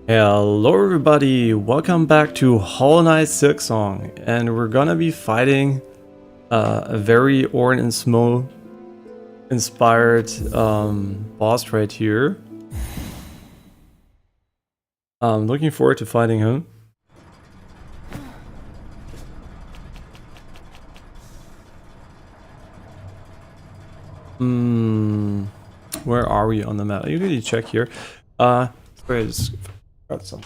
Hello everybody, welcome back to Hollow Knight Silksong, and we're gonna be fighting a very Orn and Smough inspired boss right here. I'm looking forward to fighting him. Where are we on the map? You can check here. Sorry, I just got some.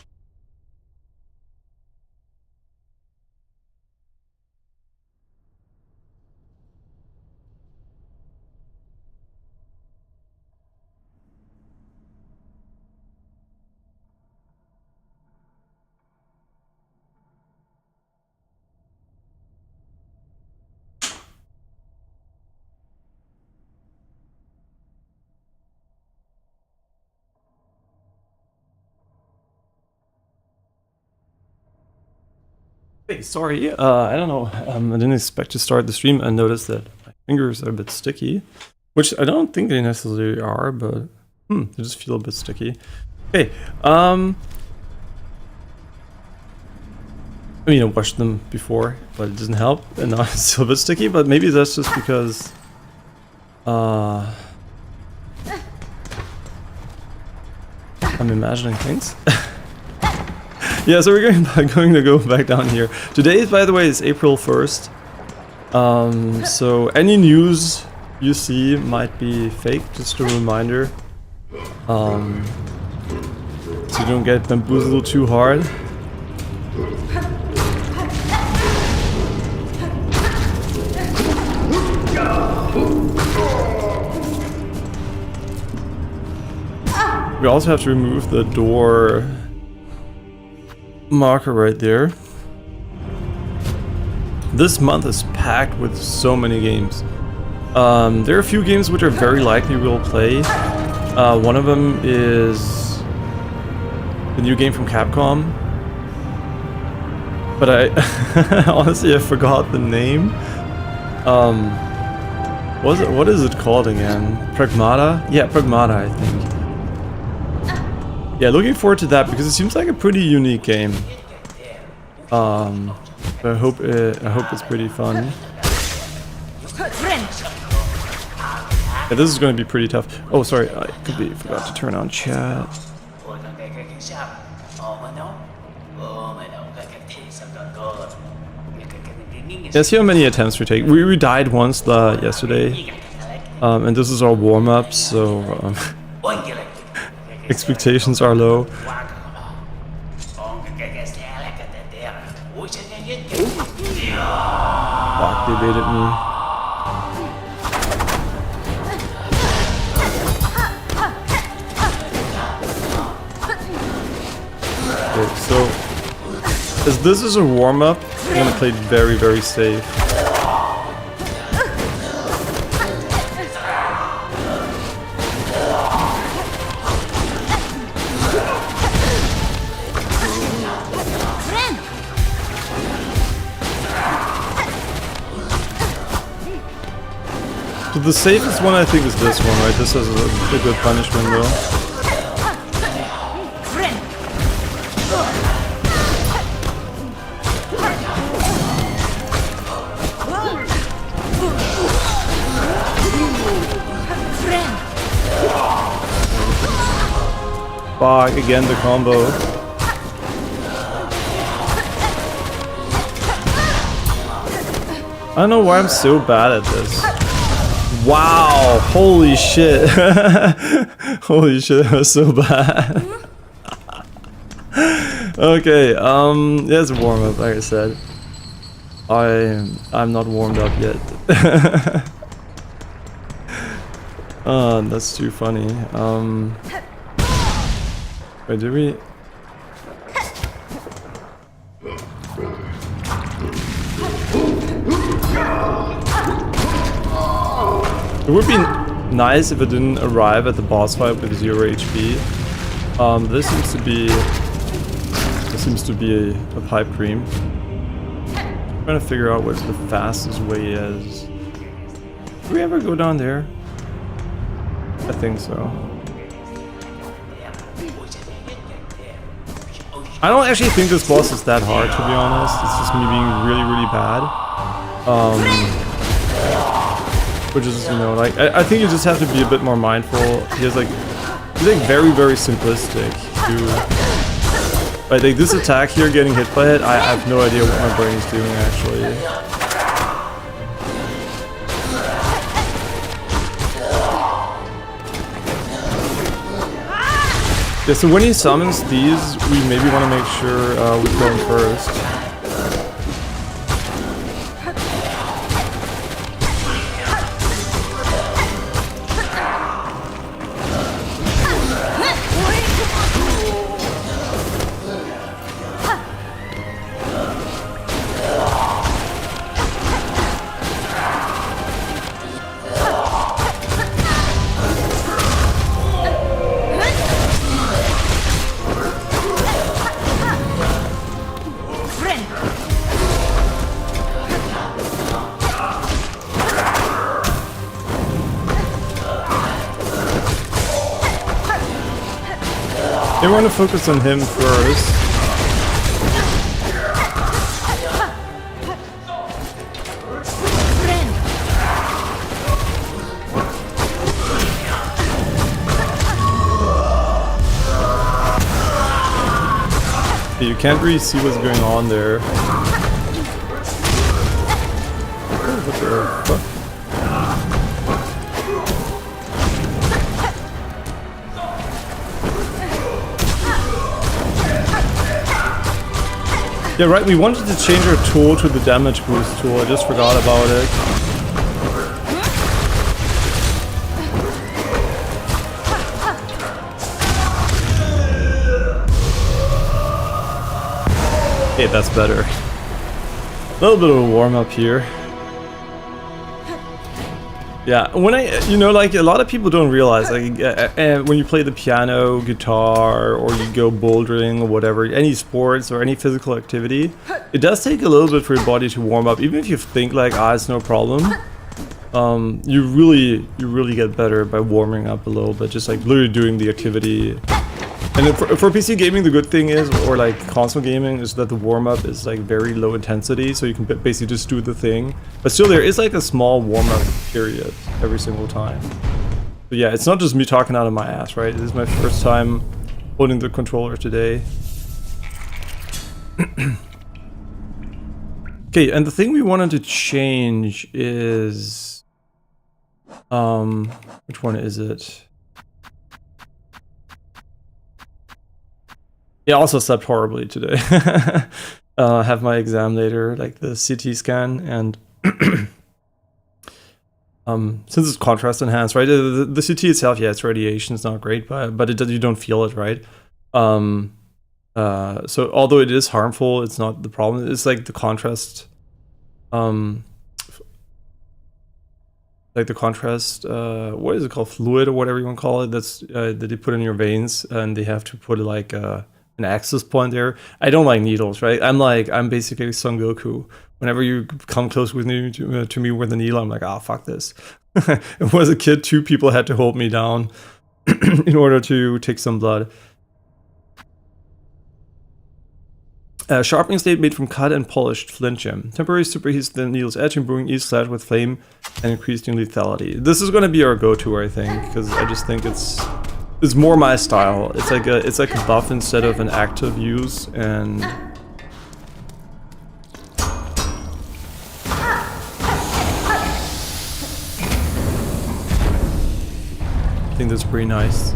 Hey, sorry, I don't know, I didn't expect to start the stream and noticed that my fingers are a bit sticky, which I don't think they necessarily are, but they just feel a bit sticky. Okay, I mean, I washed them before, but it doesn't help, and now it's still a bit sticky, but maybe that's just because, I'm imagining things. Yeah, so we're going to go back down here. Today, by the way, is April 1st. So any news you see might be fake, just a reminder. So you don't get bamboozled too hard. We also have to remove the door marker right there. This month is packed with so many games. There are a few games which are very likely we'll play. One of them is the new game from Capcom, but I honestly I forgot the name. What is it called again? Pragmata? Yeah, Pragmata, I think. Yeah, looking forward to that because it seems like a pretty unique game. I hope it's pretty fun. Yeah, this is going to be pretty tough. Oh, sorry, I completely forgot to turn on chat. Yeah, see how many attempts we take. We died once yesterday, and this is our warm-up, so expectations are low. Fuck, they baited me. Okay, so as this is a warm-up, I'm gonna play very, very safe. So the safest one I think is this one, right? This has a good punishment though. Fuck, again the combo. I don't know why I'm so bad at this. Wow, holy shit. Holy shit, that was so bad. Okay, yeah, it's a warm up, like I said. I'm not warmed up yet. Oh, that's too funny. Wait, did we? It would be nice if it didn't arrive at the boss fight with 0 HP. This seems to be a pipe dream. I'm trying to figure out what the fastest way is. Did we ever go down there? I think so. I don't actually think this boss is that hard, to be honest. It's just me being really, really bad. Which is, you know, like, I think you just have to be a bit more mindful. He's like very, very simplistic too. Like this attack here, getting hit by it, I have no idea what my brain is doing actually. Yeah, so when he summons these, we maybe want to make sure we kill him first. They want to focus on him first. You can't really see what's going on there. Oh, what the fuck? Yeah, right, we wanted to change our tool to the damage boost tool, I just forgot about it. Okay, that's better. A little bit of a warm-up here. Yeah, when you know, like, a lot of people don't realize, like, when you play the piano, guitar, or you go bouldering or whatever, any sports or any physical activity, it does take a little bit for your body to warm up. Even if you think like, it's no problem, you really get better by warming up a little bit, just like literally doing the activity. And then for PC gaming, the good thing is, or like console gaming, is that the warm-up is like very low intensity, so you can basically just do the thing. But still, there is like a small warm-up period every single time. So yeah, it's not just me talking out of my ass, right? This is my first time holding the controller today. Okay, and the thing we wanted to change is... which one is it? Yeah, I also slept horribly today. Have my exam later, like the CT scan, and since it's contrast enhanced, right? The CT itself, yeah, it's radiation, it's not great, but you don't feel it, right? So although it is harmful, it's not the problem. It's like the contrast, what is it called, fluid or whatever you want to call it, that's that they put in your veins, and they have to put like an access point there. I don't like needles, right? I'm basically Son Goku. Whenever you come close with me to me with a needle, I'm like, ah, fuck this. When I was a kid, 2 people had to hold me down in order to take some blood. Sharpening state made from cut and polished flint gem. Temporary superheats the needle's edge, imbuing each slash with flame and increasing lethality. This is going to be our go-to, I think, because I just think it's more my style. It's like a buff instead of an active use, and I think that's pretty nice.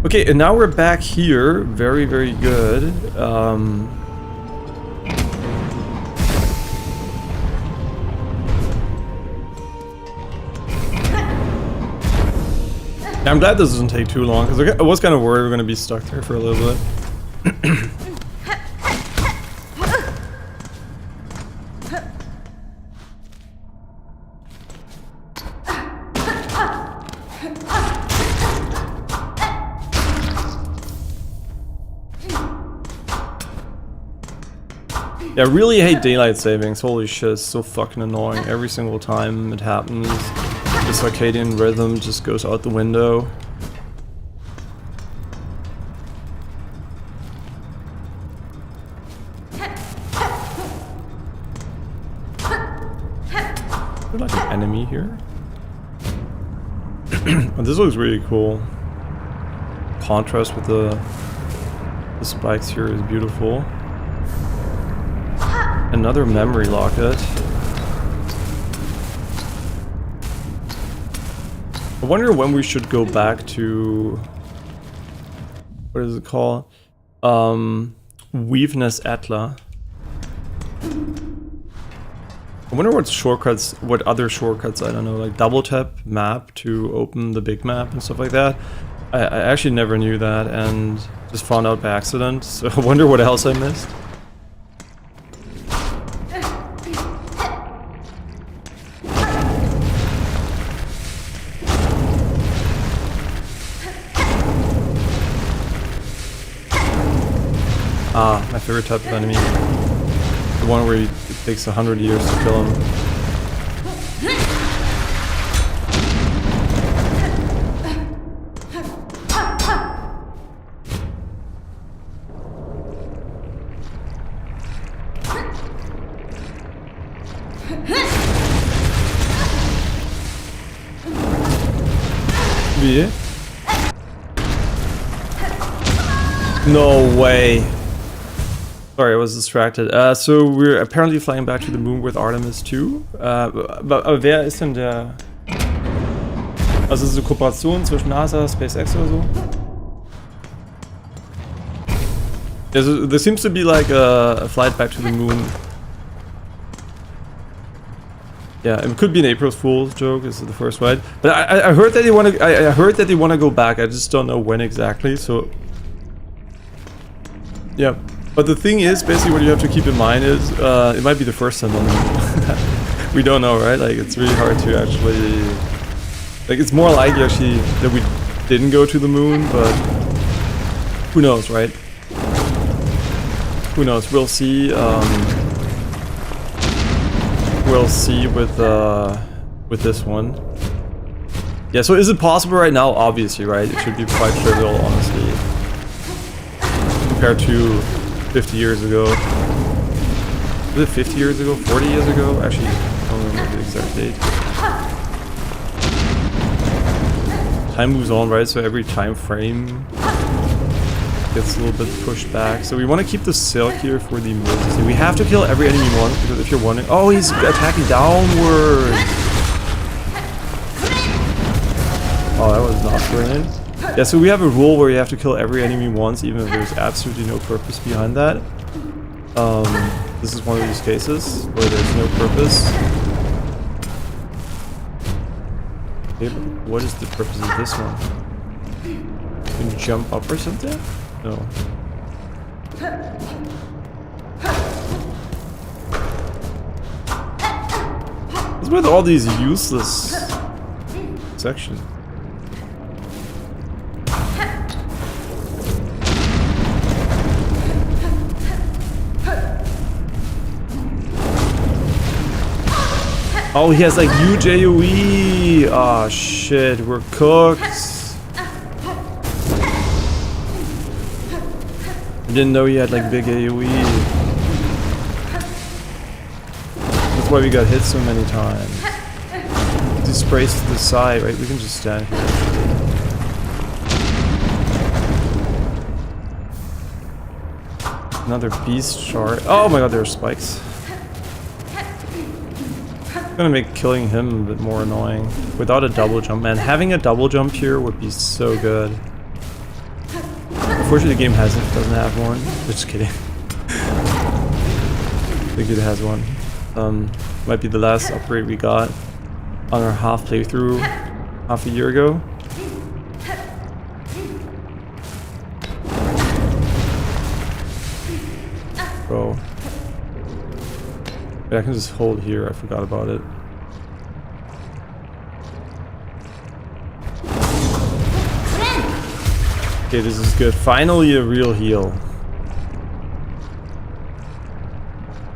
Okay, and now we're back here. Very, very good. I'm glad this doesn't take too long, because I was kind of worried we were going to be stuck there for a little bit. Yeah, I really hate daylight savings. Holy shit, it's so fucking annoying. Every single time it happens, the circadian rhythm just goes out the window. This looks really cool. Contrast with the spikes here is beautiful. Another memory locket. I wonder when we should go back to... What is it called? Weaveness Atla. I wonder what shortcuts, what other shortcuts, I don't know, like double tap map to open the big map and stuff like that. I actually never knew that and just found out by accident, so I wonder what else I missed. Ah, my favorite type of enemy. The one where it takes 100 years to kill him. Wie? No way. Sorry, I was distracted. So we're apparently flying back to the moon with Artemis 2. Aber wer ist denn der... Also ist es eine Kooperation zwischen NASA, SpaceX oder so? There seems to be like a flight back to the moon. Yeah, it could be an April Fool's joke. This is the first one. But I heard that they want to. I heard that they want to go back. I just don't know when exactly. So yeah. But the thing is, basically, what you have to keep in mind is it might be the first time on the moon. We don't know, right? Like it's really hard to actually. Like it's more likely actually that we didn't go to the moon, but who knows, right? Who knows? We'll see. We'll see with this one. Yeah. So is it possible right now? Obviously, right? It should be quite trivial, honestly, compared to 50 years ago. Was it 50 years ago? 40 years ago? Actually, I don't remember the exact date. Time moves on, right? So every time frame gets a little bit pushed back. So we want to keep the silk here for the emergency. We have to kill every enemy once, because if you're wondering... Oh, he's attacking downward! Oh, that was not brilliant. Yeah, so we have a rule where you have to kill every enemy once, even if there's absolutely no purpose behind that. This is one of these cases where there's no purpose. Okay, but what is the purpose of this one? You can jump up or something? No. What's with all these useless sections? Oh, he has like huge AoE! Oh shit, we're cooked! I didn't know he had like big AoE. That's why we got hit so many times. He sprays to the side, right? We can just stand here. Another beast shard. Oh my god, there are spikes. Gonna make killing him a bit more annoying without a double jump. Man, having a double jump here would be so good. Unfortunately, the game doesn't have one. Just kidding. I think it has one. Might be the last upgrade we got on our half playthrough half a year ago. Bro. I can just hold here, I forgot about it. Okay, this is good. Finally a real heal.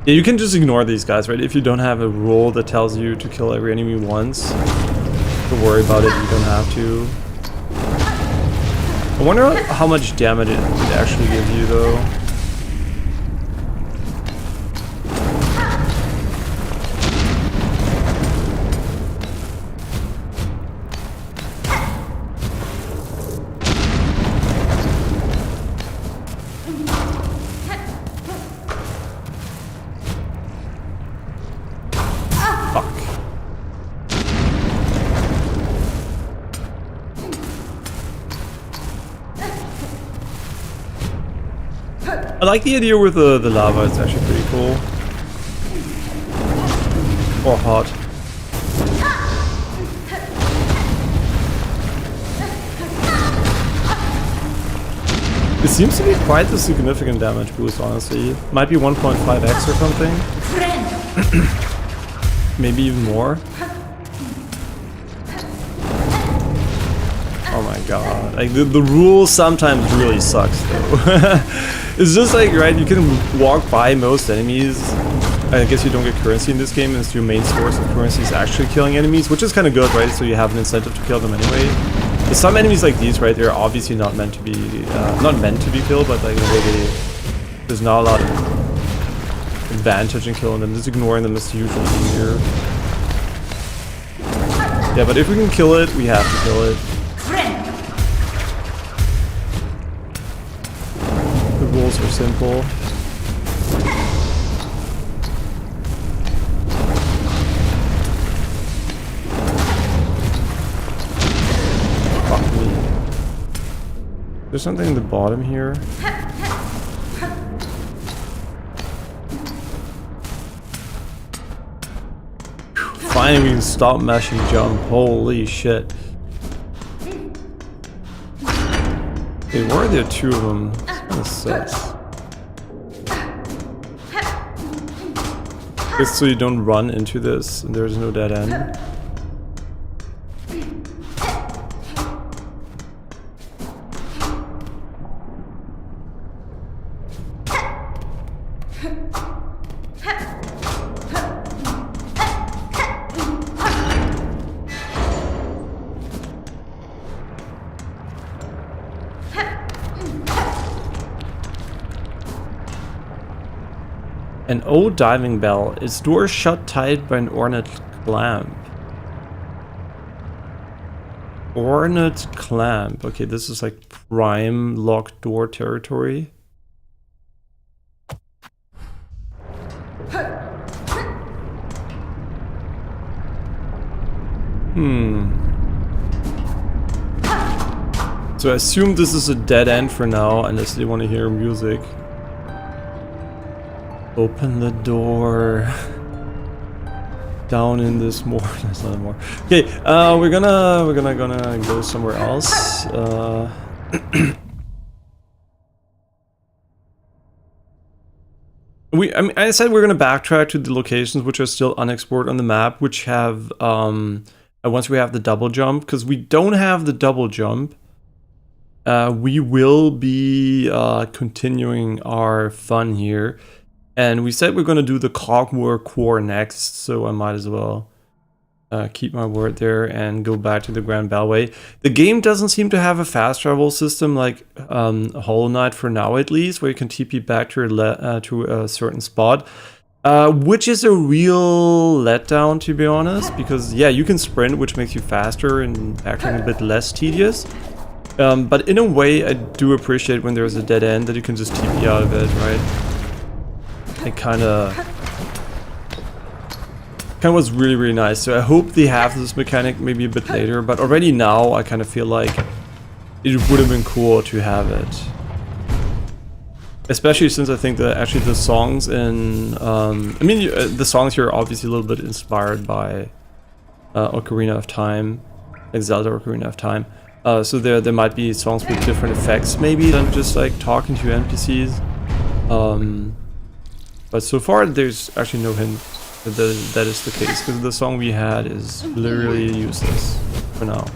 Yeah, you can just ignore these guys, right? If you don't have a rule that tells you to kill every enemy once, don't worry about it, you don't have to. I wonder how much damage it actually gives you though. I like the idea with the lava, it's actually pretty cool. Or hot. It seems to be quite a significant damage boost, honestly. Might be 1.5x or something. Maybe even more. Oh my god. Like, the rule sometimes really sucks, though. It's just like, right, you can walk by most enemies. I guess you don't get currency in this game, and your main source of currency is actually killing enemies, which is kind of good, right? So you have an incentive to kill them anyway. But some enemies like these, right, they're obviously not meant to be, killed, but like, there's not a lot of advantage in killing them. Just ignoring them is usually easier. Yeah, but if we can kill it, we have to kill it. The rules are simple. Fuck me. There's something in the bottom here. Finally we can stop mashing jump. Holy shit. Okay, why are there two of them? This sucks. Just so you don't run into this and there's no dead end. An old diving bell. Its door shut tight by an Ornate clamp. Ornate clamp. Okay, this is like prime locked door territory. So I assume this is a dead end for now, unless they want to hear music. Open the door. Down in this more. There's not more. Okay, we're gonna go somewhere else. I said we're gonna backtrack to the locations which are still unexplored on the map, which have once we have the double jump, because we don't have the double jump. We will be continuing our fun here. And we said we're going to do the Cogwork Core next, so I might as well keep my word there and go back to the Grand Bellway. The game doesn't seem to have a fast travel system like Hollow Knight for now, at least, where you can TP back to a certain spot, which is a real letdown, to be honest, because yeah, you can sprint, which makes you faster and actually a bit less tedious. But in a way, I do appreciate when there's a dead end that you can just TP out of it, right? It kind of was really nice. So I hope they have this mechanic maybe a bit later, but already now I kind of feel like it would have been cool to have it. Especially since I think that actually the songs in the songs here are obviously a little bit inspired by Ocarina of Time, like Zelda Ocarina of Time. So there might be songs with different effects maybe than just like talking to NPCs. But so far, there's actually no hint that is the case, because the song we had is literally useless for now.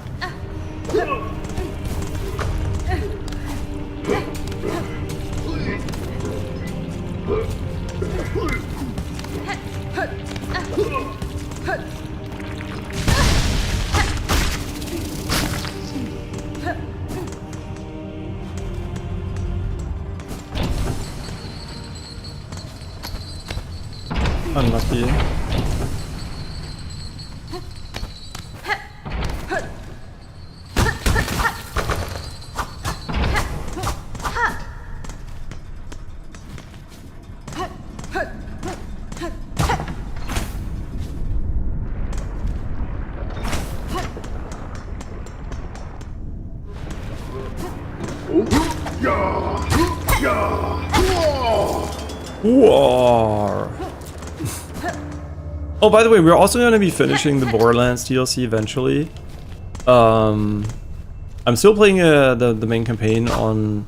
Unlucky. Whoa. Oh, by the way, we're also going to be finishing the Borderlands DLC eventually. I'm still playing the main campaign on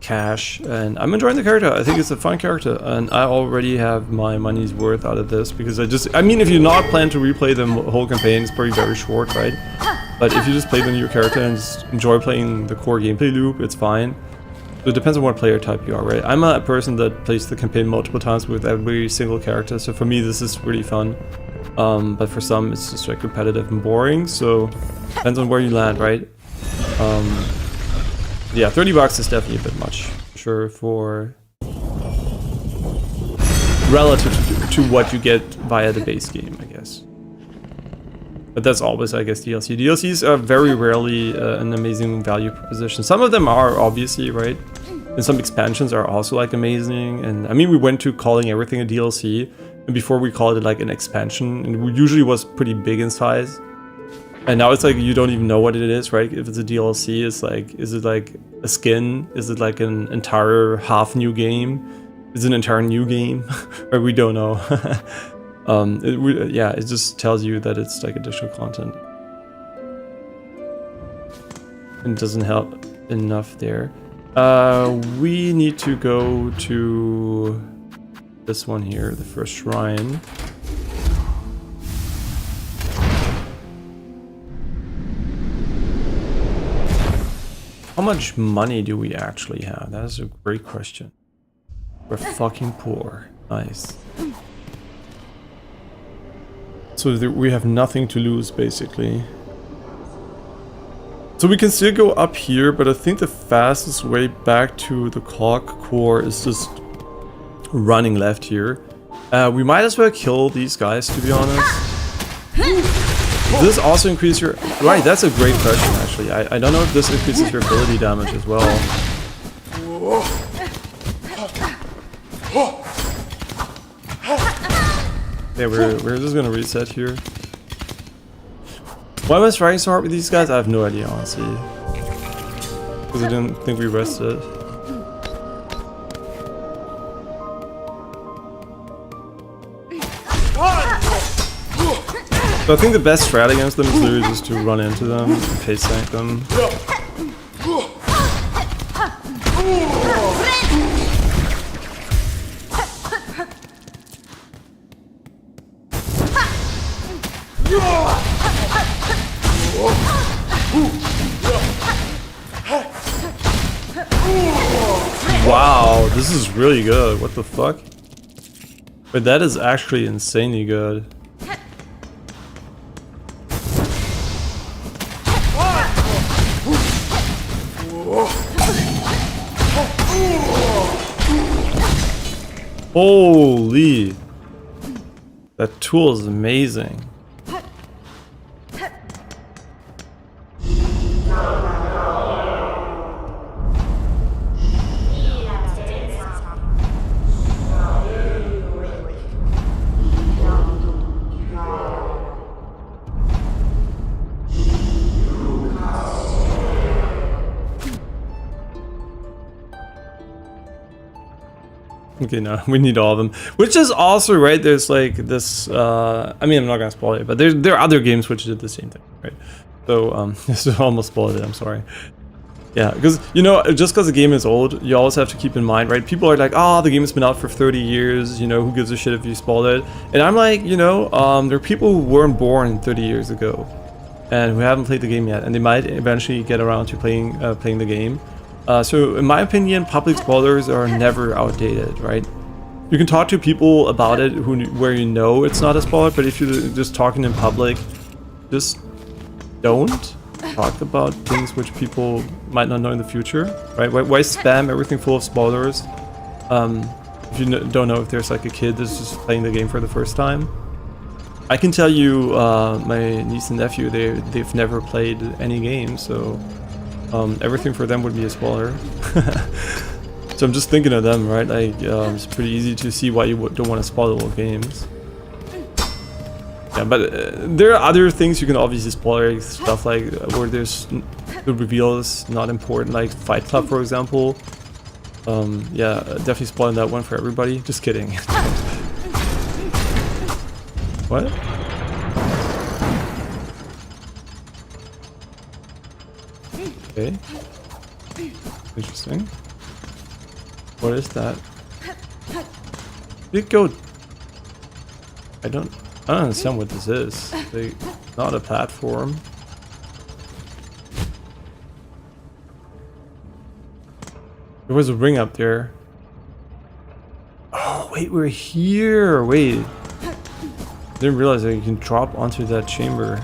cash, and I'm enjoying the character. I think it's a fun character, and I already have my money's worth out of this because I mean, if you're not planning to replay the whole campaign, it's probably very short, right? But if you just play the new character and just enjoy playing the core gameplay loop, it's fine. So it depends on what player type you are, right? I'm a person that plays the campaign multiple times with every single character, so for me this is really fun. But for some it's just like repetitive and boring, so depends on where you land, right? Yeah, $30 is definitely a bit much, sure, for relative to what you get via the base game, I guess. But that's always, I guess, DLC. DLCs are very rarely an amazing value proposition. Some of them are, obviously, right? And some expansions are also, like, amazing. And, I mean, we went to calling everything a DLC. And before we called it, like, an expansion. And it usually was pretty big in size. And now it's like, you don't even know what it is, right? If it's a DLC, it's like, is it, like, a skin? Is it, like, an entire half-new game? Is it an entire new game? Or we don't know. Yeah, it just tells you that it's like additional content. And it doesn't help enough there. We need to go to this one here, the first shrine. How much money do we actually have? That is a great question. We're fucking poor. Nice. So we have nothing to lose, basically. So we can still go up here, but I think the fastest way back to the clock core is just running left here. We might as well kill these guys, to be honest. Does this also increase your... Right, that's a great question, actually. I don't know if this increases your ability damage as well. Yeah, we're just gonna reset here. Why am I striking so hard with these guys? I have no idea, honestly. Because I didn't think we rested. So I think the best strat against them is literally just to run into them and face tank them. Wow, this is really good. What the fuck? But that is actually insanely good. Holy! That tool is amazing. Okay, no, we need all of them. Which is also, right, there's like this, I mean, I'm not gonna spoil it, but there are other games which did the same thing, right? So, this is almost spoiled it, I'm sorry. Yeah, because, you know, just because the game is old, you always have to keep in mind, right? People are like, oh, the game has been out for 30 years, you know, who gives a shit if you spoiled it? And I'm like, you know, there are people who weren't born 30 years ago and who haven't played the game yet, and they might eventually get around to playing the game. So in my opinion, public spoilers are never outdated, right? You can talk to people about it where you know it's not a spoiler, but if you're just talking in public, just don't talk about things which people might not know in the future, right? Why spam everything full of spoilers? If you don't know if there's like a kid that's just playing the game for the first time. I can tell you, my niece and nephew, they've never played any game, so everything for them would be a spoiler. So I'm just thinking of them, right? Like, it's pretty easy to see why you don't want to spoil games. Yeah, but there are other things you can obviously spoil, stuff like where there's the reveal is not important, like Fight Club, for example. Yeah, definitely spoiling that one for everybody. Just kidding. What? Okay. Interesting. What is that? You go. I don't understand what this is. Like, not a platform. There was a ring up there. Oh wait, we're here. Wait. Didn't realize that you can drop onto that chamber.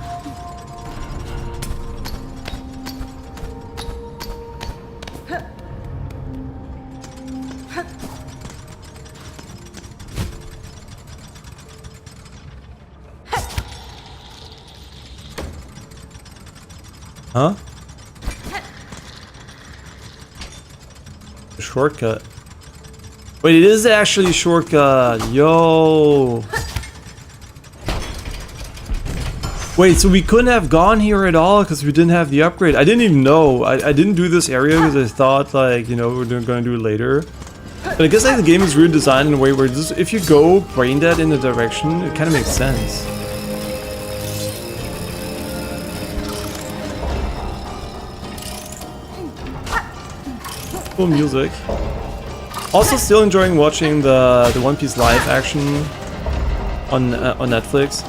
Huh? A shortcut. Wait, it is actually a shortcut. Yo. Wait, so we couldn't have gone here at all because we didn't have the upgrade. I didn't even know. I didn't do this area because I thought, like, you know, we're going to do it later. But I guess like the game is really designed in a way where just, if you go brain dead in the direction, it kind of makes sense. Cool music. Also, still enjoying watching the One Piece live action on Netflix.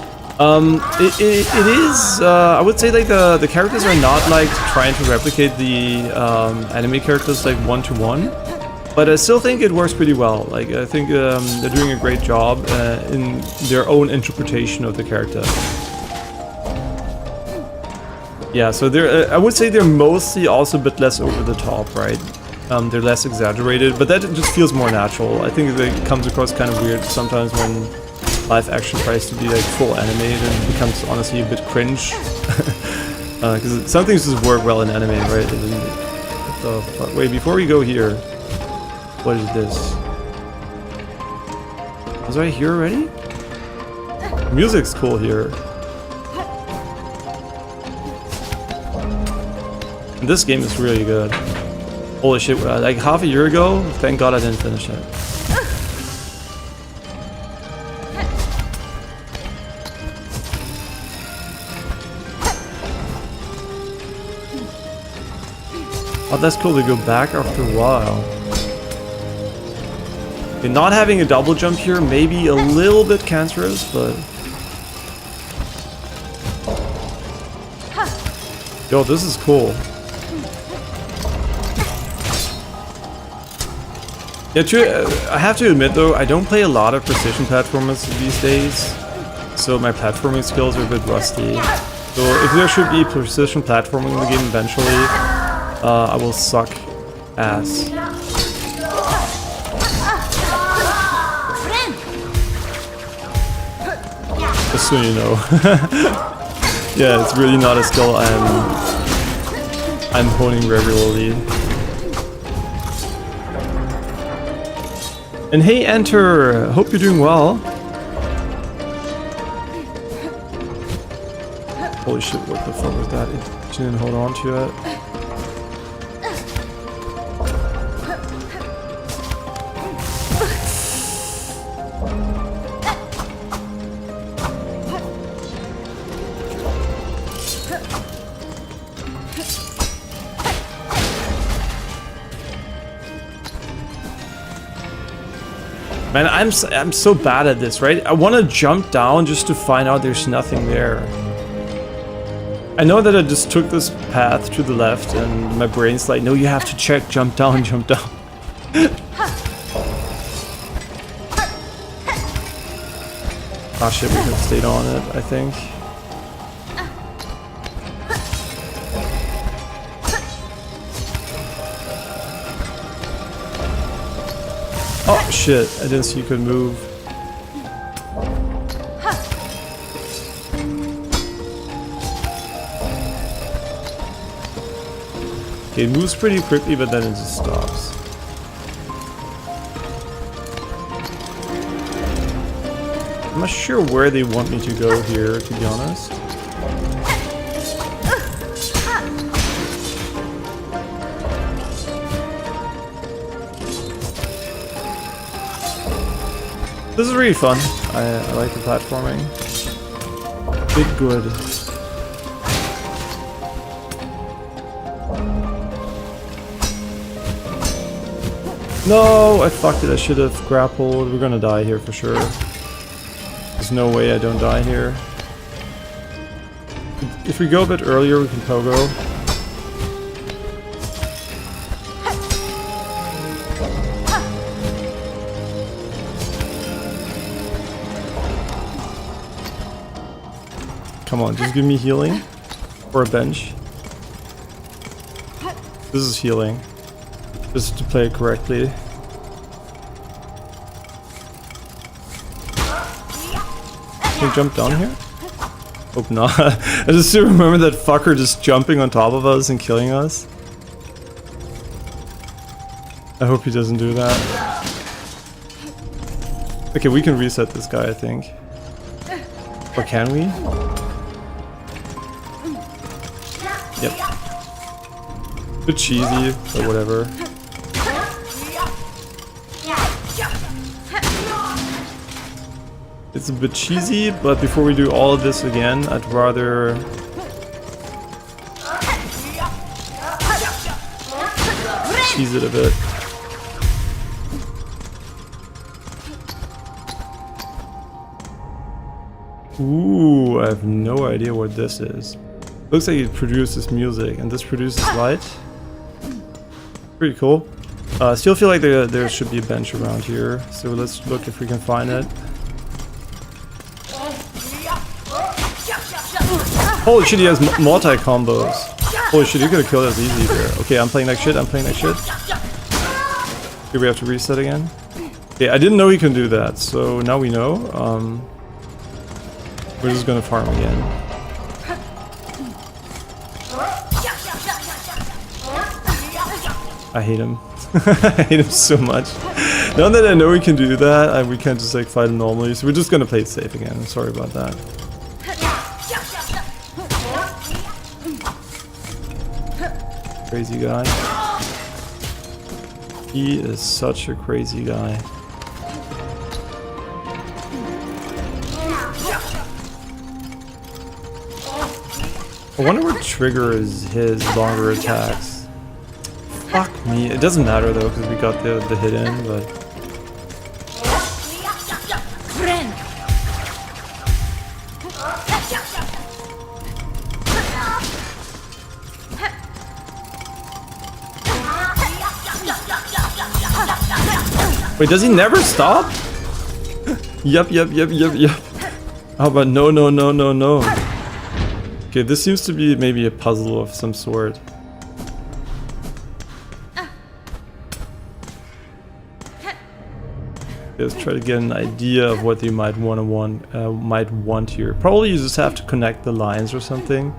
It is. I would say like the characters are not like trying to replicate the anime characters like one to one, but I still think it works pretty well. Like I think they're doing a great job in their own interpretation of the character. Yeah, so they're. I would say they're mostly also a bit less over the top, right? They're less exaggerated, but that just feels more natural. I think it comes across kind of weird sometimes when live action tries to be like full animated and it becomes honestly a bit cringe. Because some things just work well in anime, right? What the fuck? Wait, before we go here, what is this? Was I here already? The music's cool here. And this game is really good. Holy shit, like half a year ago, thank god I didn't finish it. Oh, that's cool to go back after a while. Okay, not having a double jump here may be a little bit cancerous, but... Yo, this is cool. Yeah, true. I have to admit though, I don't play a lot of precision platformers these days, so my platforming skills are a bit rusty. So if there should be precision platforming in the game eventually, I will suck ass. Just so you know. Yeah, it's really not a skill I'm honing regularly. And hey, Enter! Hope you're doing well. Holy shit, what the fuck was that? It didn't hold on to it. Man, I'm so bad at this, right? I want to jump down just to find out there's nothing there. I know that I just took this path to the left and my brain's like, no, you have to check, jump down, jump down. Ah shit, we could have stayed on it, I think. Oh shit, I didn't see you could move. Okay, it moves pretty quickly, but then it just stops. I'm not sure where they want me to go here, to be honest. This is really fun. I like the platforming. Big good. No, I fucked it. I should have grappled. We're gonna die here for sure. There's no way I don't die here. If we go a bit earlier, we can pogo. Come on, just give me healing. Or a bench. This is healing. Just to play it correctly. Can we jump down here? Hope not. I just still remember that fucker just jumping on top of us and killing us. I hope he doesn't do that. Okay, we can reset this guy, I think. Or can we? Yep. Bit cheesy, but whatever. It's a bit cheesy, but before we do all of this again, I'd rather cheese it a bit. Ooh, I have no idea what this is. Looks like it produces music, and this produces light. Pretty cool. Still feel like there should be a bench around here, so let's look if we can find it. Holy shit, he has multi-combos. Holy shit, you could have killed us easy there. Okay, I'm playing like shit, I'm playing like shit. Okay, we have to reset again. Okay, I didn't know he can do that, so now we know. We're just gonna farm again. I hate him. I hate him so much. Now that I know we can do that, we can't just like fight him normally, so we're just gonna play it safe again. Sorry about that. Crazy guy. He is such a crazy guy. I wonder what triggers his longer attacks. Fuck me. It doesn't matter though, because we got the hit in, but... Wait, does he never stop? Yup. How about no. Okay, this seems to be maybe a puzzle of some sort. Let's try to get an idea of what you might want here. Probably you just have to connect the lines or something.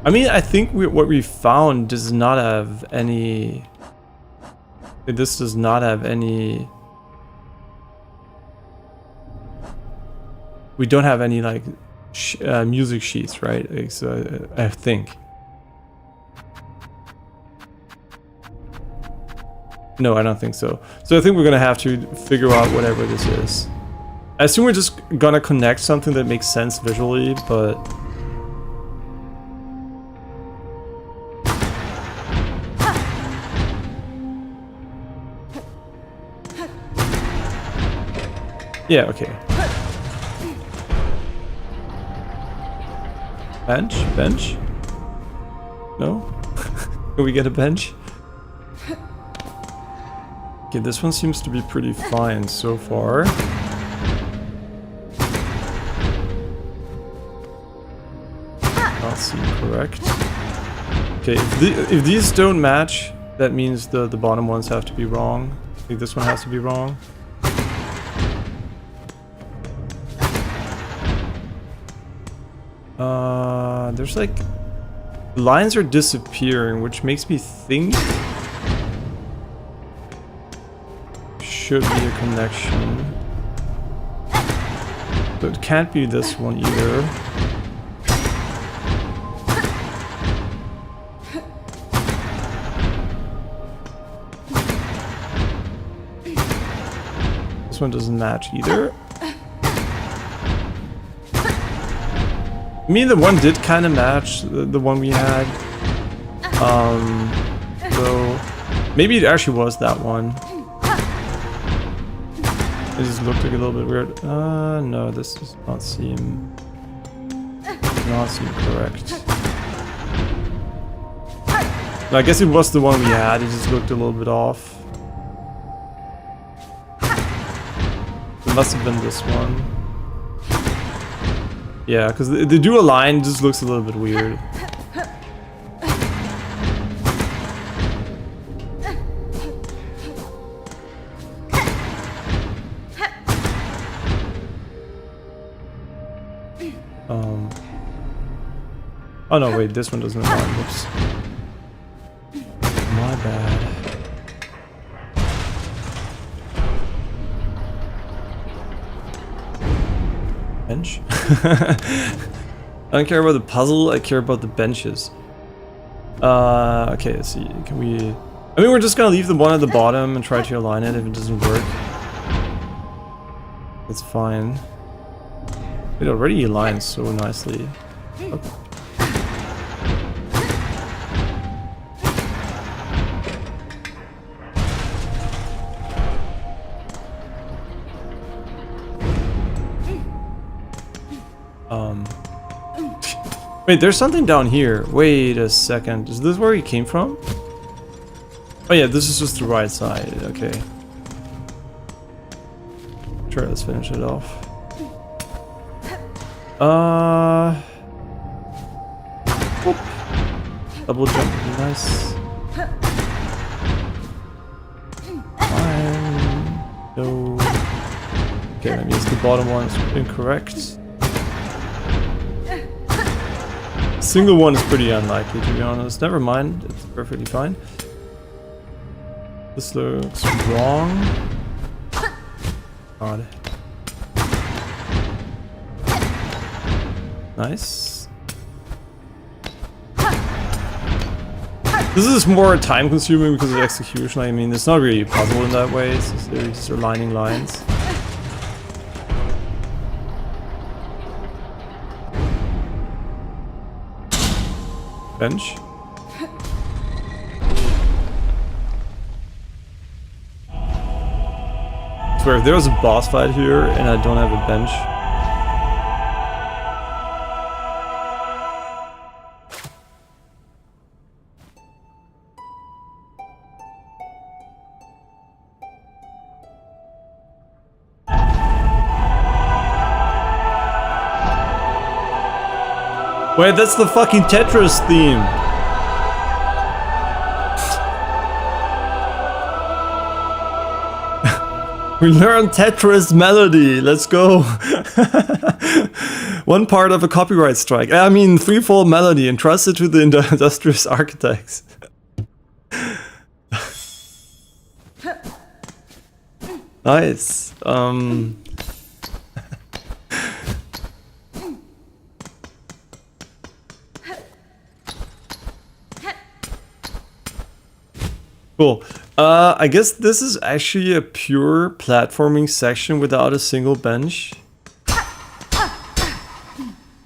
I mean, I think what we found does not have any... This does not have any... We don't have any, like, music sheets, right? Like, so, I think. No, I don't think so. So I think we're gonna have to figure out whatever this is. I assume we're just gonna connect something that makes sense visually, but... Yeah, okay. Bench? No? Can we get a bench? Okay, this one seems to be pretty fine so far. Not seem correct. Okay, if these don't match, that means the bottom ones have to be wrong. I think this one has to be wrong. There's like... Lines are disappearing, which makes me think... Should be a connection. But it can't be this one either. This one doesn't match either. I mean, the one did kind of match the one we had. So maybe it actually was that one. It just looked like a little bit weird. No, this does not seem correct. I guess it was the one we had. It just looked a little bit off. It must have been this one. Yeah, because the dual line just looks a little bit weird. Oh no, wait, this one doesn't align. Whoops. My bad. Bench? I don't care about the puzzle, I care about the benches. Okay, let's see. Can we... I mean, we're just gonna leave the one at the bottom and try to align it if it doesn't work. That's fine. It already aligns so nicely. Oh. Wait, there's something down here. Wait a second. Is this where he came from? Oh yeah, this is just the right side. Okay. Sure, let's finish it off. Whoop. Double jump would be nice. Fine. No. Okay, that means the bottom one is incorrect. Single one is pretty unlikely, to be honest. Never mind, it's perfectly fine. This looks wrong. Odd. Nice. This is more time consuming because of execution. I mean, it's not really a puzzle in that way, it's just, they're just aligning lines. Bench. I swear, if there was a boss fight here and I don't have a bench. Wait, that's the fucking Tetris theme. We learned Tetris melody. Let's go. One part of a copyright strike. I mean, threefold melody entrusted to the industrious architects. Nice. Cool. I guess this is actually a pure platforming section without a single bench.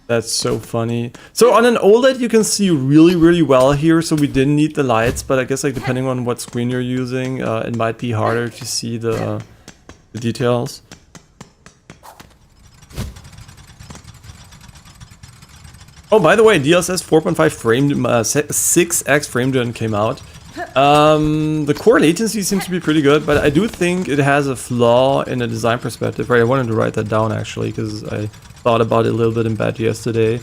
That's so funny. So on an OLED you can see really, really well here, so we didn't need the lights, but I guess like depending on what screen you're using, it might be harder to see the details. Oh, by the way, DLSS 4.5 framed 6x frame rate came out. The core latency seems to be pretty good, but I do think it has a flaw in a design perspective. Right, I wanted to write that down actually because I thought about it a little bit in bed yesterday.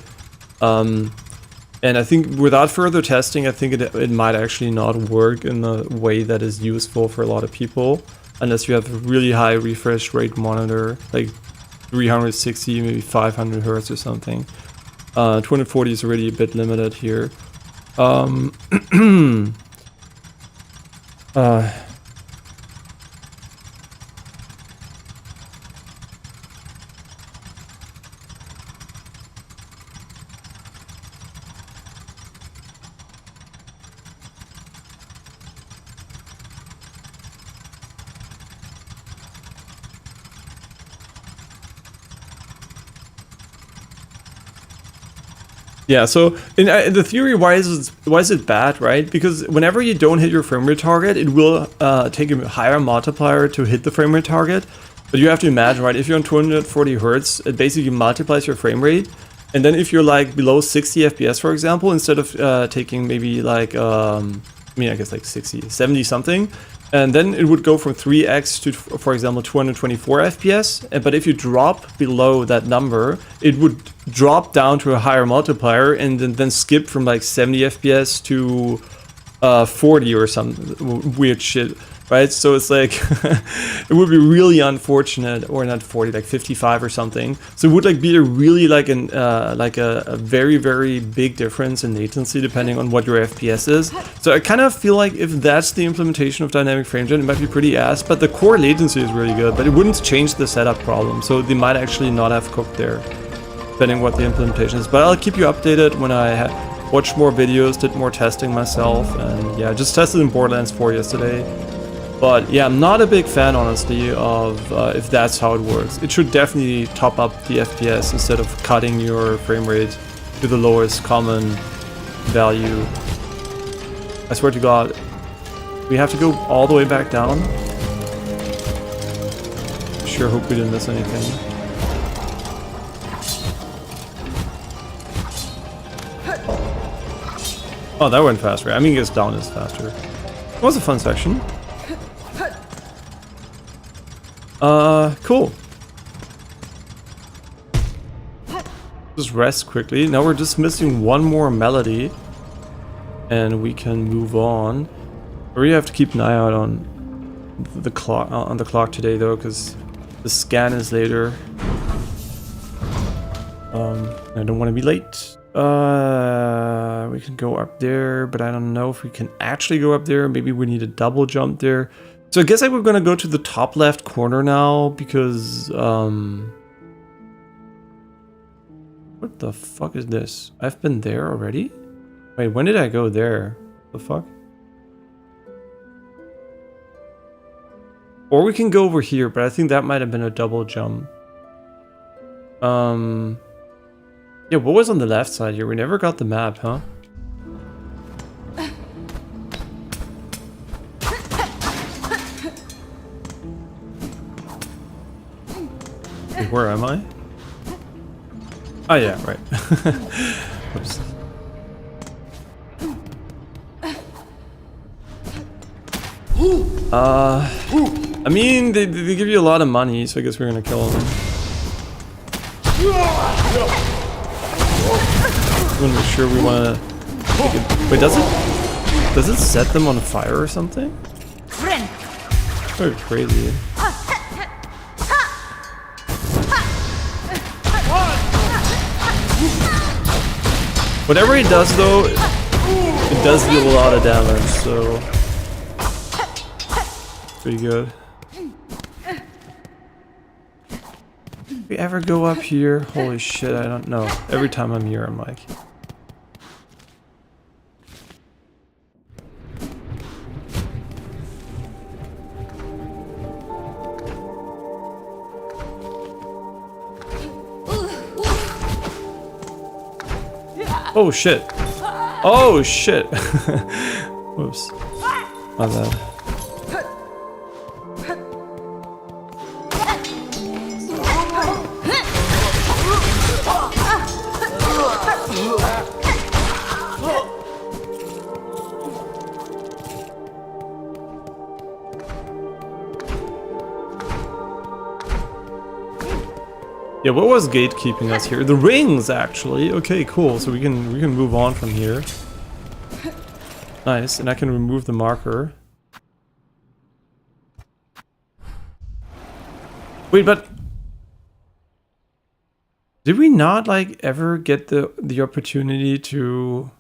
And I think without further testing, I think it might actually not work in a way that is useful for a lot of people, unless you have a really high refresh rate monitor, like 360, maybe 500 hertz or something. 240 is already a bit limited here. Yeah, so in the theory, why is it bad, right? Because whenever you don't hit your frame rate target, it will take a higher multiplier to hit the frame rate target. But you have to imagine, right? If you're on 240 hertz, it basically multiplies your frame rate. And then if you're like below 60 FPS, for example, instead of taking maybe like, I guess like 60, 70 something, and then it would go from 3x to, for example, 224 FPS. But if you drop below that number, it would drop down to a higher multiplier and then skip from like 70 FPS to 40 or some weird shit. Right, so it's like it would be really unfortunate, or not 40, like 55 or something. So it would like be a really like a very very big difference in latency depending on what your FPS is. So I kind of feel like if that's the implementation of dynamic frame rate, it might be pretty ass. But the core latency is really good, but it wouldn't change the setup problem. So they might actually not have cooked there, depending on what the implementation is. But I'll keep you updated when I watch more videos, did more testing myself, and yeah, just tested in Borderlands 4 yesterday. But yeah, I'm not a big fan, honestly, of if that's how it works. It should definitely top up the FPS instead of cutting your frame rate to the lowest common value. I swear to God, we have to go all the way back down. Sure hope we didn't miss anything. Oh, that went faster. I mean, I guess down is faster. It was a fun section. Cool. Just rest quickly. Now we're just missing one more melody, and we can move on. We really have to keep an eye out on the clock today, though, because the scan is later. I don't want to be late. We can go up there, but I don't know if we can actually go up there. Maybe we need a double jump there. So I guess we're gonna go to the top left corner now, because what the fuck is this? I've been there already? Wait, when did I go there? The fuck? Or we can go over here, but I think that might have been a double jump. Yeah, what was on the left side here? We never got the map, huh? Where am I? Oh yeah, right. Oops. I mean, they give you a lot of money, so I guess we're gonna kill them. I wanna make sure we wanna... Wait, does it set them on fire or something? Very crazy. Whatever he does, though, it does deal a lot of damage, so pretty good. If we ever go up here, holy shit, I don't know. Every time I'm here, I'm like... Oh shit. Oh shit. Whoops. My bad. Yeah, what was gatekeeping us here? The rings, actually. Okay, cool. So we can move on from here. Nice, and I can remove the marker. Wait, but did we not like ever get the opportunity to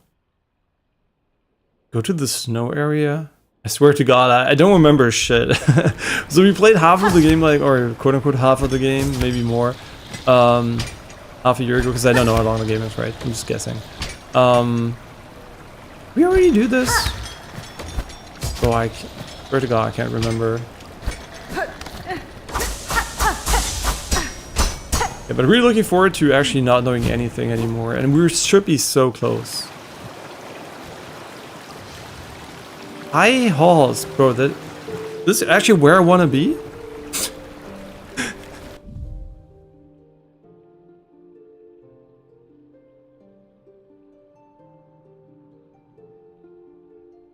go to the snow area? I swear to God, I don't remember shit. So we played half of the game, like, or quote unquote half of the game, maybe more. Half a year ago, because I don't know how long the game is, right? I'm just guessing. We already do this? Oh, I swear to God, I can't remember. Yeah, but really looking forward to actually not knowing anything anymore, and we should be so close. High halls, bro. This is actually where I want to be.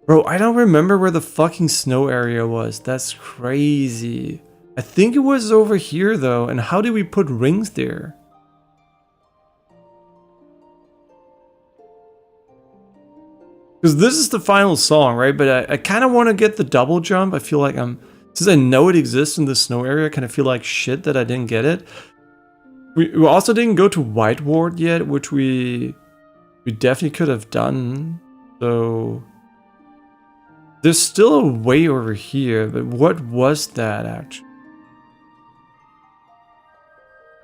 Bro, I don't remember where the fucking snow area was. That's crazy. I think it was over here though. And how did we put rings there? Because this is the final song, right? But I kind of want to get the double jump. I feel like since I know it exists in the snow area, I kind of feel like shit that I didn't get it. We also didn't go to White Ward yet, which we definitely could have done. So there's still a way over here, but what was that actually?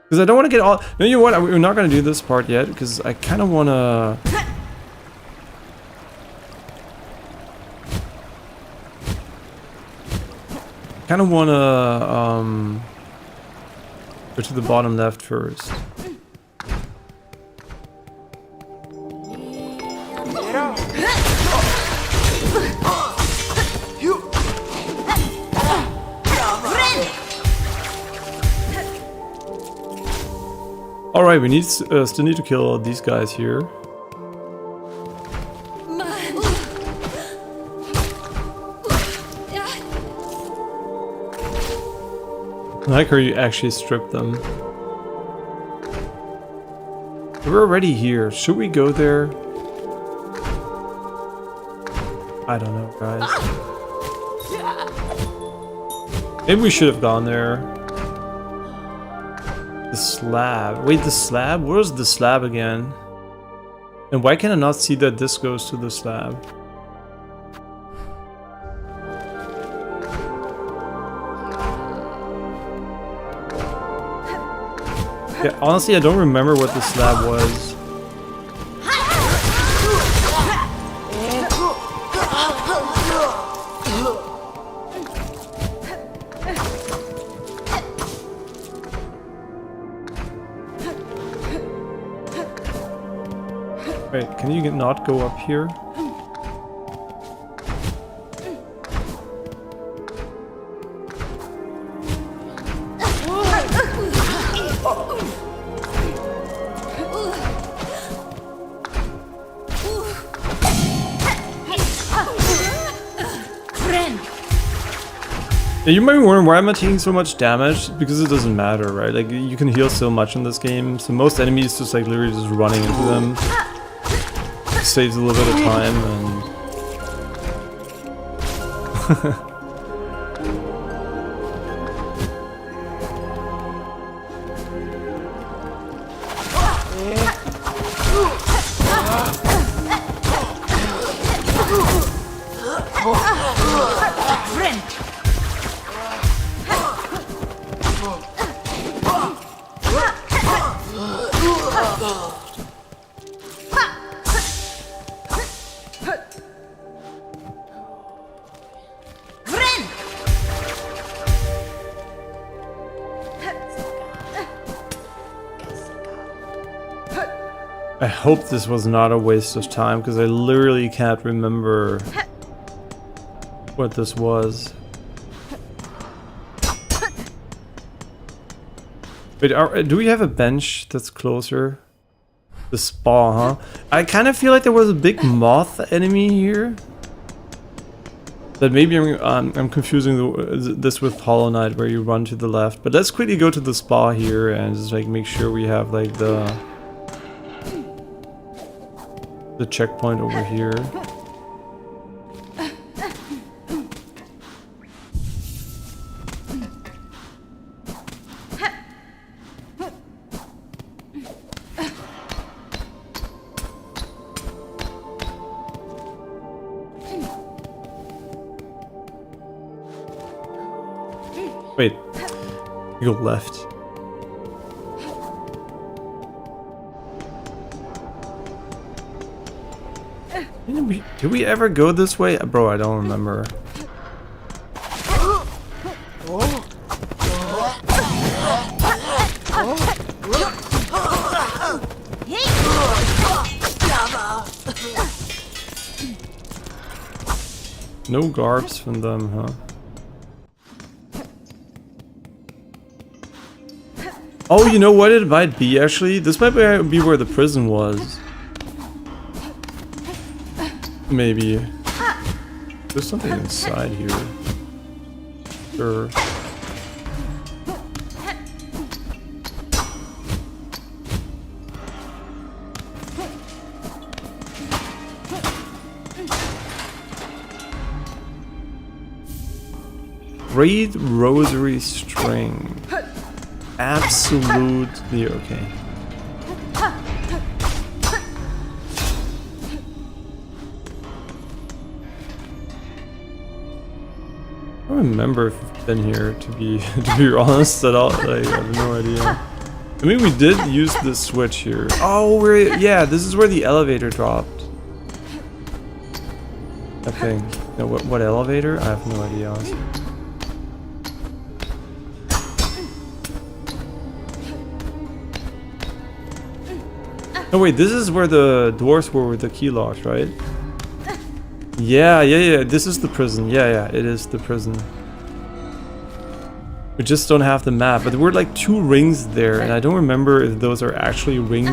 Because I don't want to get all... No, you know what? We're not going to do this part yet, because I kind of want to... go to the bottom left first. Alright, we still need to kill these guys here. I like how you actually strip them. We're already here. Should we go there? I don't know, guys. Maybe we should have gone there. The slab. Wait, the slab? Where's the slab again? And why can I not see that this goes to the slab? Yeah, honestly, I don't remember what the slab was. Wait, can you not go up here? Yeah, you might be wondering why am I taking so much damage? Because it doesn't matter, right? Like, you can heal so much in this game, so most enemies just like literally just running into them saves a little bit of time and... I hope this was not a waste of time, because I literally can't remember what this was. Wait, do we have a bench that's closer? The spa, huh? I kind of feel like there was a big moth enemy here. But maybe I'm confusing this with Hollow Knight, where you run to the left. But let's quickly go to the spa here and just like make sure we have like the checkpoint over here. Wait, you go left. Did we ever go this way? Bro, I don't remember. no garbs from them, huh? Oh, you know what it might be actually? This might be where the prison was. Maybe. There's something inside here. Sure. Great rosary string. Absolutely okay. I don't remember if I've been here to be honest at all. Like, I have no idea. I mean, we did use this switch here. Oh, yeah, this is where the elevator dropped. I think. No, what elevator? I have no idea, honestly. Oh wait, this is where the dwarves were with the key locks, right? Yeah, this is the prison. Yeah, it is the prison. We just don't have the map, but there were like 2 rings there, and I don't remember if those are actually rings.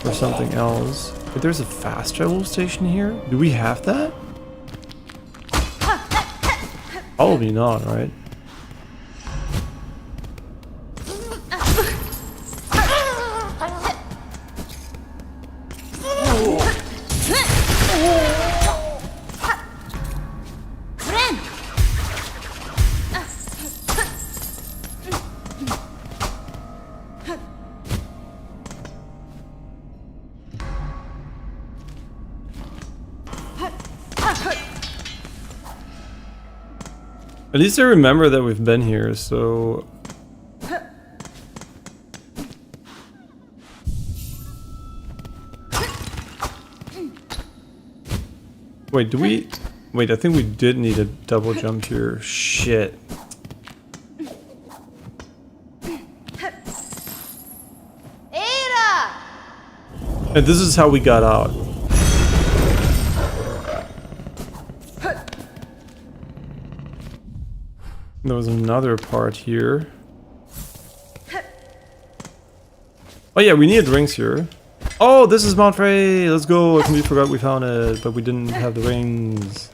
Or something else. But there's a fast travel station here? Do we have that? Probably not, right? At least I remember that we've been here, so... Wait, do we... Wait, I think we did need a double jump here. Shit. And this is how we got out. There was another part here. Oh yeah, we needed rings here. Oh, this is Mount Frey! Let's go! I completely forgot we found it, but we didn't have the rings.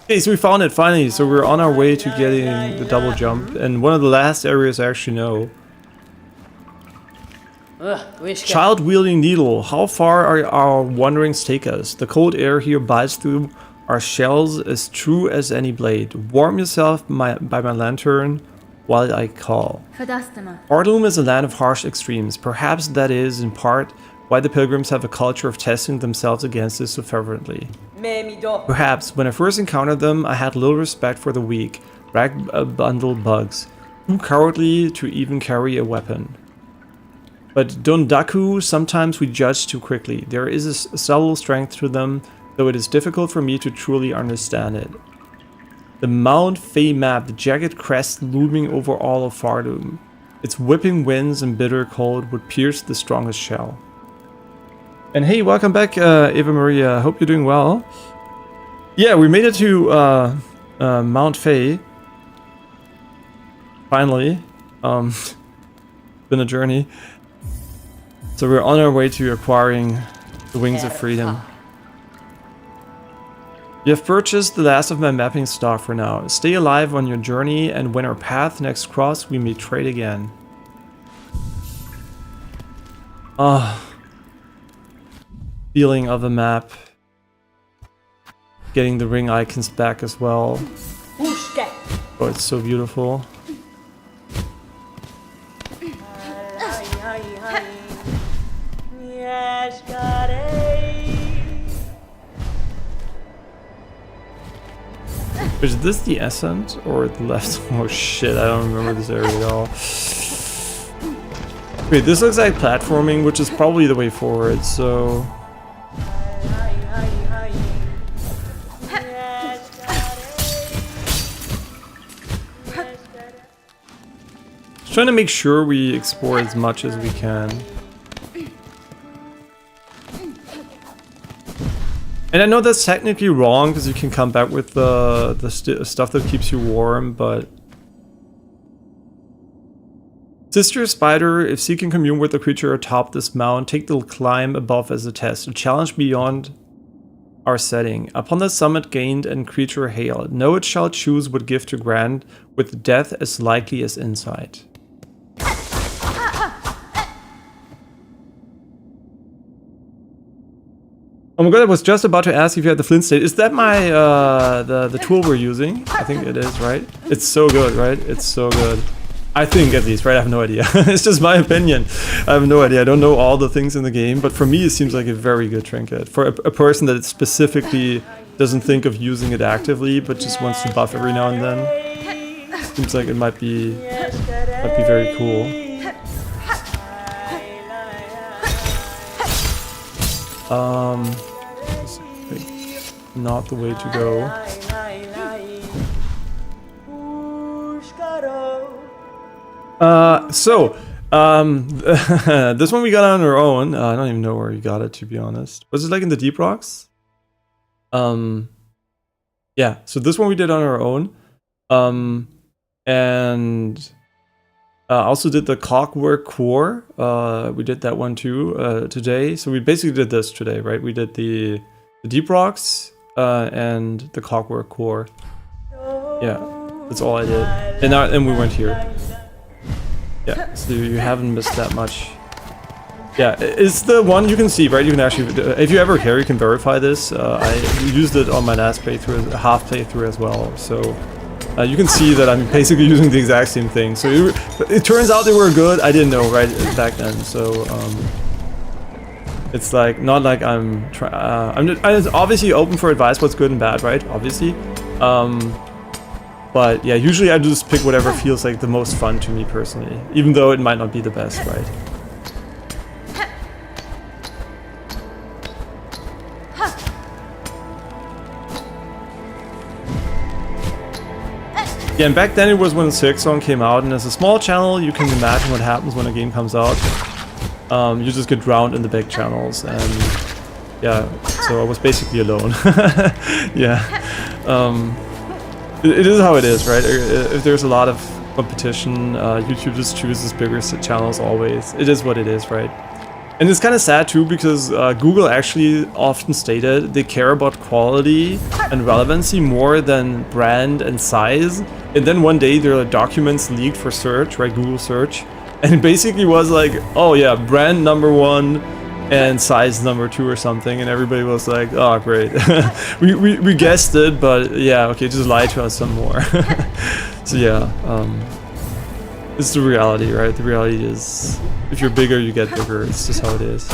Okay, so we found it finally. So we're on our way to getting the double jump. And one of the last areas I actually know. Child-wielding needle. How far are our wanderings take us? The cold air here bites through our shells as true as any blade. Warm yourself by my lantern while I call. Pharloom is a land of harsh extremes. Perhaps that is, in part, why the pilgrims have a culture of testing themselves against it so fervently. Perhaps, when I first encountered them, I had little respect for the weak, rag-bundled bugs, too cowardly to even carry a weapon. But Dondaku, sometimes we judge too quickly. There is a subtle strength to them, though it is difficult for me to truly understand it. The Mount Fey map, the jagged crest looming over all of Pharloom. Its whipping winds and bitter cold would pierce the strongest shell. And hey, welcome back, Eva Maria. Hope you're doing well. Yeah, we made it to Mount Fey. Finally. Been a journey. So we're on our way to acquiring the Wings of Freedom. You have purchased the last of my mapping stock for now. Stay alive on your journey, and when our paths next cross, we may trade again. Feeling of a map. Getting the ring icons back as well. Oh, it's so beautiful. Is this the ascent or the left? Oh shit, I don't remember this area at all. Wait, this looks like platforming, which is probably the way forward, so... Just trying to make sure we explore as much as we can. And I know that's technically wrong because you can come back with the stuff that keeps you warm, but... Sister Spider, if seeking commune with a creature atop this mound, take the climb above as a test. A challenge beyond our setting. Upon the summit gained and creature hail, know it shall choose what gift to grant, with death as likely as insight. Oh my god, I was just about to ask if you had the flint state. Is that my, the tool we're using? I think it is, right? It's so good, right? It's so good. I think, at least, right? I have no idea. It's just my opinion. I have no idea. I don't know all the things in the game, but for me it seems like a very good trinket. For a person that specifically doesn't think of using it actively, but just wants to buff every now and then. Seems like it might be very cool. Not the way to go. This one we got on our own. I don't even know where you got it, to be honest. Was it like in the deep rocks? Yeah, so this one we did on our own. And also did the clockwork core. We did that one too today. So we basically did this today, right? We did the deep rocks and the clockwork core. Yeah, that's all I did. And we went here. Yeah, so you haven't missed that much. Yeah, it's the one you can see, right? You can actually, if you ever care, you can verify this. I used it on my last playthrough, half playthrough as well. So you can see that I'm basically using the exact same thing. So it turns out they were good. I didn't know right back then. So it's like not like I'm obviously open for advice. What's good and bad, right? Obviously. But yeah, usually I just pick whatever feels like the most fun to me personally, even though it might not be the best, right? Yeah, and back then it was when Silksong came out, and as a small channel, you can imagine what happens when a game comes out. You just get drowned in the big channels, and yeah, so I was basically alone. Yeah. It is how it is, right? If there's a lot of competition, YouTube just chooses bigger channels always. It is what it is, right? And it's kind of sad too, because Google actually often stated they care about quality and relevancy more than brand and size. And then one day their documents leaked for search, right? Google search. And it basically was like, oh yeah, brand #1 and size #2 or something, and everybody was like, oh great. we guessed it, but yeah, okay, just lie to us some more. So yeah, it's the reality, right? The reality is, if you're bigger, you get bigger. It's just how it is.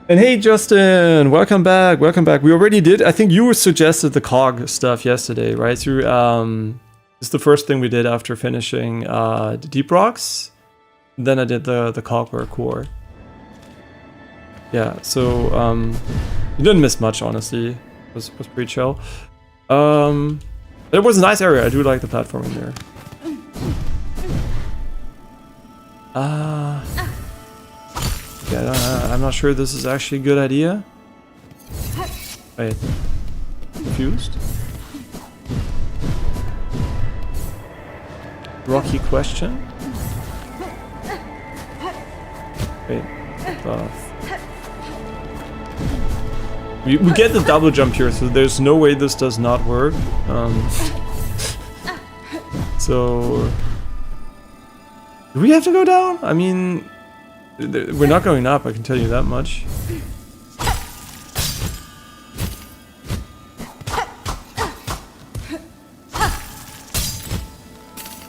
And hey Justin, welcome back, welcome back. We already did, I think you suggested the cog stuff yesterday, right? So it's the first thing we did after finishing the deep rocks. Then I did the clockwork core. Yeah, so you didn't miss much, honestly. It was pretty chill. It was a nice area. I do like the platforming there. Yeah, I'm not sure this is actually a good idea. Wait, confused? Rocky question? Wait, we get the double jump here, so there's no way this does not work. So do we have to go down? I mean, we're not going up, I can tell you that much.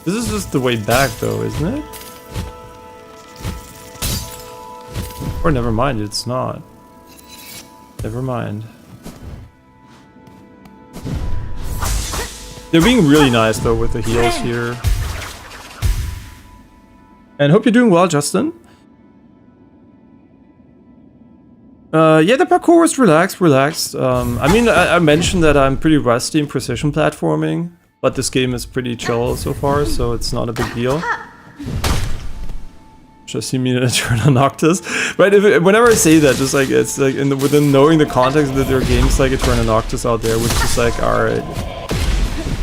This is just the way back though, isn't it? Or never mind, it's not. Never mind. They're being really nice though with the heals here. And hope you're doing well, Justin. Yeah, the parkour was relaxed. I mean, I mentioned that I'm pretty rusty in precision platforming, but this game is pretty chill so far, so it's not a big deal. Just you mean an Eterna Noctis, right? Whenever I say that, just like it's like within knowing the context that there are games like Eterna Noctis out there, which just like are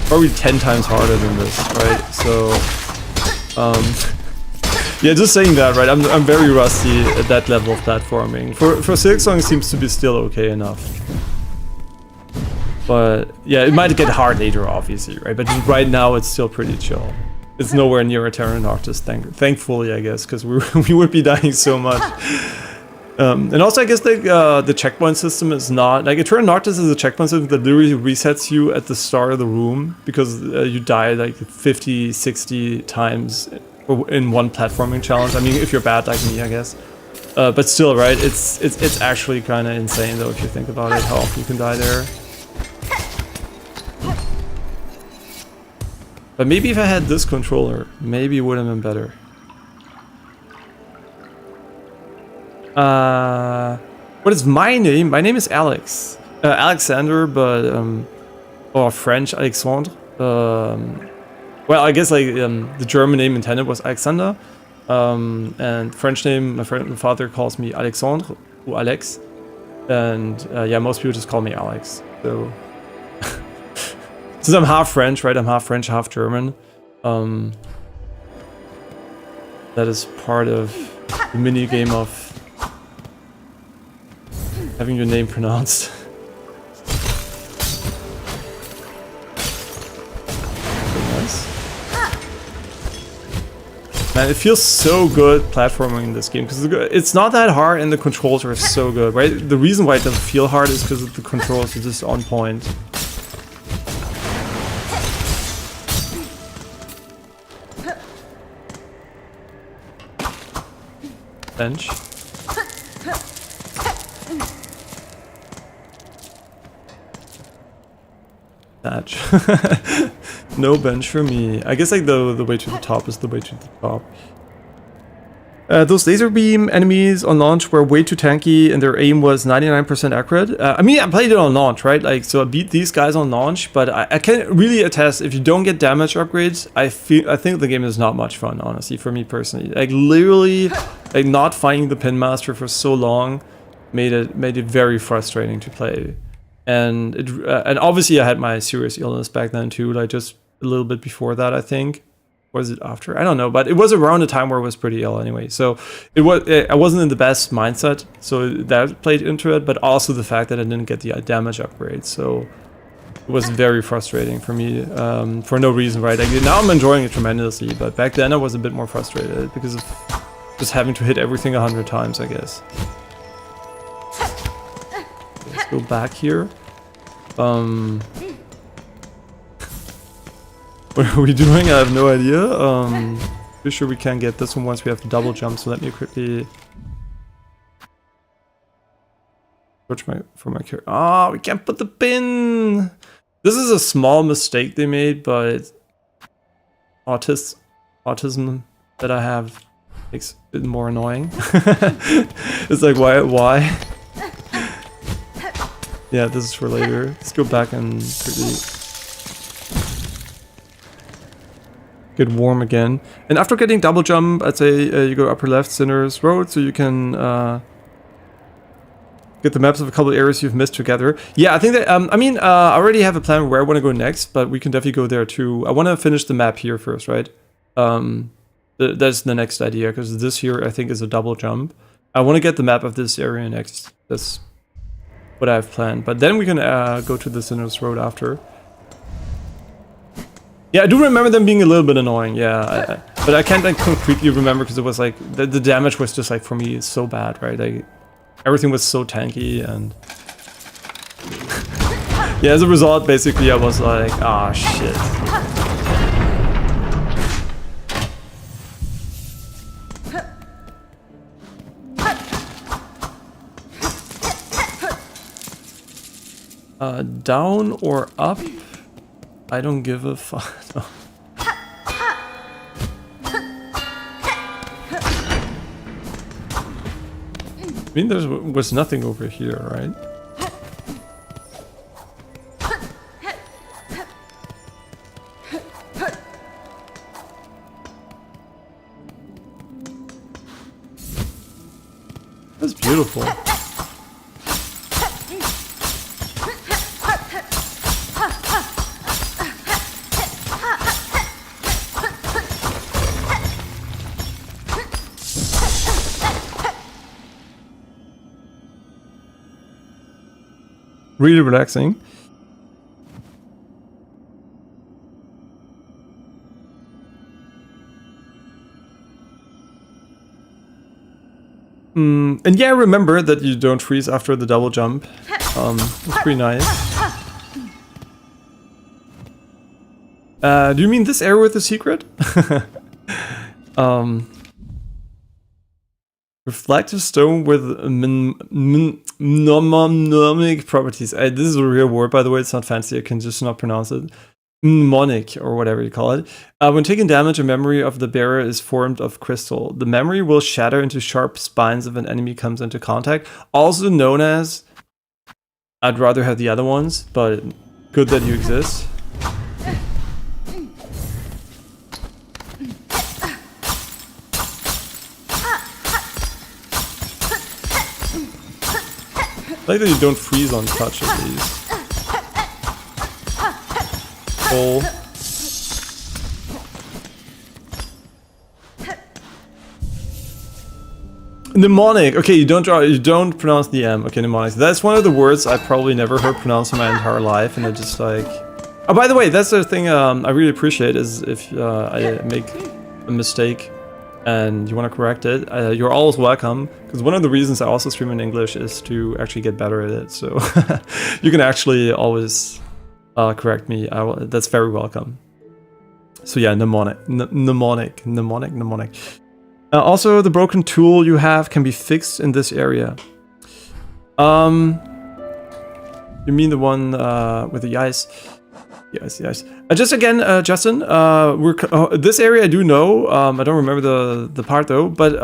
probably 10 times harder than this, right? So, yeah, just saying that, right? I'm very rusty at that level of platforming. For Silksong, it seems to be still okay enough. But yeah, it might get hard later, obviously, right? But just right now, it's still pretty chill. It's nowhere near a Terran Noctis, thankfully, I guess, because we would be dying so much. And also, I guess the checkpoint system is not... Like, a Terran Noctis is a checkpoint system that literally resets you at the start of the room, because you die like 50, 60 times in one platforming challenge. I mean, if you're bad like me, I guess. But still, right, it's actually kind of insane, though, if you think about it, how often you can die there. But maybe if I had this controller, maybe it would have been better. What is my name? My name is Alex. Alexander, but or French Alexandre. Well, I guess like the German name intended was Alexander, and French name, my father calls me Alexandre or Alex, and yeah, most people just call me Alex. So. Since I'm half French, right? I'm half French, half German. That is part of the mini game of having your name pronounced. Nice. Man, it feels so good platforming in this game because it's not that hard and the controls are so good, right? The reason why it doesn't feel hard is because the controls are just on point. Bench. Thatch. No bench for me. I guess like the way to the top is the way to the top. Those laser beam enemies on launch were way too tanky and their aim was 99% accurate. I mean, I played it on launch, right? Like, so I beat these guys on launch, but I can really attest if you don't get damage upgrades, I think the game is not much fun, honestly, for me personally. Like, literally, like not finding the pin master for so long made it very frustrating to play. And and obviously I had my serious illness back then too, like just a little bit before that, I think. Was it after? I don't know, but it was around the time where I was pretty ill anyway. So I wasn't in the best mindset, so that played into it, but also the fact that I didn't get the damage upgrade. So it was very frustrating for me for no reason, right? Like, now I'm enjoying it tremendously, but back then I was a bit more frustrated because of just having to hit everything 100 times, I guess. Let's go back here. What are we doing? I have no idea. Pretty sure we can get this one once we have the double jump, so let me quickly search for my character. Ah, we can't put the pin! This is a small mistake they made, but autism that I have makes it more annoying. It's like, why? Yeah, this is for later. Let's go back and quickly get warm again. And after getting double jump, I'd say you go upper left, Sinner's Road, so you can get the maps of a couple of areas you've missed together. Yeah, I think that, I mean, I already have a plan where I want to go next, but we can definitely go there too. I want to finish the map here first, right? That's the next idea, because this here, I think, is a double jump. I want to get the map of this area next. That's what I have planned. But then we can go to the Sinner's Road after. Yeah, I do remember them being a little bit annoying, yeah. But I can't like concretely remember because it was like, the damage was just like, for me, so bad, right? Like, everything was so tanky and... yeah, as a result, basically, I was like, ah, shit. Down or up? I don't give a fuck. No. I mean, there was nothing over here, right? beautiful. Really relaxing. And yeah, remember that you don't freeze after the double jump. It's pretty nice. Do you mean this area with the secret? Reflective stone with mnemonic properties. This is a real word, by the way. It's not fancy. I can just not pronounce it. Mnemonic, or whatever you call it. When taking damage, a memory of the bearer is formed of crystal. The memory will shatter into sharp spines if an enemy comes into contact. Also known as... I'd rather have the other ones, but good that you exist. I like that you don't freeze on touch at least. Full. Mnemonic. Okay, you don't pronounce the M. Okay, mnemonic. That's one of the words I probably never heard pronounced in my entire life, and I just like. Oh, by the way, that's the thing I really appreciate is if I make a mistake and you want to correct it, you're always welcome. Because one of the reasons I also stream in English is to actually get better at it. So you can actually always correct me. That's very welcome. So yeah, mnemonic. Also, the broken tool you have can be fixed in this area. You mean the one with the ice? Yes. Just again, Justin, this area I do know. I don't remember the part though, but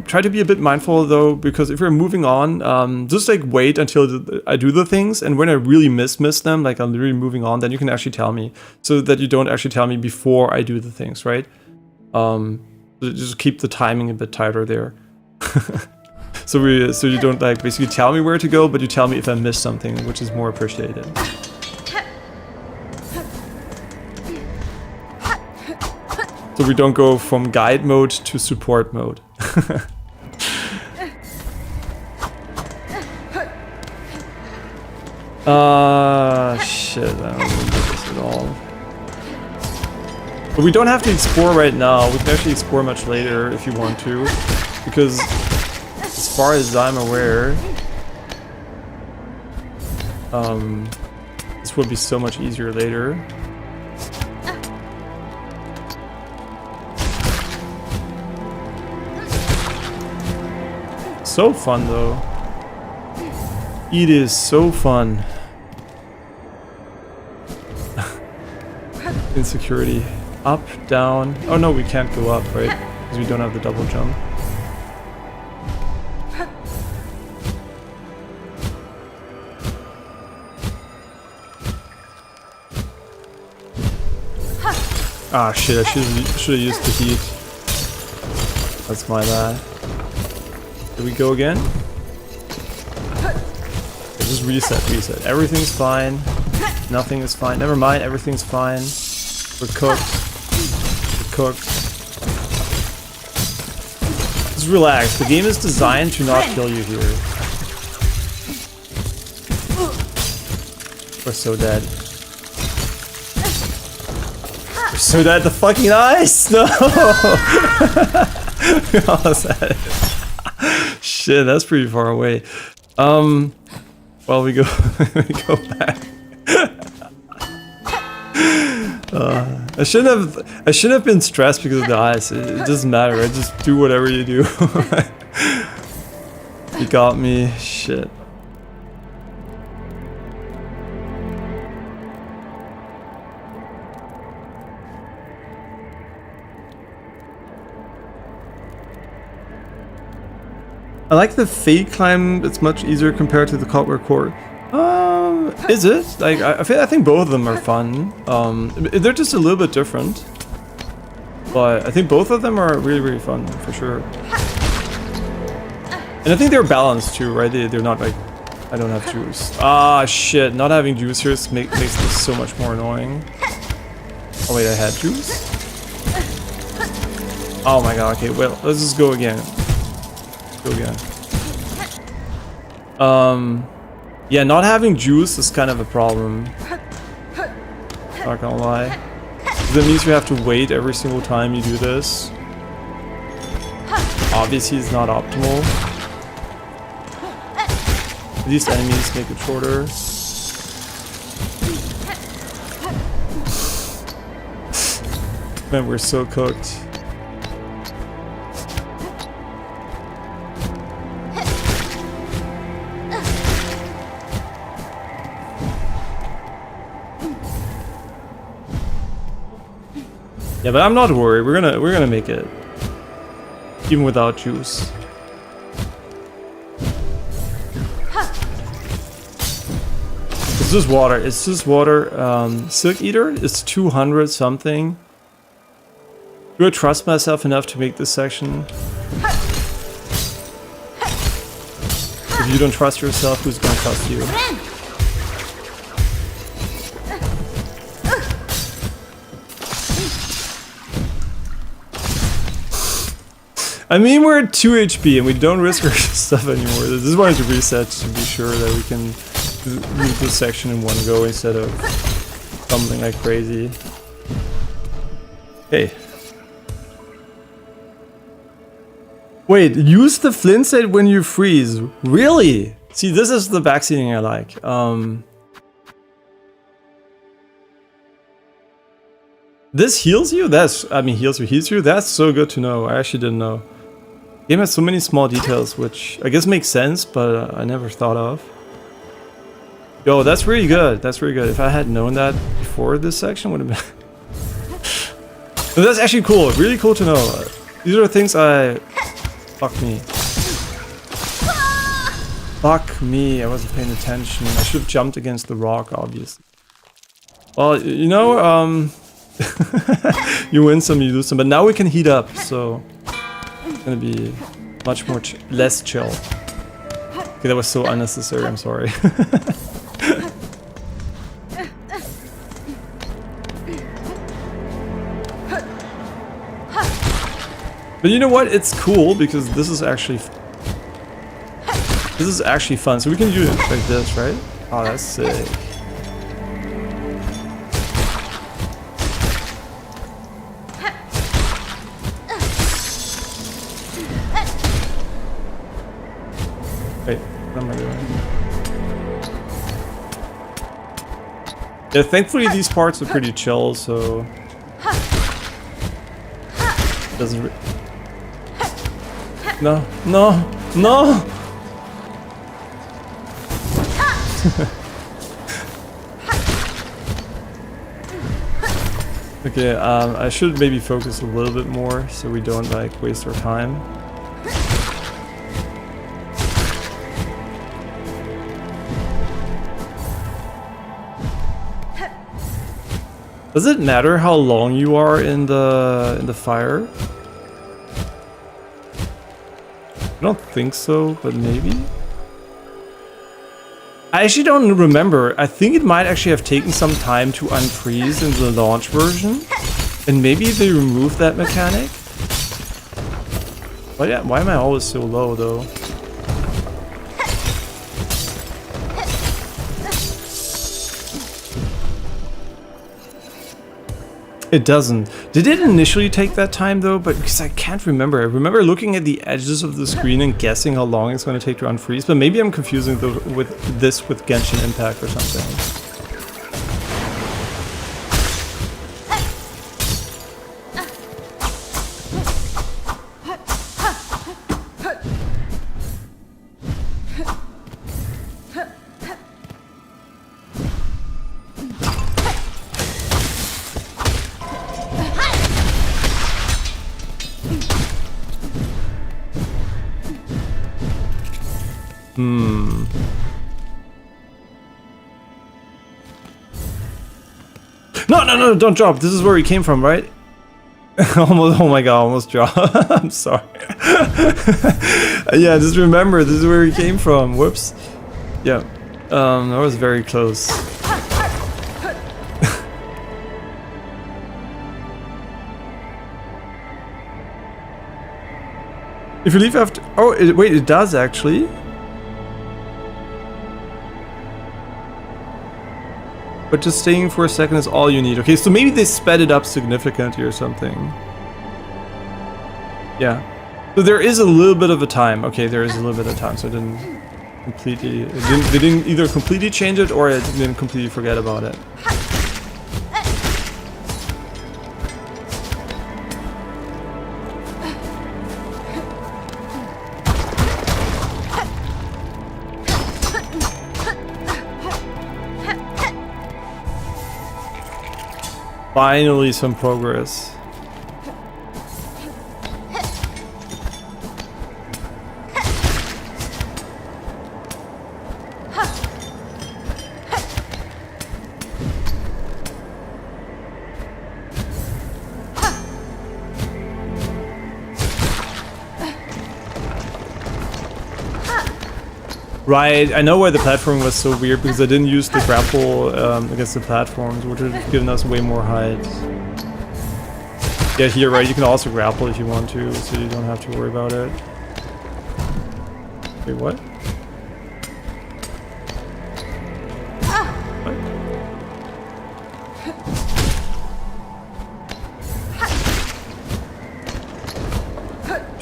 try to be a bit mindful though, because if you're moving on, just like wait until I do the things, and when I really miss them, like I'm really moving on, then you can actually tell me, so that you don't actually tell me before I do the things, right? Just keep the timing a bit tighter there. so you don't like basically tell me where to go, but you tell me if I miss something, which is more appreciated. So we don't go from guide mode to support mode. Shit, I don't remember this at all. But we don't have to explore right now. We can actually explore much later if you want to. Because, as far as I'm aware, this will be so much easier later. So fun though. It is so fun. Insecurity. Up, down. Oh no, we can't go up, right? Because we don't have the double jump. Ah shit, I should have used the heat. That's my bad. Here we go again. Just reset. Everything's fine. Nothing is fine. Never mind, everything's fine. We're cooked. Just relax. The game is designed to not kill you here. We're so dead. We're so dead. The fucking ice! No! We almost had it. Shit, that's pretty far away. Well, we go back. I shouldn't have been stressed because of the ice. It doesn't matter. I just do whatever you do. You got me. Shit. I like the fake climb. It's much easier compared to the clockwork core. Is it? Like I think both of them are fun. They're just a little bit different, but I think both of them are really fun for sure. And I think they're balanced too, right? They're not like, I don't have juice. Ah, shit. Not having juice here makes this so much more annoying. Oh wait, I had juice? Oh my god, okay, well, let's just go again. Go again. Yeah, not having juice is kind of a problem. Not gonna lie. That means you have to wait every single time you do this. Obviously, it's not optimal. These enemies make it shorter. Man, we're so cooked. Yeah, but I'm not worried. We're gonna make it, even without juice. It's just water. It's just water. Silk Eater is 200 something. Do I trust myself enough to make this section? If you don't trust yourself, who's gonna trust you? I mean, we're at 2 HP and we don't risk our stuff anymore. I just wanted to reset to be sure that we can move this section in one go instead of fumbling like crazy. Hey. Wait, use the flint set when you freeze. Really? See, this is the backseating I like. This heals you? Heals you? That's so good to know. I actually didn't know. Game has so many small details, which I guess makes sense, but I never thought of. Yo, that's really good. That's really good. If I had known that before this section, would have been. But that's actually cool. Really cool to know. These are things I. Fuck me. Fuck me. I wasn't paying attention. I should have jumped against the rock, obviously. Well, you know, you win some, you lose some, but now we can heat up, so. It's gonna be much more less chill. Okay, that was so unnecessary, I'm sorry. But you know what? It's cool because this is actually fun. So we can do it like this, right? Oh, that's sick. Wait, what am I doing? Yeah, thankfully these parts are pretty chill, so it doesn't. No, no, no! Okay, I should maybe focus a little bit more so we don't like waste our time. Does it matter how long you are in the fire? I don't think so, but maybe. I actually don't remember. I think it might actually have taken some time to unfreeze in the launch version, and maybe they removed that mechanic. But yeah, why am I always so low though? It doesn't. Did it initially take that time though? But because I can't remember. I remember looking at the edges of the screen and guessing how long it's going to take to unfreeze. But maybe I'm confusing with Genshin Impact or something. No, don't drop. This is where we came from, right? Almost, oh my god, almost dropped. I'm sorry. Yeah, just remember, this is where he came from. Whoops. Yeah, that was very close. If you leave after... Oh, wait, it does actually. But just staying for a second is all you need. Okay, so maybe they sped it up significantly or something. Yeah. So there is a little bit of a time. Okay, there is a little bit of time, so it didn't completely... They didn't either completely change it or it didn't completely forget about it. Finally some progress. Right, I know why the platform was so weird, because I didn't use the grapple against the platforms, which would have given us way more height. Yeah, here, right, you can also grapple if you want to, so you don't have to worry about it. Wait, what? What?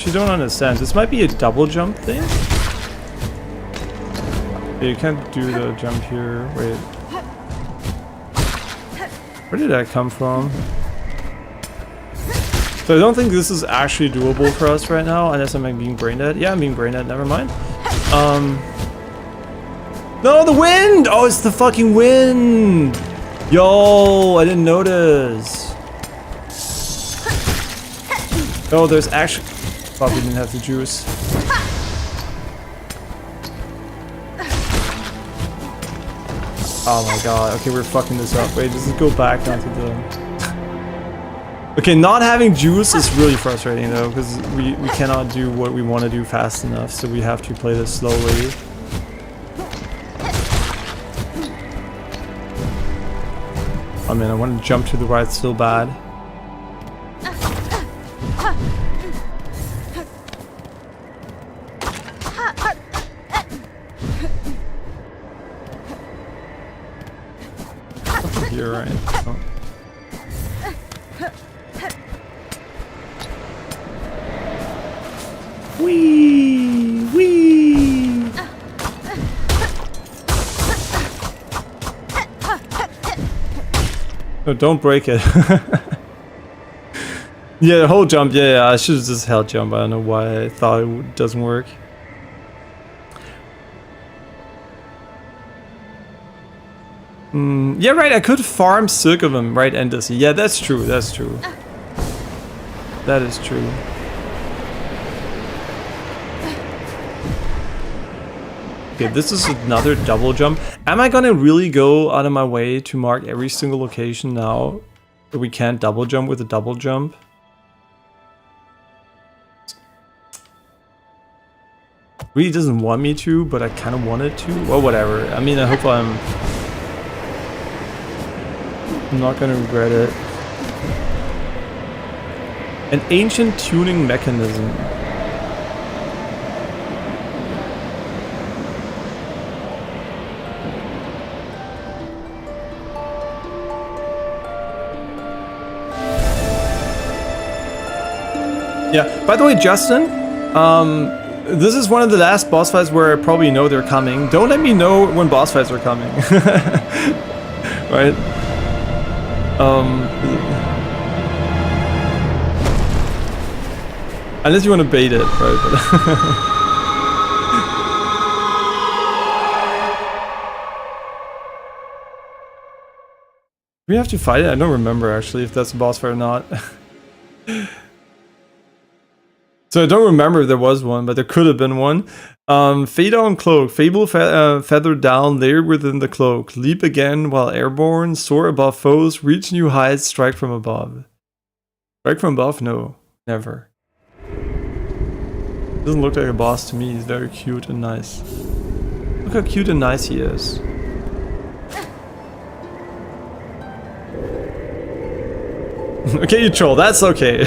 You don't understand. This might be a double jump thing? You can't do the jump here. Wait. Where did that come from? So I don't think this is actually doable for us right now, unless I'm being brain dead. Yeah, I'm being brain dead, never mind. No, the wind! Oh, it's the fucking wind! Yo, I didn't notice. Oh, there's actually... Probably didn't have the juice. Oh my god, okay, we're fucking this up. Wait, just go back down to the... Okay, not having juice is really frustrating though, because we cannot do what we want to do fast enough, so we have to play this slowly. I mean, I want to jump to the right so bad. You're right. Oh. Wee! Wee! No, don't break it. Yeah, the whole jump, yeah, I should have just held jump. I don't know why I thought it doesn't work. Yeah, right, I could farm Silksong, right, endlessly. Yeah, that's true, that's true. That is true. Okay, this is another double jump. Am I gonna really go out of my way to mark every single location now that we can't double jump with a double jump? Really doesn't want me to, but I kind of wanted to. Well, whatever. I mean, I hope I'm not gonna regret it. An ancient tuning mechanism. Yeah, by the way, Justin, this is one of the last boss fights where I probably know they're coming. Don't let me know when boss fights are coming. Right? Unless you want to bait it, right? We have to fight it? I don't remember actually if that's a boss fight or not. So I don't remember if there was one, but there could have been one. Fade on cloak. Fable feather down, layered within the cloak. Leap again while airborne. Soar above foes. Reach new heights. Strike from above. Strike from above? No, never. Doesn't look like a boss to me. He's very cute and nice. Look how cute and nice he is. Okay, you troll. That's okay.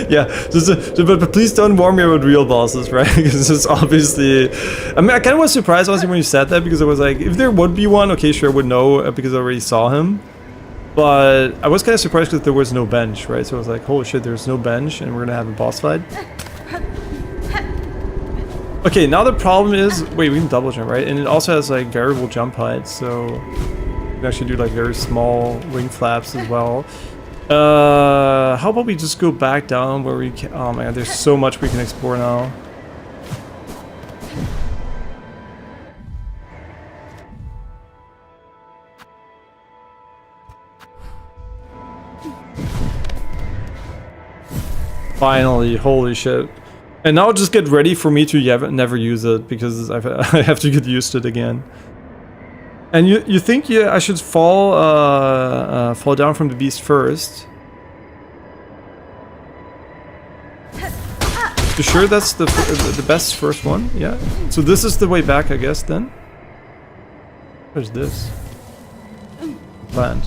Yeah, but please don't warn me about real bosses, right? Because it's obviously. I mean, I kind of was surprised honestly when you said that because I was like, if there would be one, okay, sure, I would know because I already saw him. But I was kind of surprised because there was no bench, right? So I was like, holy shit, there's no bench, and we're gonna have a boss fight. Okay, now the problem is, wait, we can double jump, right? And it also has like variable jump height, so you can actually do like very small wing flaps as well. How about we just go back down where we can? Oh man, there's so much we can explore now. Finally, holy shit. And now just get ready for me to never use it, because I have to get used to it again. And you think I should fall down from the beast first? You sure that's the best first one? Yeah. So this is the way back, I guess, then? What is this? Plant.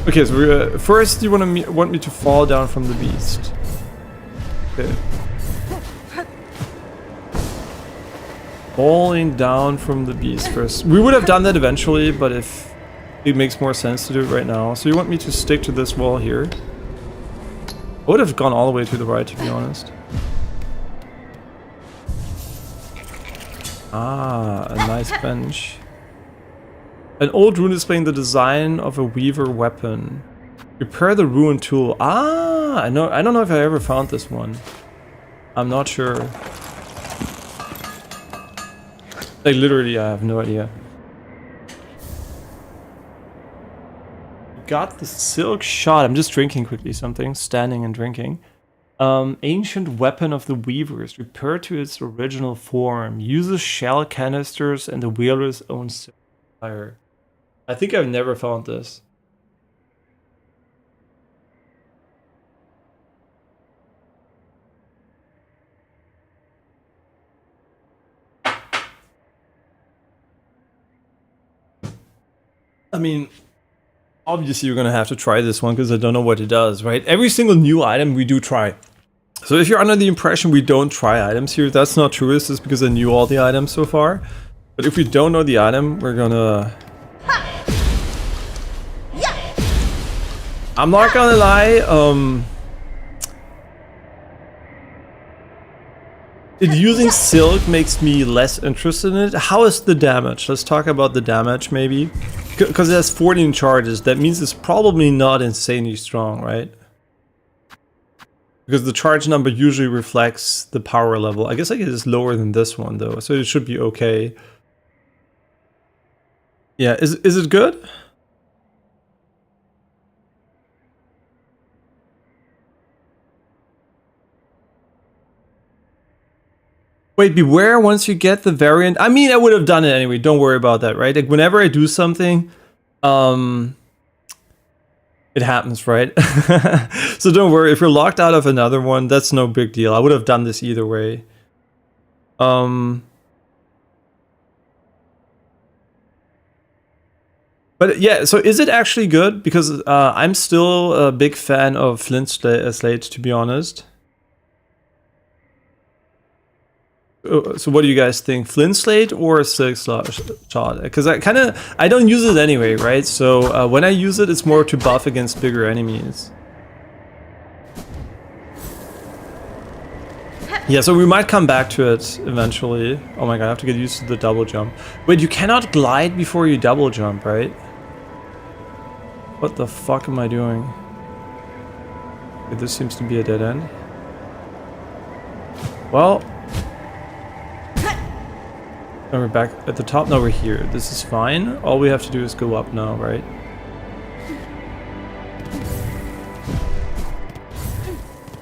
Okay, so first you want me to fall down from the beast. Okay. Falling down from the beast first. We would have done that eventually, but if it makes more sense to do it right now. So you want me to stick to this wall here? I would have gone all the way to the right, to be honest. Ah, a nice bench. An old rune displaying the design of a weaver weapon. Repair the ruined tool. Ah, I don't know if I ever found this one. I'm not sure. Like literally, I have no idea. Got the silk shot. I'm just drinking quickly something. Standing and drinking. Ancient weapon of the weavers. Repair to its original form. Uses shell canisters and the wielder's own fire. I think I've never found this. I mean, obviously you're gonna have to try this one because I don't know what it does, right? Every single new item we do try. So if you're under the impression we don't try items here, that's not true. It's just because I knew all the items so far. But if we don't know the item, we're gonna... I'm not gonna lie, using silk makes me less interested in it. How is the damage? Let's talk about the damage maybe. Because it has 14 charges, that means it's probably not insanely strong, right? Because the charge number usually reflects the power level. I guess like it is lower than this one though, so it should be okay. Yeah, is it good? Wait, beware once you get the variant. I mean, I would have done it anyway. Don't worry about that, right? Like whenever I do something, it happens, right? So don't worry. If you're locked out of another one, that's no big deal. I would have done this either way. But yeah, so is it actually good? Because I'm still a big fan of Flint Slate, to be honest. So what do you guys think? Flint Slate or Silk Shot? Because I don't use it anyway, right? So when I use it, it's more to buff against bigger enemies. Yeah, so we might come back to it eventually. Oh my god, I have to get used to the double jump. Wait, you cannot glide before you double jump, right? What the fuck am I doing? Okay, this seems to be a dead end. Well... And we're back at the top. Now we're here. This is fine. All we have to do is go up now, right?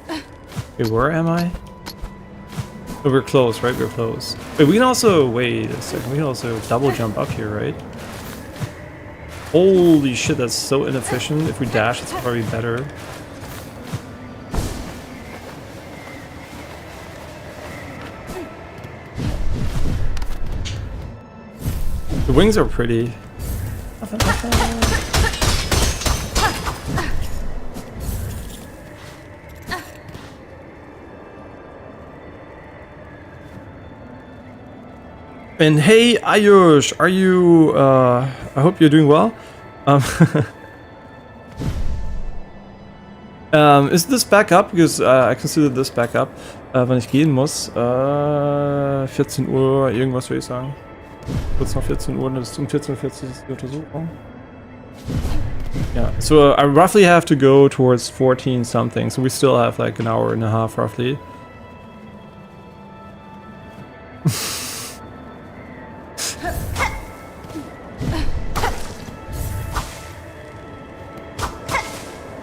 Okay, where am I? Oh, we're close, right? We're close. Wait, we can also... Wait a second. We can also double jump up here, right? Holy shit, that's so inefficient. If we dash, it's probably better. The wings are pretty. And hey, Ayush, are you, I hope you're doing well. Ist this back up? Because I consider this back up, wenn ich gehen muss. 14 Uhr, irgendwas würde ich sagen. Kurz nach 14 Uhr, das ist um 14:40 Uhr die Untersuchung. Yeah, so I roughly have to go towards 14 something, so we still have like an hour and a half roughly.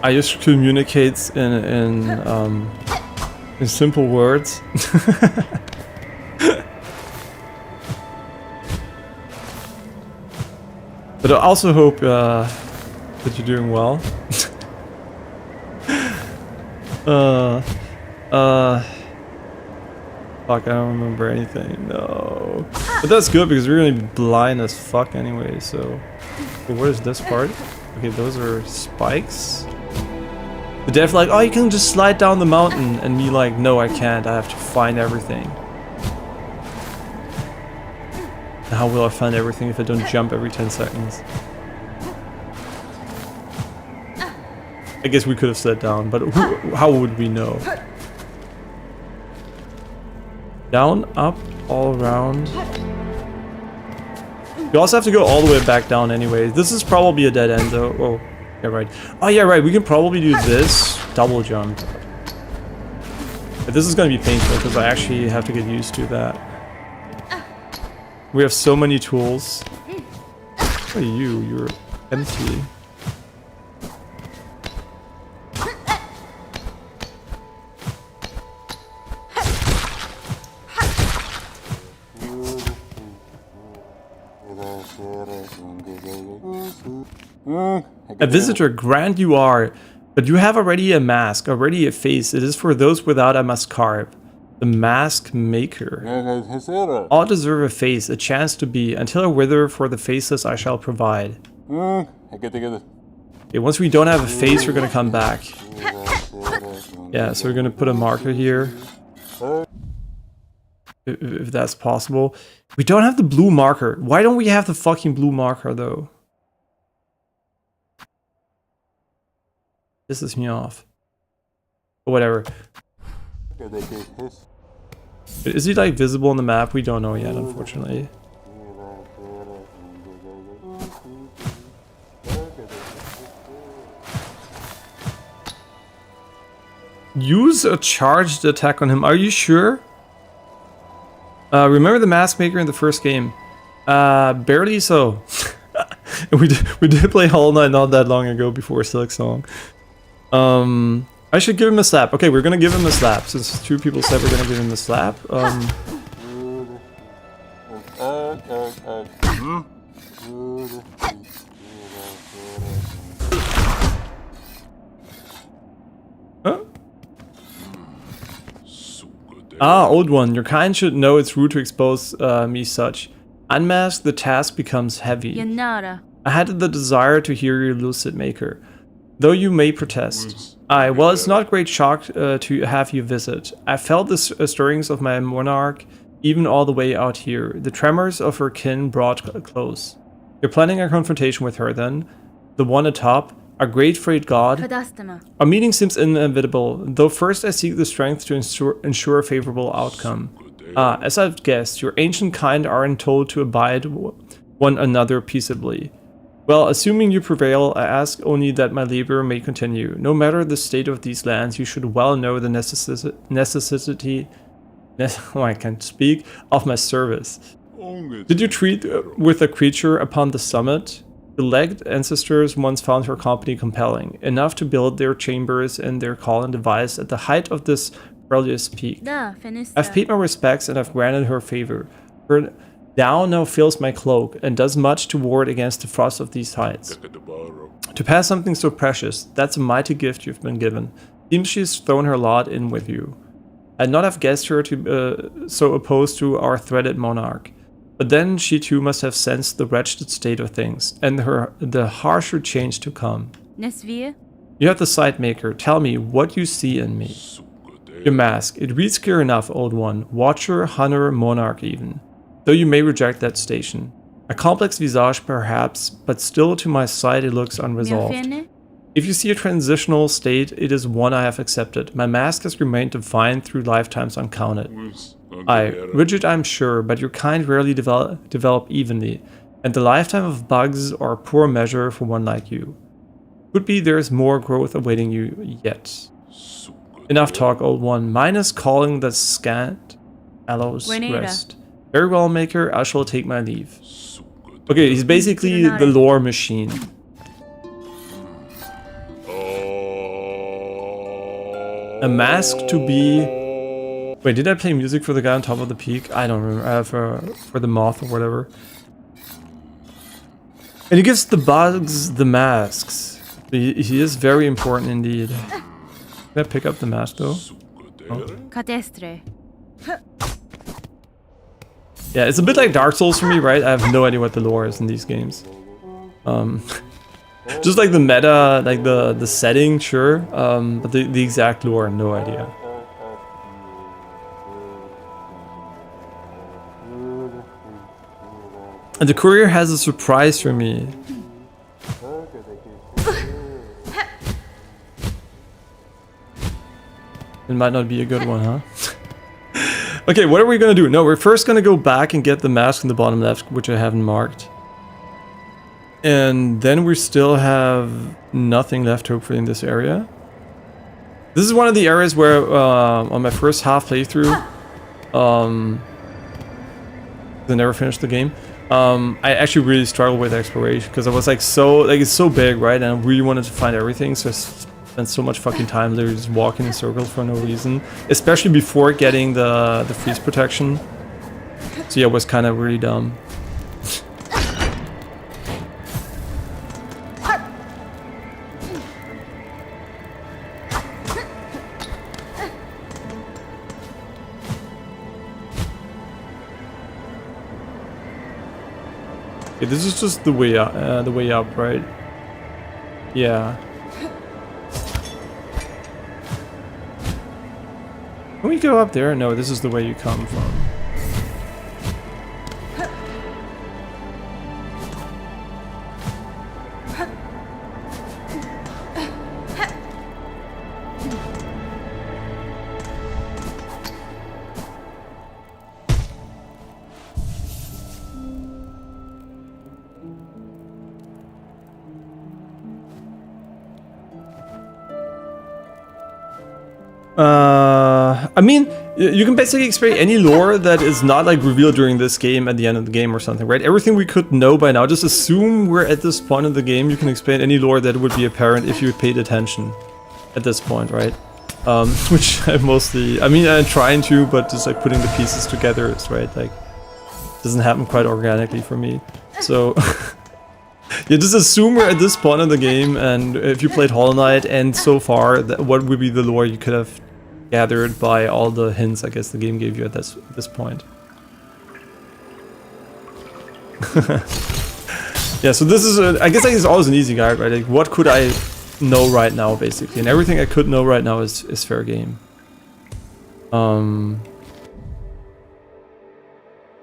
I just communicates in simple words. But I also hope that you're doing well. Fuck, I don't remember anything. No. But that's good because we're gonna be blind as fuck anyway. So, but what is this part? Okay, those are spikes. The dev like, oh, you can just slide down the mountain, and me like, no, I can't. I have to find everything. And how will I find everything if I don't jump every 10 seconds? I guess we could have slid down, but how would we know? Down, up, all around. You also have to go all the way back down anyway. This is probably a dead end though. Oh, yeah, right. Oh, yeah, right. We can probably do this double jump. But this is going to be painful because I actually have to get used to that. We have so many tools. What are you? You're empty. A visitor, grand you are, but you have already a mask, already a face. It is for those without I must carve. The mask maker. All deserve a face, a chance to be. Until I wither for the faceless I shall provide. Okay, once we don't have a face, we're gonna come back. Yeah, so we're gonna put a marker here. If that's possible. We don't have the blue marker. Why don't we have the fucking blue marker though? Pisses me off. But whatever. Is he like visible on the map? We don't know yet, unfortunately. Use a charged attack on him. Are you sure? Remember the mask maker in the first game? Barely so. we did play Hollow Knight not that long ago before Silksong. I should give him a slap. Okay, we're gonna give him a slap. Since two people said we're gonna give him a slap. Huh? Ah, old one. Your kind should know it's rude to expose me such. Unmasked, the task becomes heavy. I had the desire to hear your lucid maker. Though you may protest. Well, it's not great shock to have you visit. I felt the stirrings of my monarch, even all the way out here. The tremors of her kin brought close. You're planning a confrontation with her then? The one atop? Our great freight god? Our meeting seems inevitable, though first I seek the strength to ensure a favorable outcome. As I've guessed, your ancient kind aren't told to abide one another peaceably. Well, assuming you prevail, I ask only that my labor may continue. No matter the state of these lands, you should well know the necessity I can't speak, of my service. Did you treat with a creature upon the summit? The legged ancestors once found her company compelling, enough to build their chambers and their call and device at the height of this perilous peak. I've paid my respects and I've granted her favor. Down now fills my cloak and does much to ward against the frost of these heights. To pass something so precious, that's a mighty gift you've been given. Seems she's thrown her lot in with you. I'd not have guessed her to so opposed to our threaded monarch. But then she too must have sensed the wretched state of things, and the harsher change to come. Nesvir? You have the sight maker. Tell me what you see in me. Your mask. It reads clear enough, old one. Watcher, hunter, monarch even. Though you may reject that station. A complex visage perhaps, but still to my sight it looks unresolved. If you see a transitional state, it is one I have accepted. My mask has remained defiant through lifetimes uncounted. Aye, rigid I'm sure, but your kind rarely develop evenly, and the lifetime of bugs are a poor measure for one like you. Could be there's more growth awaiting you yet. Enough talk, old one. Mine is calling the scant aloes rest. Very well, maker, I shall take my leave. Okay, he's basically the lore machine. A mask to be... Wait, did I play music for the guy on top of the peak? I don't remember. For the moth or whatever. And he gives the bugs the masks. He is very important indeed. Can I pick up the mask though? Oh. Yeah, it's a bit like Dark Souls for me, right? I have no idea what the lore is in these games. Just like the meta, like the setting, sure. But the exact lore, no idea. And the courier has a surprise for me. It might not be a good one, huh? Okay, what are we gonna do? No, we're first gonna go back and get the mask in the bottom left, which I haven't marked. And then we still have nothing left, hopefully, in this area. This is one of the areas where, on my first half playthrough, I never finished the game. I actually really struggled with exploration because I was like it's so big, right? And I really wanted to find everything, so I spent so much fucking time literally just walking in circles for no reason, especially before getting the freeze protection. So yeah, it was kind of really dumb. Okay, this is just the way up, right? Yeah. Can we go up there? No, this is the way you come from. I mean, you can basically experience any lore that is not like revealed during this game at the end of the game or something, right? Everything we could know by now, just assume we're at this point of the game. You can explain any lore that would be apparent if you paid attention at this point, right? Which I mostly, I mean, I'm trying to, but just like putting the pieces together is, right? Like, doesn't happen quite organically for me. So, yeah, just assume we're at this point of the game, and if you played Hollow Knight, and so far, what would be the lore you could have gathered by all the hints I guess the game gave you at this point. Yeah, so this is I guess like, it's always an easy guide, right? Like, what could I know right now, basically? And everything I could know right now is fair game.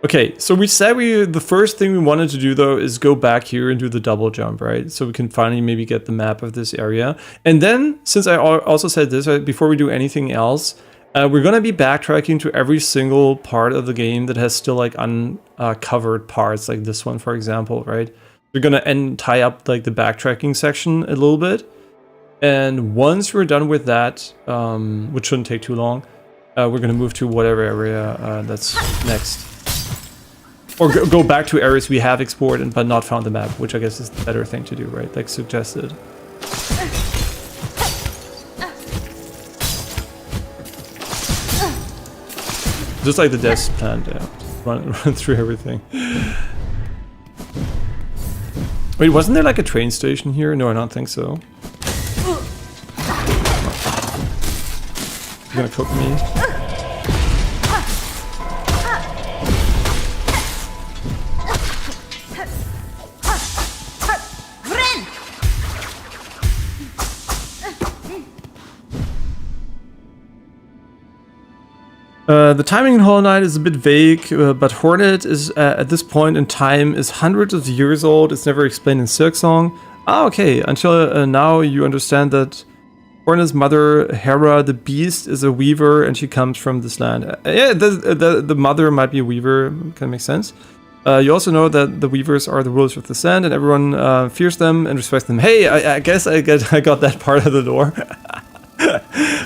Okay, so we said the first thing we wanted to do though is go back here and do the double jump, right? So we can finally maybe get the map of this area. And then, since I also said this, right, before we do anything else, we're gonna be backtracking to every single part of the game that has still like uncovered parts, like this one, for example, right? We're gonna tie up like the backtracking section a little bit. And once we're done with that, which shouldn't take too long, we're gonna move to whatever area that's next. Or go back to areas we have explored but not found the map, which I guess is the better thing to do, right? Like suggested. Just like the devs planned out. run through everything. Wait, wasn't there like a train station here? No, I don't think so. You're gonna cook me? The timing in Hollow Knight is a bit vague, but Hornet is at this point in time is hundreds of years old. It's never explained in Silksong. Ah, okay. Until now, you understand that Hornet's mother, Hera the Beast, is a weaver, and she comes from this land. Yeah, the mother might be a weaver. Can make sense. You also know that the weavers are the rulers of the sand, and everyone fears them and respects them. Hey, I guess I got that part of the door.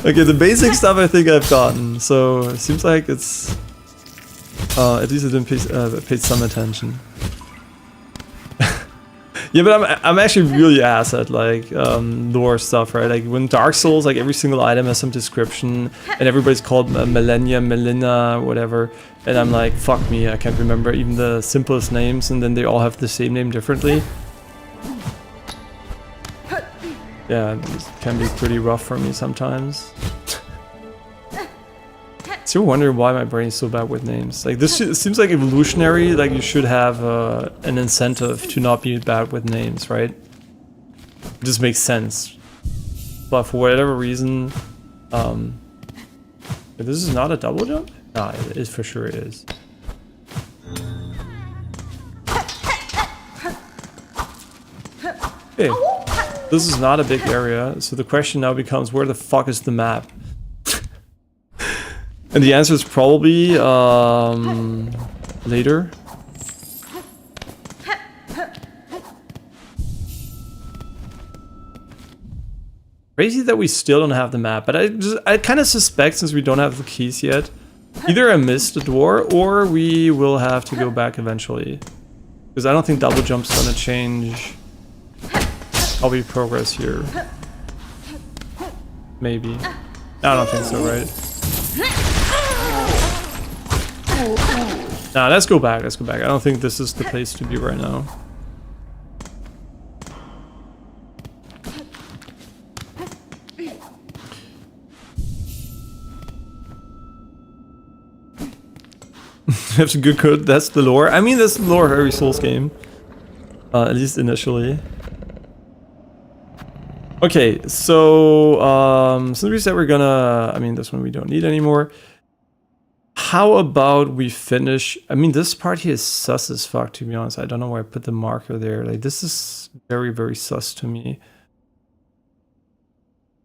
Okay, the basic stuff I think I've gotten, so it seems like it's at least I didn't pay some attention. Yeah, but I'm actually really ass at like lore stuff, right? Like when Dark Souls, like every single item has some description, and everybody's called Melina, whatever, and I'm like, fuck me, I can't remember even the simplest names, and then they all have the same name differently. Yeah, it can be pretty rough for me sometimes. Still wondering why my brain is so bad with names. Like this seems like evolutionary, like you should have an incentive to not be bad with names, right? It just makes sense. But for whatever reason, this is not a double jump? Nah, it is, for sure it is. Okay. This is not a big area, so the question now becomes, where the fuck is the map? And the answer is probably later. Crazy that we still don't have the map, but I kind of suspect, since we don't have the keys yet, either I missed the door or we will have to go back eventually. Because I don't think double jump's gonna change how we progress here. Maybe. I don't think so, right? Nah, let's go back, let's go back. I don't think this is the place to be right now. That's a good code, that's the lore. I mean, that's the lore of every Souls game. At least initially. Okay, so since we said we're gonna, I mean, this one we don't need anymore. How about we finish? I mean, this part here is sus as fuck, to be honest. I don't know why I put the marker there. Like, this is very, very sus to me.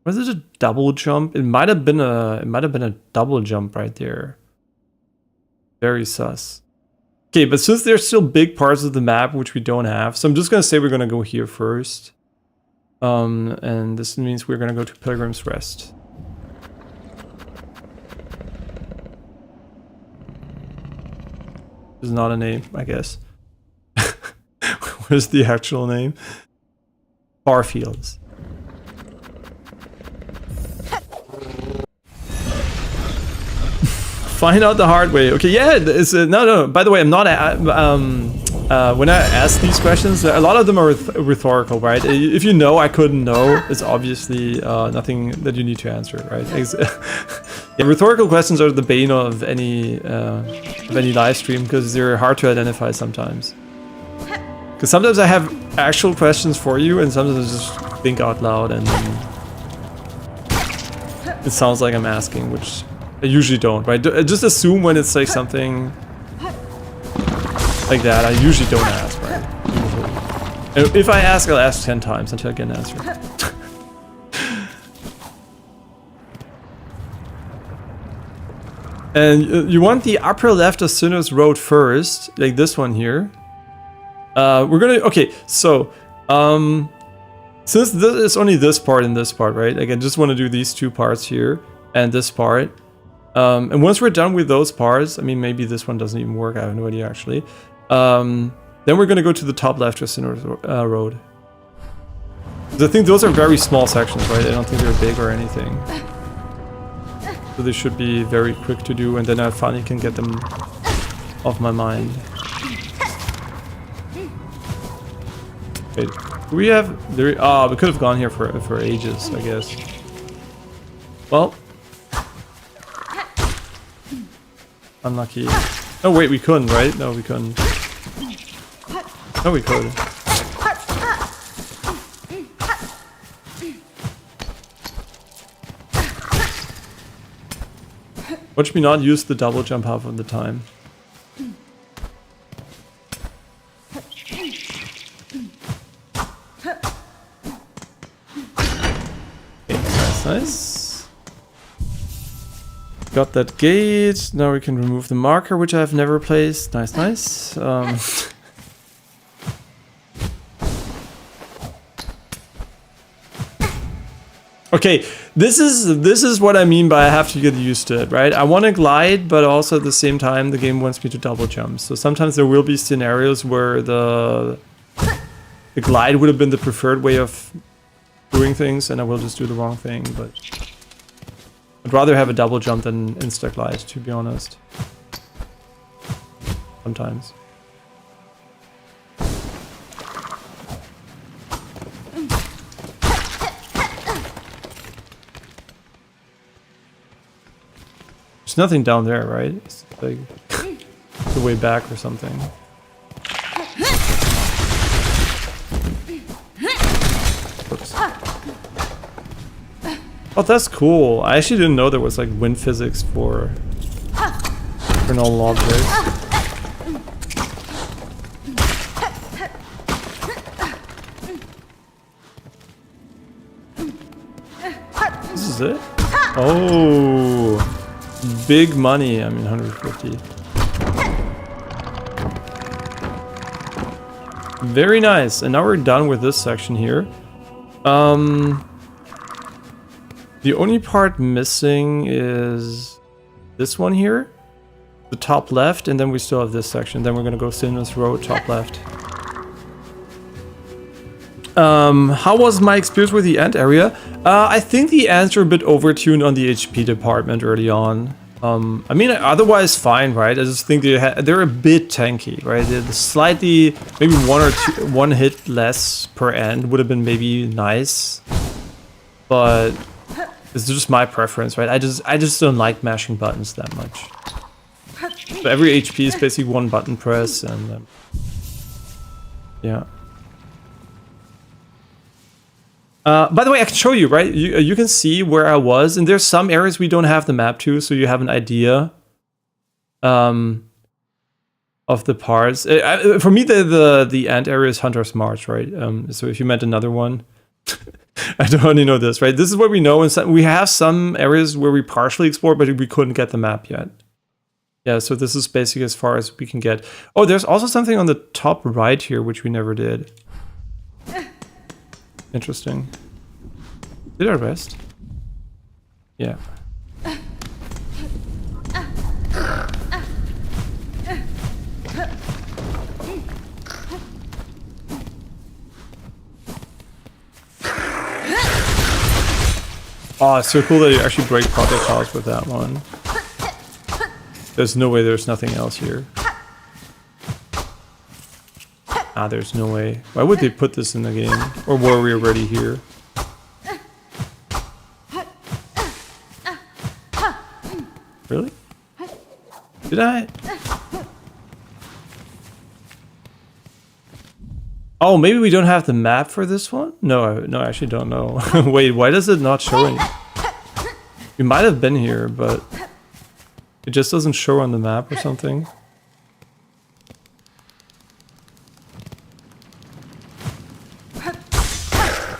Was it a double jump? It might have been a double jump right there. Very sus. Okay, but since there's still big parts of the map which we don't have, so I'm just gonna say we're gonna go here first. And this means we're gonna go to Pilgrim's Rest. This is not a name, I guess. What is the actual name? Farfields. Find out the hard way. Okay, yeah, it's no. By the way, I'm not. When I ask these questions, a lot of them are rhetorical, right? If you know, I couldn't know. It's obviously nothing that you need to answer, right? Yeah, rhetorical questions are the bane of any live stream because they're hard to identify sometimes. Because sometimes I have actual questions for you, and sometimes I just think out loud, and then it sounds like I'm asking, which I usually don't, right? Just assume when it's like something like that, I usually don't ask, right? Usually. And if I ask, I'll ask 10 times until I get an answer. And you want the upper left of Sinner's Road first, like this one here. We're gonna, okay, so, since this is only this part and this part, right? Like I just want to do these two parts here and this part. And once we're done with those parts, I mean, maybe this one doesn't even work, I have no idea actually. Then we're gonna go to the top left of Sinner's Road. I think those are very small sections, right? I don't think they're big or anything. So they should be very quick to do, and then I finally can get them of my mind. Wait, do we have there? Oh, we could have gone here for ages, I guess. Well, unlucky. Oh wait, we couldn't, right? No, we couldn't. No, we could. Watch me not use the double jump half of the time. Okay, nice. Got that gate. Now we can remove the marker, which I've never placed. Nice. Okay, this is what I mean by I have to get used to it, right? I want to glide, but also at the same time the game wants me to double jump. So sometimes there will be scenarios where the glide would have been the preferred way of doing things, and I will just do the wrong thing. But I'd rather have a double jump than insta glide, to be honest. Sometimes. There's nothing down there, right? It's like the way back or something. Oops. Oh, that's cool. I actually didn't know there was like wind physics for normal objects. This is it? Oh. Big money. I mean, 150. Very nice. And now we're done with this section here. The only part missing is this one here, the top left, and then we still have this section. Then we're gonna go Sinless Road, top left. How was my experience with the ant area? I think the ants are a bit overtuned on the HP department early on. I mean, otherwise fine, right? I just think they're a bit tanky, right? They're slightly, maybe one hit less per ant would have been maybe nice, but it's just my preference, right? I just don't like mashing buttons that much. So every HP is basically one button press, and yeah. By the way, I can show you, right? You can see where I was, and there's some areas we don't have the map to, so you have an idea of the parts. For me, the ant area is Hunter's March, right? So if you meant another one, I don't only know this, right? This is what we know, and we have some areas where we partially explored, but we couldn't get the map yet. Yeah, so this is basically as far as we can get. Oh, there's also something on the top right here, which we never did. Interesting. Did I rest? Yeah. Oh, it's so cool that you actually break projectiles with that one. There's no way there's nothing else here. Ah, there's no way. Why would they put this in the game? Or were we already here? Really? Did I? Oh, maybe we don't have the map for this one? No, I actually don't know. Wait, why does it not show any? We might have been here, but it just doesn't show on the map or something.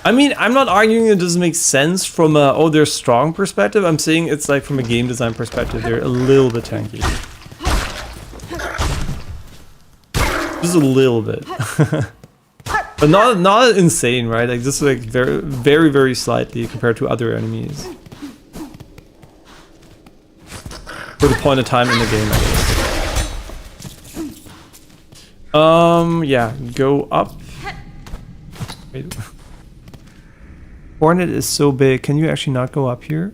I mean, I'm not arguing it doesn't make sense from a, oh, they're strong perspective. I'm saying it's like from a game design perspective, they're a little bit tanky. Just a little bit. But not insane, right? Like just like very, very slightly compared to other enemies. For the point of time in the game, I guess. Yeah, go up. Wait. Hornet is so big. Can you actually not go up here?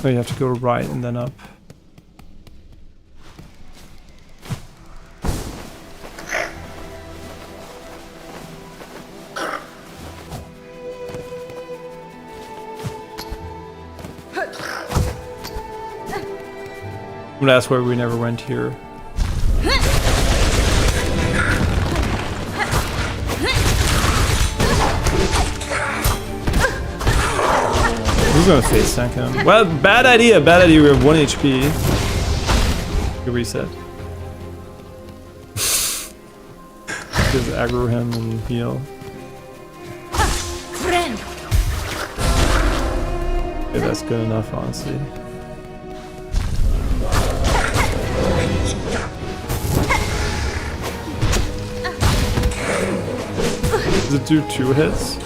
Oh, you have to go right and then up. That's why we never went here. Who's gonna face tank him? Well, bad idea, bad idea. We have 1 HP. Good reset. Just aggro him and heal. Okay, that's good enough, honestly. Does it do 2 hits?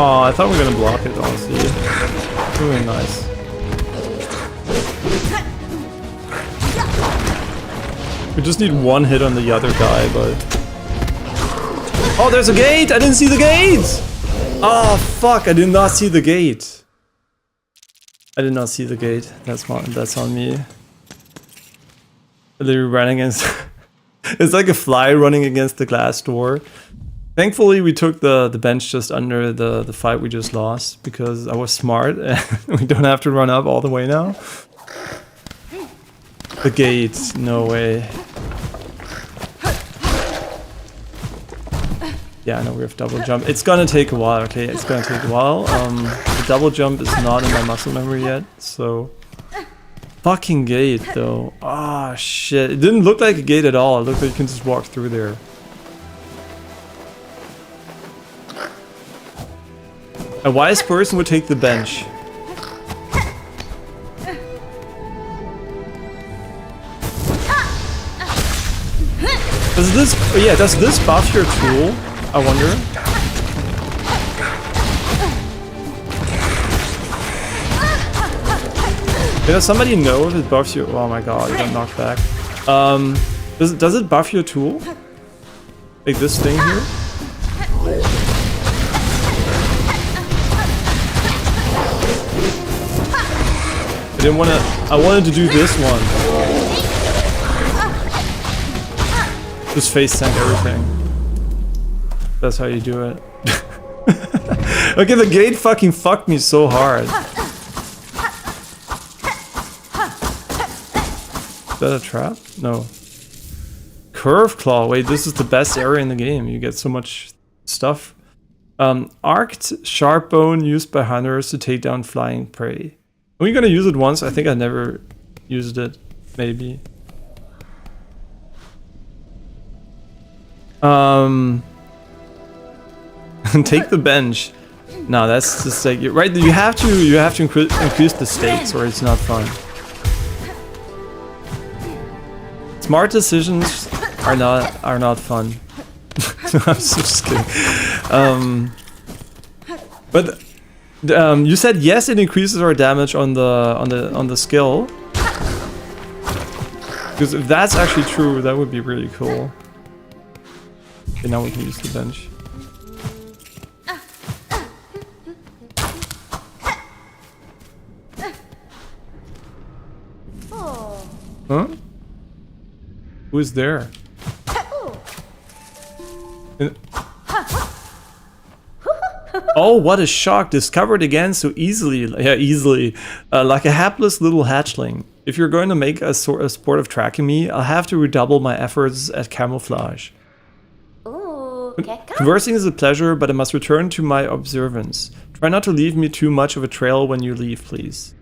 Oh, I thought we were gonna block it, honestly. Really nice. We just need 1 hit on the other guy, but... Oh, there's a gate! I didn't see the gate! Oh, fuck, I did not see the gate. I did not see the gate. That's on me. They ran against... It's like a fly running against the glass door. Thankfully, we took the bench just under the fight we just lost, because I was smart and we don't have to run up all the way now. The gates, no way. Yeah, I know we have double jump. It's gonna take a while, okay? It's gonna take a while. The double jump is not in my muscle memory yet, so... Fucking gate, though. Ah, shit. It didn't look like a gate at all. It looked like you can just walk through there. A wise person would take the bench. Does this buff your tool? I wonder. Does somebody know if it buffs you? Oh my god, you got knocked back. Does it buff your tool? Like this thing here? I wanted to do this one. Just face tank everything. That's how you do it. Okay, the gate fucking fucked me so hard. Is that a trap? No. Curve claw. Wait, this is the best area in the game. You get so much stuff. Arced sharp bone used by hunters to take down flying prey. Are we gonna use it once? I think I never used it. Maybe. Take the bench. No, that's just like right. You have to increase the stakes, or it's not fun. Smart decisions are not fun. I'm just kidding. But you said yes, it increases our damage on the skill. Because if that's actually true, that would be really cool. Okay, now we can use the bench. Huh? Who is there? Oh, what a shock! Discovered again so easily. Yeah, easily. Like a hapless little hatchling. If you're going to make a sport of tracking me, I'll have to redouble my efforts at camouflage. Conversing is a pleasure, but I must return to my observance. Try not to leave me too much of a trail when you leave, please.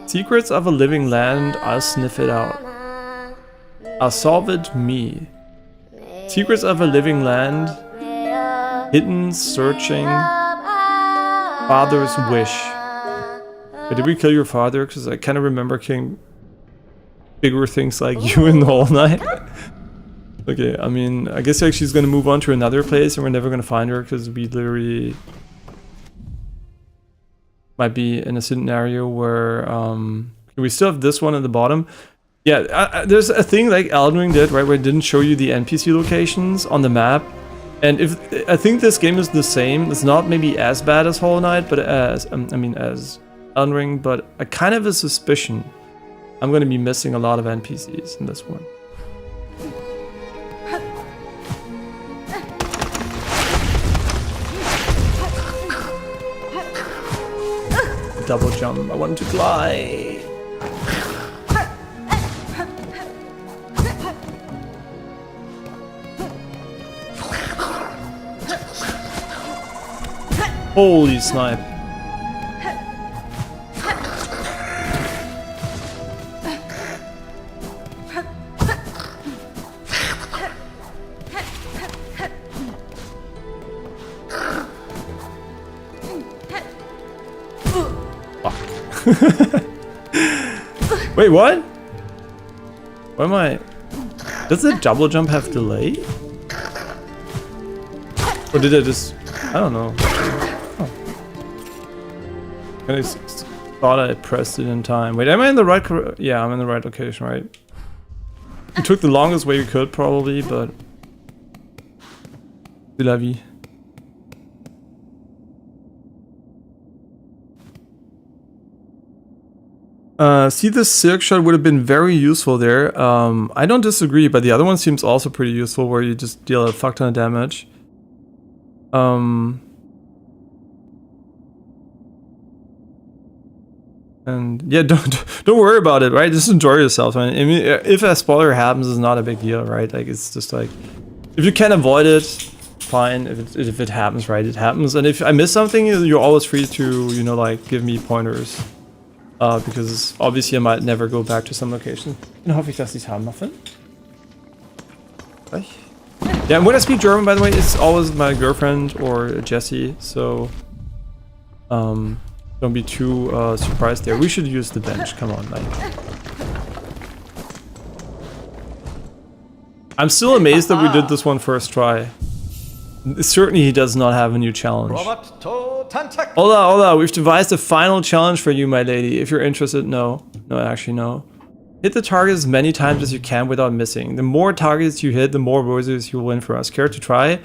Secrets of a living land, I'll sniff it out. I'll solve it, me. Secrets of a living land, hidden, searching, father's wish. Wait, did we kill your father? Because I kind of remember killing bigger things like you in the whole night. Okay, I mean, I guess like she's gonna move on to another place and we're never gonna find her because we literally might be in a scenario where we still have this one at the bottom. Yeah, there's a thing like Elden Ring did, right, where it didn't show you the NPC locations on the map. And I think this game is the same. It's not maybe as bad as Hollow Knight, but as as Elden Ring, but I kind of have a suspicion I'm going to be missing a lot of NPCs in this one. double jump. I want to fly. Holy snipe. Wait, what? Why am I... Does the double jump have delay? Or did I just... I don't know. Oh. I thought I pressed it in time. Wait, am I in the right... Yeah, I'm in the right location, right? We took the longest way we could, probably, but... C'est la vie. See, the silk shot would have been very useful there. I don't disagree, but the other one seems also pretty useful, where you just deal a fuck ton of damage. And yeah, don't worry about it, right? Just enjoy yourself. I mean, if a spoiler happens, it's not a big deal, right? Like, it's just like, if you can avoid it, fine. If it happens, right, it happens. And if I miss something, you're always free to, you know, like, give me pointers. Because obviously I might never go back to some location. Dann hoffe ich, dass sie es haben, Muffin. Yeah, and when I speak German, by the way, it's always my girlfriend or Jessie, so don't be too surprised there. We should use the bench, come on, like. I'm still amazed that we did this one first try. Certainly he does not have a new challenge. Hola, we've devised a final challenge for you, my lady. If you're interested, no. No, actually, no. Hit the target as many times as you can without missing. The more targets you hit, the more roses you will win for us. Care to try?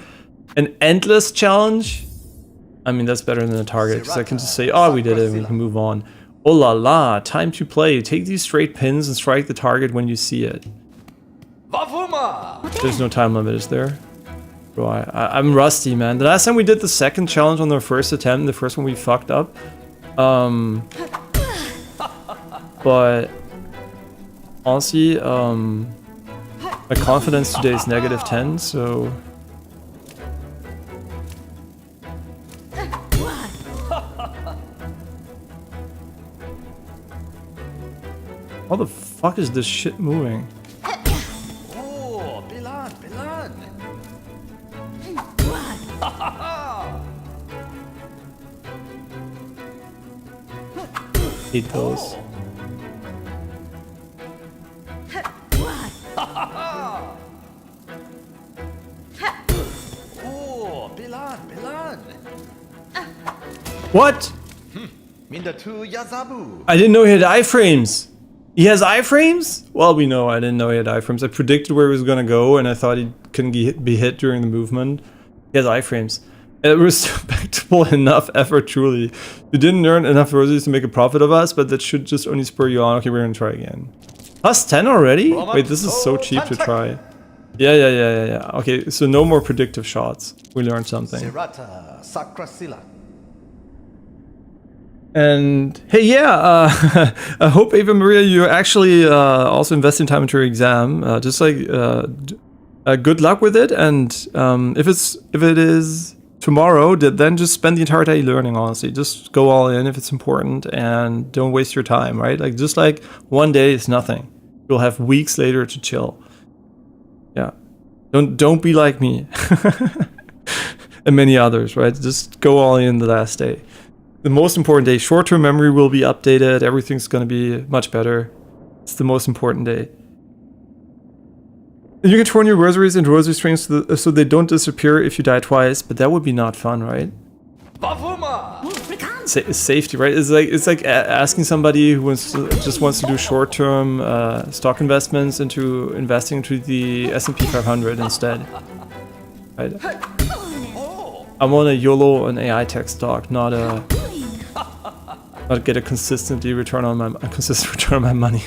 An endless challenge? I mean, that's better than a target, because I can just say, oh, we did it, and we can move on. Oh la la, time to play. Take these straight pins and strike the target when you see it. There's no time limit, is there? Bro, I'm rusty, man. The last time we did the second challenge on the first attempt, the first one we fucked up. But honestly, my confidence today is -10, so... How the fuck is this shit moving? Hate those. What? I didn't know he had iframes. He has iframes? Well, we know I didn't know he had iframes. I predicted where he was gonna go, and I thought he couldn't be hit during the movement. He has iframes. It was respectable enough effort, truly. You didn't earn enough roses to make a profit of us, but that should just only spur you on. Okay, we're gonna try again. Plus 10 already? Wait, this is so cheap to try. Yeah. Okay, so no more predictive shots. We learned something. And hey, yeah, I hope, Ava Maria, you actually also investing time into your exam. Just like, good luck with it. And if it is tomorrow, then just spend the entire day learning, honestly. Just go all in if it's important and don't waste your time, right? Like, just like one day is nothing. You'll have weeks later to chill. Yeah. Don't be like me. And many others, right? Just go all in the last day. The most important day. Short-term memory will be updated. Everything's going to be much better. It's the most important day. And you can turn your rosaries into rosary strings so they don't disappear if you die twice, but that would be not fun, right? Safety, right? It's like asking somebody who just wants to do short-term stock investments into investing into the S&P 500 instead. Right? I want a YOLO and AI tech stock, not get a consistent return on my money.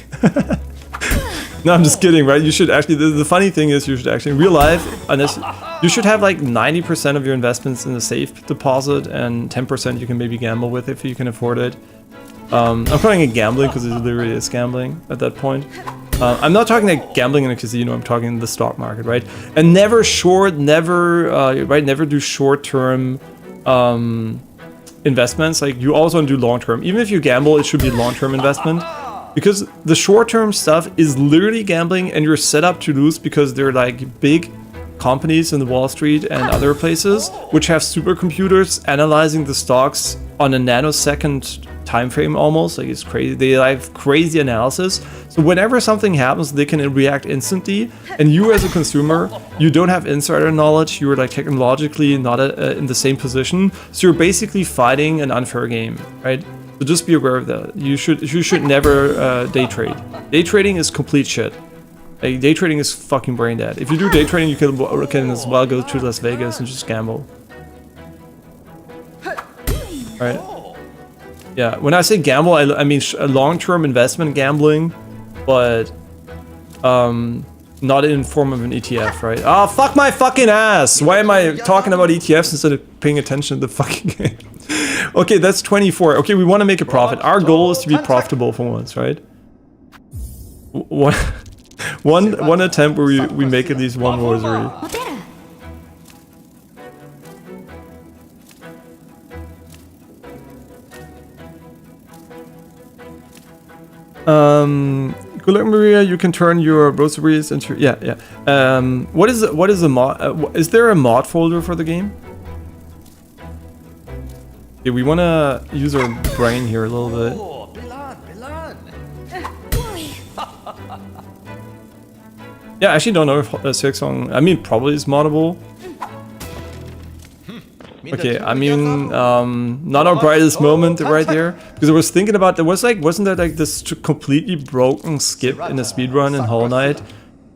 No, I'm just kidding, right? You should actually, the funny thing is, you should actually, in real life, you should have like 90% of your investments in a safe deposit and 10% you can maybe gamble with if you can afford it. I'm calling it gambling because it literally is gambling at that point. I'm not talking like gambling in a casino, I'm talking in the stock market, right? And never do short-term investments. Like, you also do long-term. Even if you gamble, it should be long-term investment. Because the short-term stuff is literally gambling and you're set up to lose because they're like big companies in the Wall Street and other places which have supercomputers analyzing the stocks on a nanosecond time frame almost. Like, it's crazy. They have crazy analysis. So whenever something happens, they can react instantly. And you as a consumer, you don't have insider knowledge. You're like technologically not in the same position. So you're basically fighting an unfair game, right? So just be aware of that. You should never day trade. Day trading is complete shit. Like, day trading is fucking brain dead. If you do day trading, you can as well go to Las Vegas and just gamble. Right? Yeah, when I say gamble, I mean long-term investment gambling, but not in form of an ETF, right? Oh, fuck my fucking ass! Why am I talking about ETFs instead of paying attention to the fucking game? Okay, that's 24. Okay, we want to make a profit. Our goal is to be profitable for once, right? One attempt where we make at least one rosary. Maria, you can turn your rosaries into yeah. What is a mod? Is there a mod folder for the game? Yeah, we want to use our brain here a little bit. Yeah, I actually don't know if Silksong, I mean, probably is moddable. Okay, I mean, not our brightest moment right there, because I was thinking about, wasn't there like this completely broken skip in a speedrun in Hollow Knight,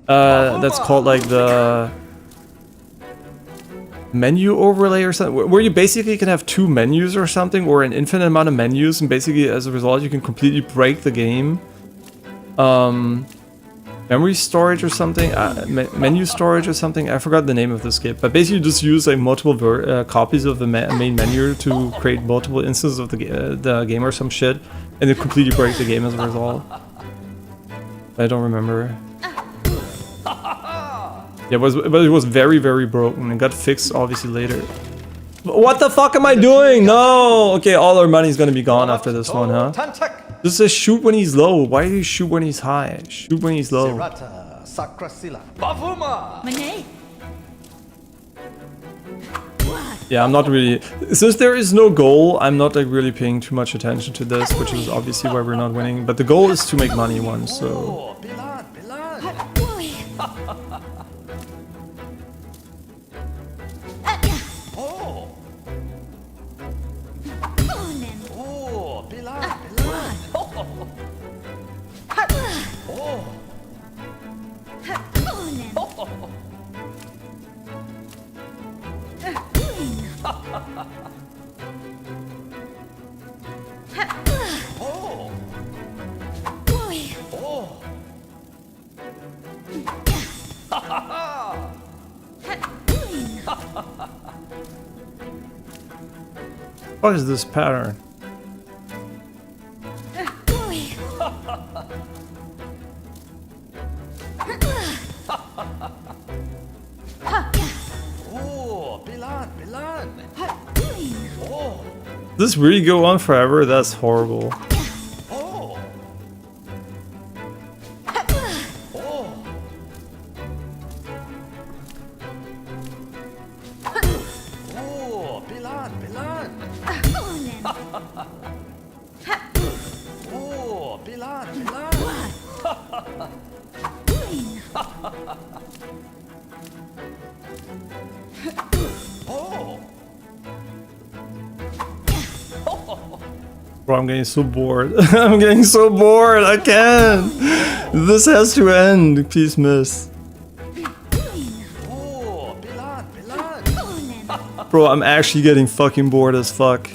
that's called like the menu overlay or something, where you basically can have 2 menus or something, or an infinite amount of menus, and basically as a result you can completely break the game. Memory storage or something, menu storage or something, I forgot the name of the skip, but basically you just use like multiple copies of the main menu to create multiple instances of the game or some shit, and it completely break the game as a result. I don't remember. Yeah, but it was very, very broken and got fixed obviously later. What the fuck am I doing? No! Okay, all our money's gonna be gone after this one, huh? This says shoot when he's low. Why do you shoot when he's high? Shoot when he's low. Yeah, I'm not really... Since there is no goal, I'm not like really paying too much attention to this, which is obviously why we're not winning. But the goal is to make money once, so... What is this pattern? Does this really go on forever? That's horrible. Bro, I'm getting so bored. I'm getting so bored. I can't. This has to end. Please, miss. Bro, I'm actually getting fucking bored as fuck.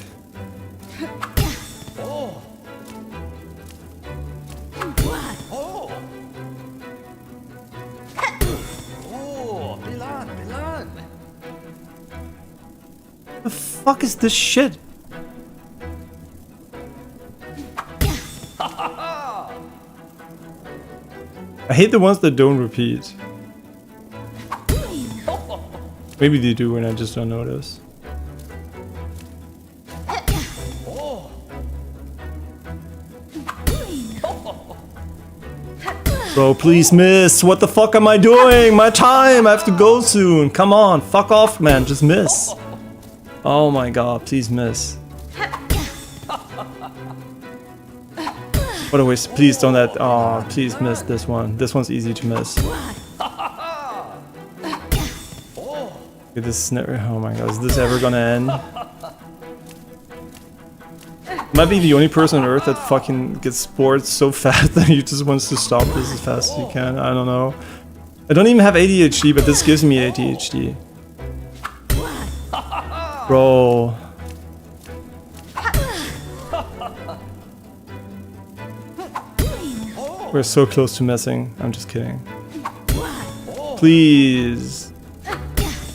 The fuck is this shit? I hate the ones that don't repeat. Maybe they do and I just don't notice. Bro, please miss. What the fuck am I doing? My time. I have to go soon. Come on. Fuck off, man. Just miss. Oh my god. Please miss. What a waste. Please don't let... Oh, please miss this one. This one's easy to miss. Okay, this is never... Oh my god. Is this ever gonna end? Might be the only person on Earth that fucking gets bored so fast that he just wants to stop this as fast as he can. I don't know. I don't even have ADHD, but this gives me ADHD. Bro. We're so close to messing. I'm just kidding. Please.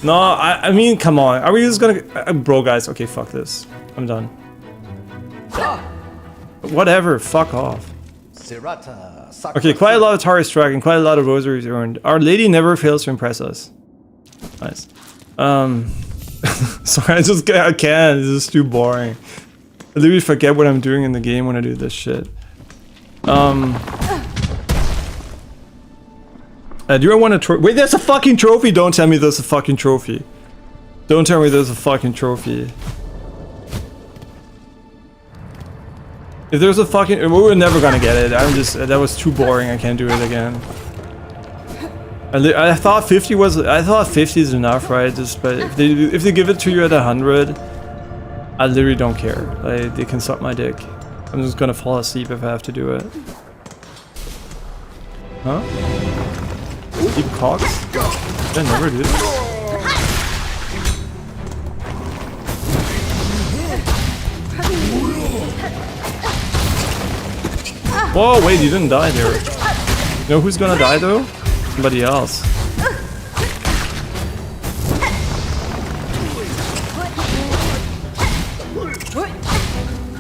No, I mean, come on. Are we just gonna... bro, guys. Okay, fuck this. I'm done. Whatever, fuck off. Okay, quite a lot of Tari struck and quite a lot of rosaries earned. Our Lady never fails to impress us. Nice. Sorry, I can't. This is too boring. I literally forget what I'm doing in the game when I do this shit. Do I want a trophy? Wait, there's a fucking trophy! Don't tell me there's a fucking trophy. Don't tell me there's a fucking trophy. If there's a fucking... We're never gonna get it. I'm just... That was too boring. I can't do it again. I thought 50 was... I thought 50 is enough, right? Just, but if they give it to you at 100, I literally don't care. Like, they can suck my dick. I'm just gonna fall asleep if I have to do it. Huh? Keep cocks? I never did. Whoa, wait, you didn't die there. You know who's gonna die though? Somebody else.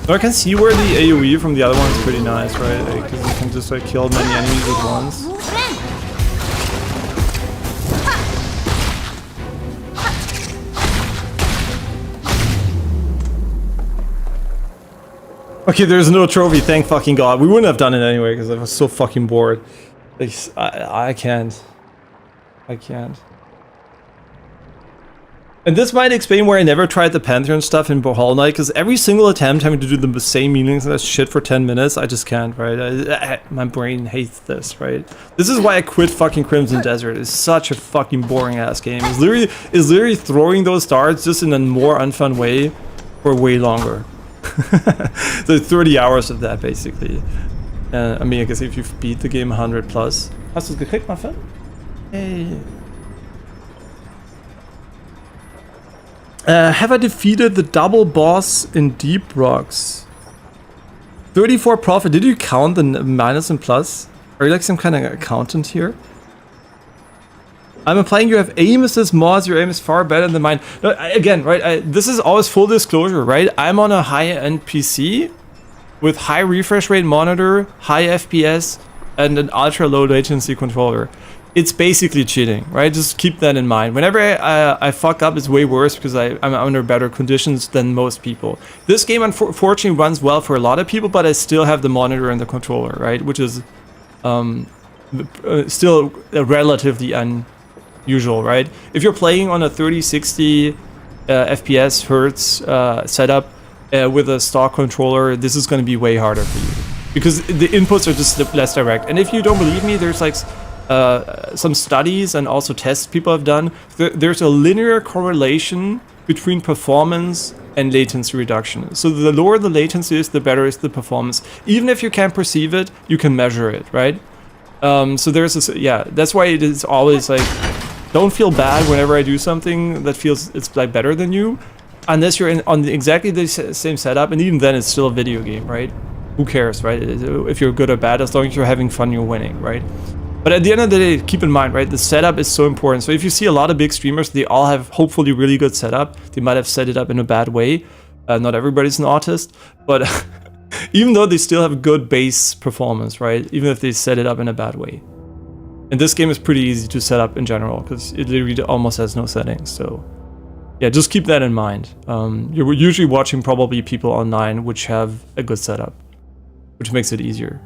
So I can see where the AoE from the other one is pretty nice, right? Because you can just like kill many enemies at once. Okay, there's no trophy, thank fucking god. We wouldn't have done it anyway because I was so fucking bored. Like, I can't. I can't. And this might explain why I never tried the Pantheon stuff in Hornet, because every single attempt having to do the same meaningless shit for 10 minutes, I just can't, right? My brain hates this, right? This is why I quit fucking Crimson Desert. It's such a fucking boring ass game. It's literally throwing those darts just in a more unfun way for way longer. So 30 hours of that basically. I mean, I guess if you've beat the game 100 plus. Hast du es gekriegt, my friend? Hey. Have I defeated the double boss in Deep Rocks? 34 profit. Did you count the minus and plus? Are you like some kind of accountant here? I'm implying you have aim assist mods, your aim is far better than mine. No, again, right, this is always full disclosure, right? I'm on a high-end PC with high refresh rate monitor, high FPS, and an ultra-low latency controller. It's basically cheating, right? Just keep that in mind. Whenever I fuck up, it's way worse because I'm under better conditions than most people. This game, unfortunately, runs well for a lot of people, but I still have the monitor and the controller, right? Which is still relatively unusual, right? If you're playing on a 3060 FPS hertz setup with a stock controller, this is going to be way harder for you because the inputs are just less direct. And if you don't believe me, there's like some studies and also tests people have done. There's a linear correlation between performance and latency reduction. So the lower the latency is, the better is the performance. Even if you can't perceive it, you can measure it, right? So there's this, yeah, that's why it is always like, don't feel bad whenever I do something that feels it's like better than you, unless you're on exactly the same setup, and even then it's still a video game, right? Who cares, right? If you're good or bad, as long as you're having fun, you're winning, right? But at the end of the day, keep in mind, right, the setup is so important. So if you see a lot of big streamers, they all have hopefully really good setup. They might have set it up in a bad way. Not everybody's an artist, but even though they still have good base performance, right? Even if they set it up in a bad way. And this game is pretty easy to set up in general, because it literally almost has no settings, so... Yeah, just keep that in mind. You're usually watching probably people online which have a good setup, which makes it easier.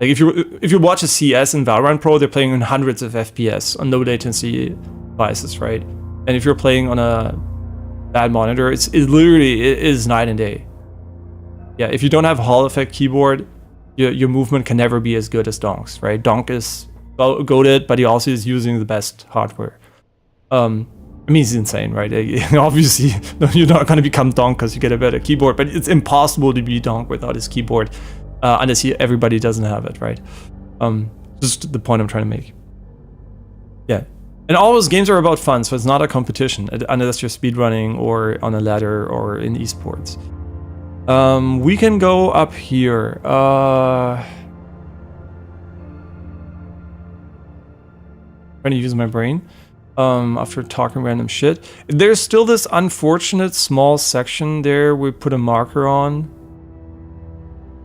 Like if you watch a CS in Valorant Pro, they're playing in hundreds of FPS on low latency devices, right? And if you're playing on a bad monitor, it literally is night and day. Yeah, if you don't have a Hall effect keyboard, your movement can never be as good as Donk's, right? Donk is goated, but he also is using the best hardware. I mean, it's insane, right? Obviously, you're not going to become Donk because you get a better keyboard, but it's impossible to be Donk without his keyboard, unless everybody doesn't have it, right? Just the point I'm trying to make. Yeah. And all those games are about fun, so it's not a competition, unless you're speedrunning or on a ladder or in esports. We can go up here. Trying to use my brain. After talking random shit. There's still this unfortunate small section there we put a marker on.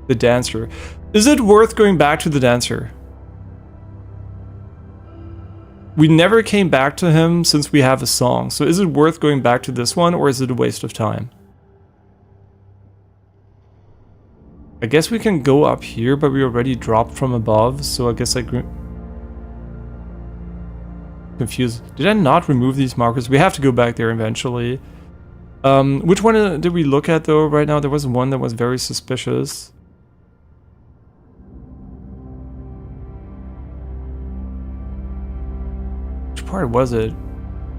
The dancer. Is it worth going back to the dancer? We never came back to him since we have a song, so is it worth going back to this one, or is it a waste of time? I guess we can go up here, but we already dropped from above, so I guess I... Confused. Did I not remove these markers? We have to go back there eventually. Which one did we look at though right now? There was one that was very suspicious. Which part was it?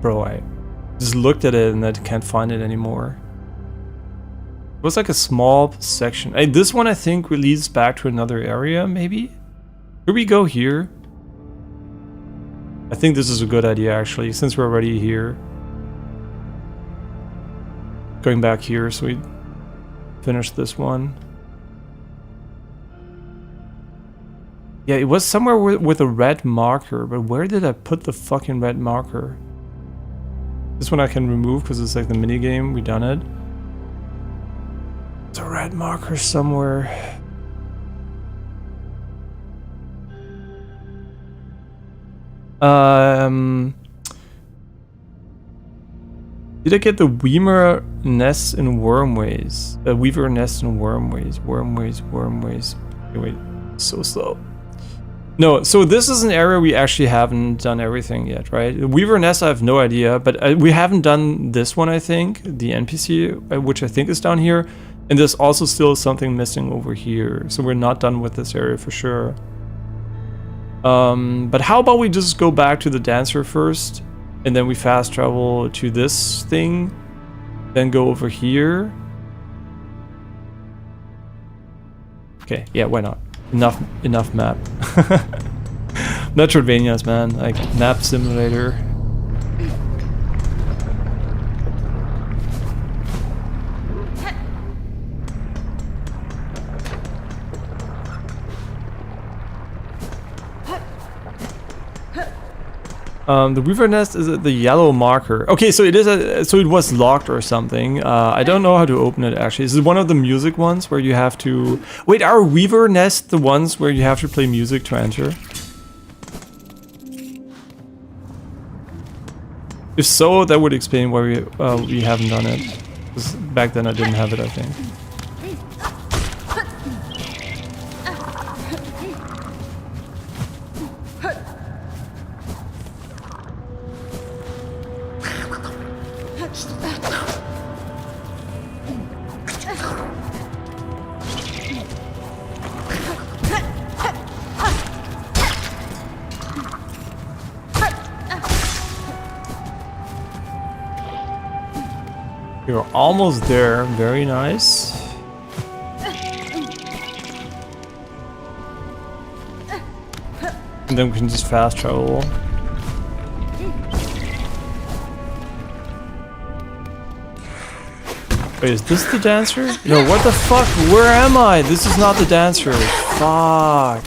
Bro, I just looked at it and I can't find it anymore. It was like a small section. Hey, this one I think leads back to another area, maybe? Could we go here? I think this is a good idea actually, since we're already here. Going back here so we finish this one. Yeah, it was somewhere with a red marker, but where did I put the fucking red marker? This one I can remove because it's like the mini game, we done it. There's a red marker somewhere. Did I get the Weaver nest in Wormways? Weaver nest in Wormways. Wormways. Okay, wait, so slow. No, so this is an area we actually haven't done everything yet, right? The Weaver nest, I have no idea, but we haven't done this one, I think. The NPC, which I think is down here. And there's also still something missing over here. So we're not done with this area for sure. But how about we just go back to the dancer first, and then we fast travel to this thing, then go over here. Okay, yeah, why not? Enough map. Metroidvanias, man, like map simulator. The Weaver nest is the yellow marker. Okay, so it is so it was locked or something. I don't know how to open it actually. Is it one of the music ones where you have to... Wait, are Weaver nest the ones where you have to play music to enter? If so, that would explain why we haven't done it. Because back then I didn't have it, I think. You're almost there, very nice. And then we can just fast travel. Wait, is this the dancer? No, what the fuck? Where am I? This is not the dancer. Fuck.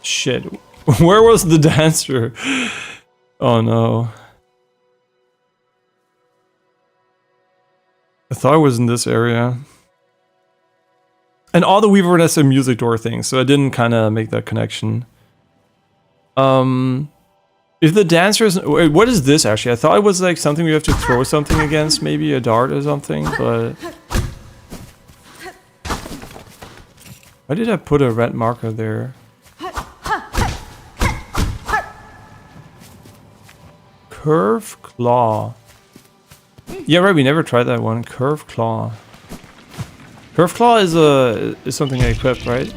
Shit. Where was the dancer? Oh no. I thought it was in this area. And all the Weaver has a music door thing, so I didn't kind of make that connection. If the dancers... Wait, what is this actually? I thought it was like something we have to throw something against, maybe a dart or something, but... Why did I put a red marker there? Curve Claw. Yeah, right, we never tried that one. Curve Claw. Curve Claw is something I equipped, right?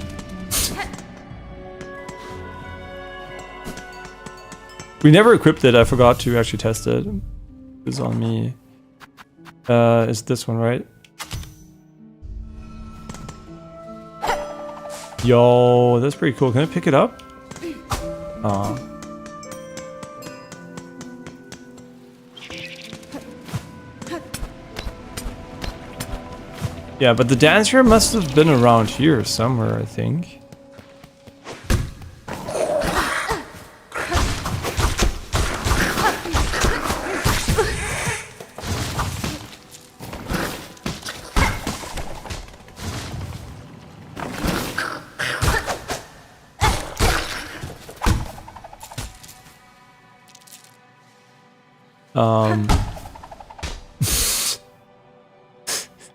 We never equipped it, I forgot to actually test it. It's on me. It's this one, right? Yo, that's pretty cool. Can I pick it up? Aw. Yeah, but the dancer must have been around here somewhere, I think.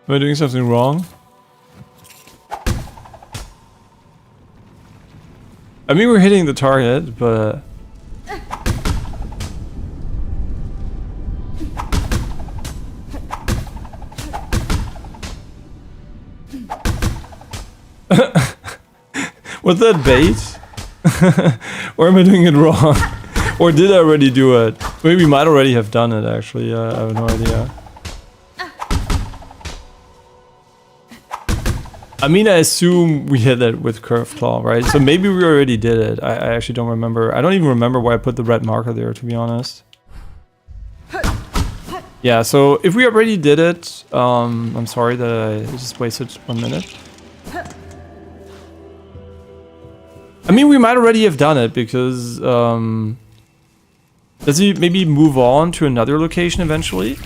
Am I doing something wrong? I mean, we're hitting the target, but... Was that bait? Or am I doing it wrong? Or did I already do it? Maybe we might already have done it, actually. I have no idea. I mean, I assume we hit it with Curved Claw, right? So maybe we already did it. I actually don't remember. I don't even remember why I put the red marker there, to be honest. Yeah, so if we already did it, I'm sorry that I just wasted 1 minute. I mean, we might already have done it because, does he maybe move on to another location eventually?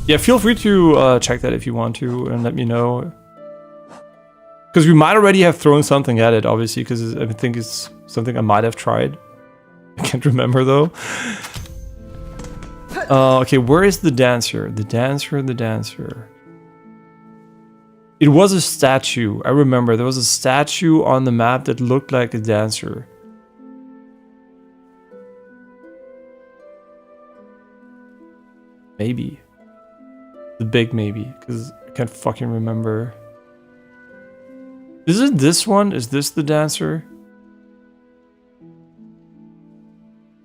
Yeah, feel free to check that if you want to and let me know. Because we might already have thrown something at it, obviously, because I think it's something I might have tried. I can't remember though. Okay, where is the dancer? The dancer. It was a statue. I remember there was a statue on the map that looked like a dancer. Maybe. The big maybe, because I can't fucking remember. Is it this one? Is this the dancer?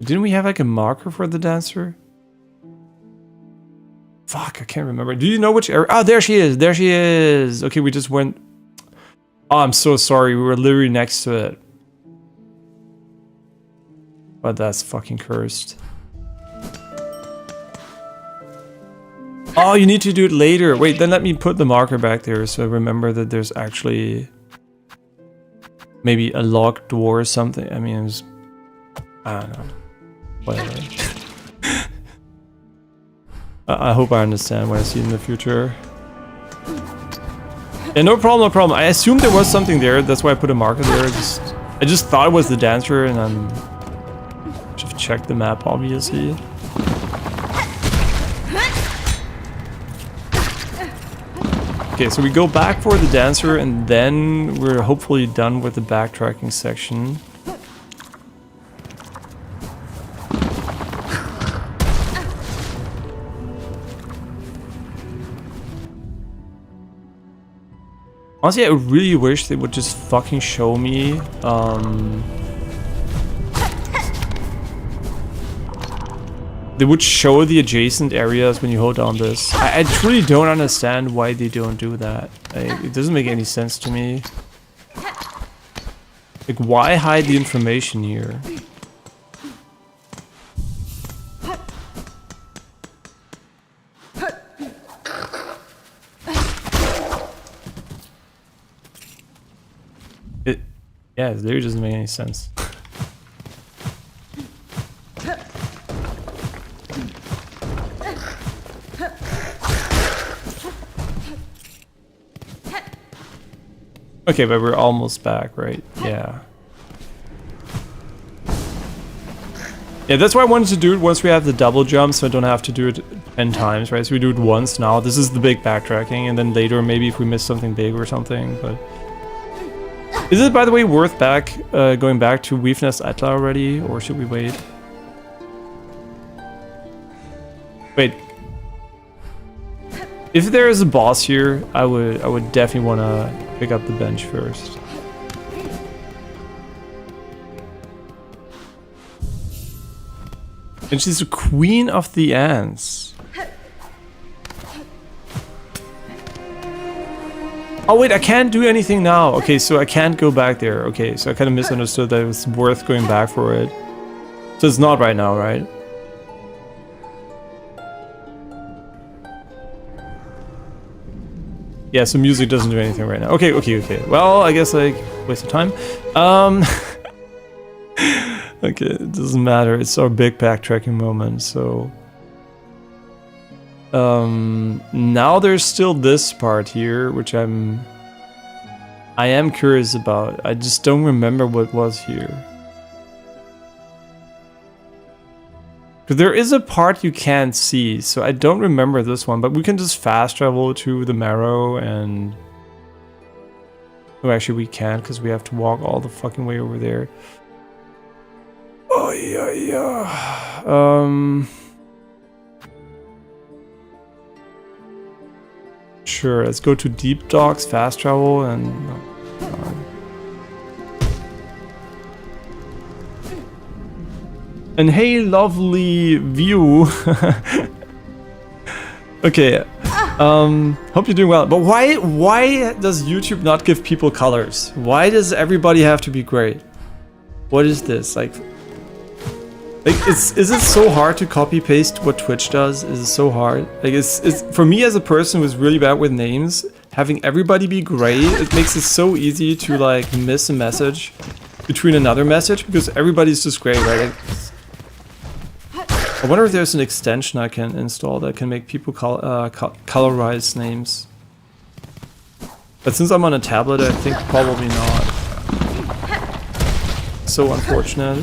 Didn't we have like a marker for the dancer? Fuck, I can't remember. Do you know which area? Oh, there she is. There she is. Okay, we just went... Oh, I'm so sorry. We were literally next to it. But that's fucking cursed. Oh, you need to do it later. Wait, then let me put the marker back there so I remember that there's actually maybe a locked door or something. I mean, it's... I don't know. Whatever. I hope I understand what I see in the future. Yeah, no problem, no problem. I assumed there was something there. That's why I put a marker there. I just thought it was the dancer and I should have checked the map, obviously. Okay, so we go back for the dancer and then we're hopefully done with the backtracking section. Honestly, I really wish they would just fucking show me, they would show the adjacent areas when you hold down this. I truly don't understand why they don't do that. Like, it doesn't make any sense to me. Like, why hide the information here? Yeah, it literally doesn't make any sense. Okay, but we're almost back, right? Yeah. Yeah, that's why I wanted to do it once we have the double jump, so I don't have to do it 10 times, right? So we do it once now. This is the big backtracking, and then later maybe if we miss something big or something, but... Is it, by the way, worth going back to Weaveness Atla already, or should we wait? Wait. If there is a boss here, I would definitely want to pick up the bench first. And she's the queen of the ants. Oh wait, I can't do anything now. Okay, so I can't go back there. Okay, so I kind of misunderstood that it was worth going back for it. So it's not right now, right? Yeah, so music doesn't do anything right now. Okay. Well, I guess like waste of time. Okay, it doesn't matter. It's our big backtracking moment, so... now there's still this part here, which I am curious about. I just don't remember what was here. Because there is a part you can't see, so I don't remember this one, but we can just fast travel to the marrow and... Oh, actually we can't, because we have to walk all the fucking way over there. Oh, yeah. Sure, let's go to Deep Docks, fast travel, and... And hey, lovely view! Okay, hope you're doing well. But why does YouTube not give people colors? Why does everybody have to be great? What is this? Like is it so hard to copy paste what Twitch does? Is it so hard? Like it's for me as a person who's really bad with names, having everybody be gray, it makes it so easy to like miss a message between another message because everybody's just gray, right? I wonder if there's an extension I can install that can make people colorize names. But since I'm on a tablet, I think probably not. So unfortunate.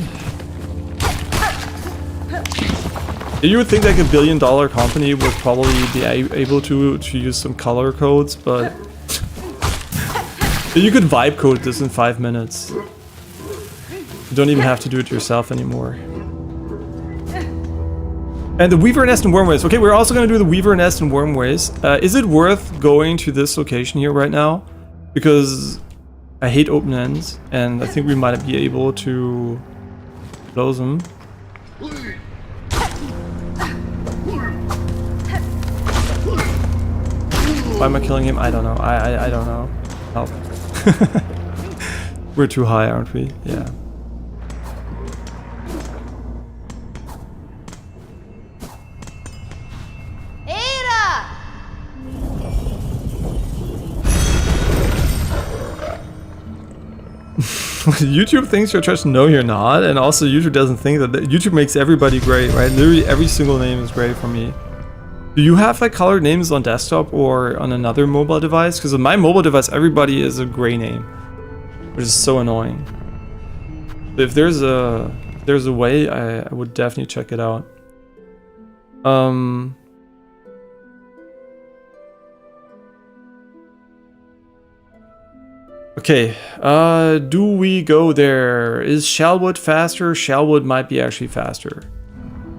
You would think like $1 billion company would probably be able to use some color codes, but you could vibe code this in 5 minutes. You don't even have to do it yourself anymore. And the Weaver Nest and Wormways. Okay, we're also going to do the Weaver Nest and Wormways. Is it worth going to this location here right now? Because I hate open ends, and I think we might be able to close them. Why am I killing him? I don't know. I don't know. Help. We're too high, aren't we? Yeah. YouTube thinks you're trash. No, you're not. And also YouTube doesn't think that YouTube makes everybody great, right? Literally every single name is great for me. Do you have like colored names on desktop or on another mobile device? Because on my mobile device, everybody is a gray name, which is so annoying. If there's a way, I would definitely check it out. Okay, do we go there? Is Shellwood faster? Shellwood might be actually faster.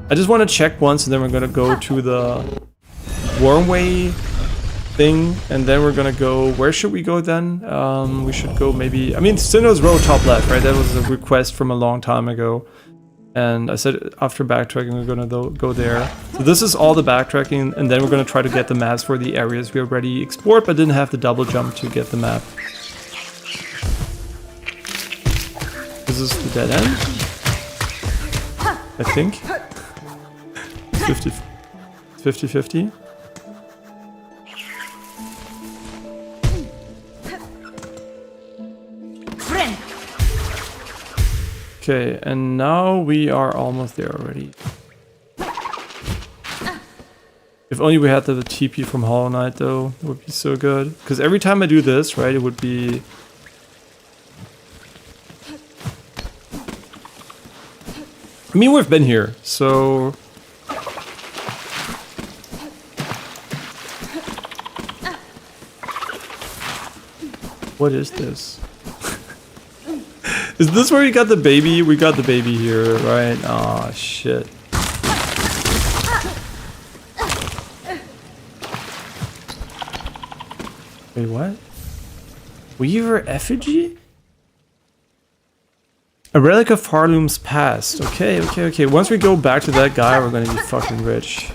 I just want to check once and then we're gonna go to the Wormway thing and then we're gonna go, where should we go then? We should go maybe, I mean Sinnoh's Row top left, right? That was a request from a long time ago. And I said after backtracking we're gonna go there. So this is all the backtracking and then we're gonna try to get the maps for the areas we already explored but didn't have the double jump to get the map. Is this the dead end? I think. 50-50. Okay, and now we are almost there already. If only we had the TP from Hollow Knight though, it would be so good. Because every time I do this, right, it would be I mean, we've been here, so... What is this? Is this where we got the baby? We got the baby here, right? Aw, shit. Wait, what? Weaver effigy? A relic of Pharloom's past. Okay, okay, okay. Once we go back to that guy, we're gonna be fucking rich.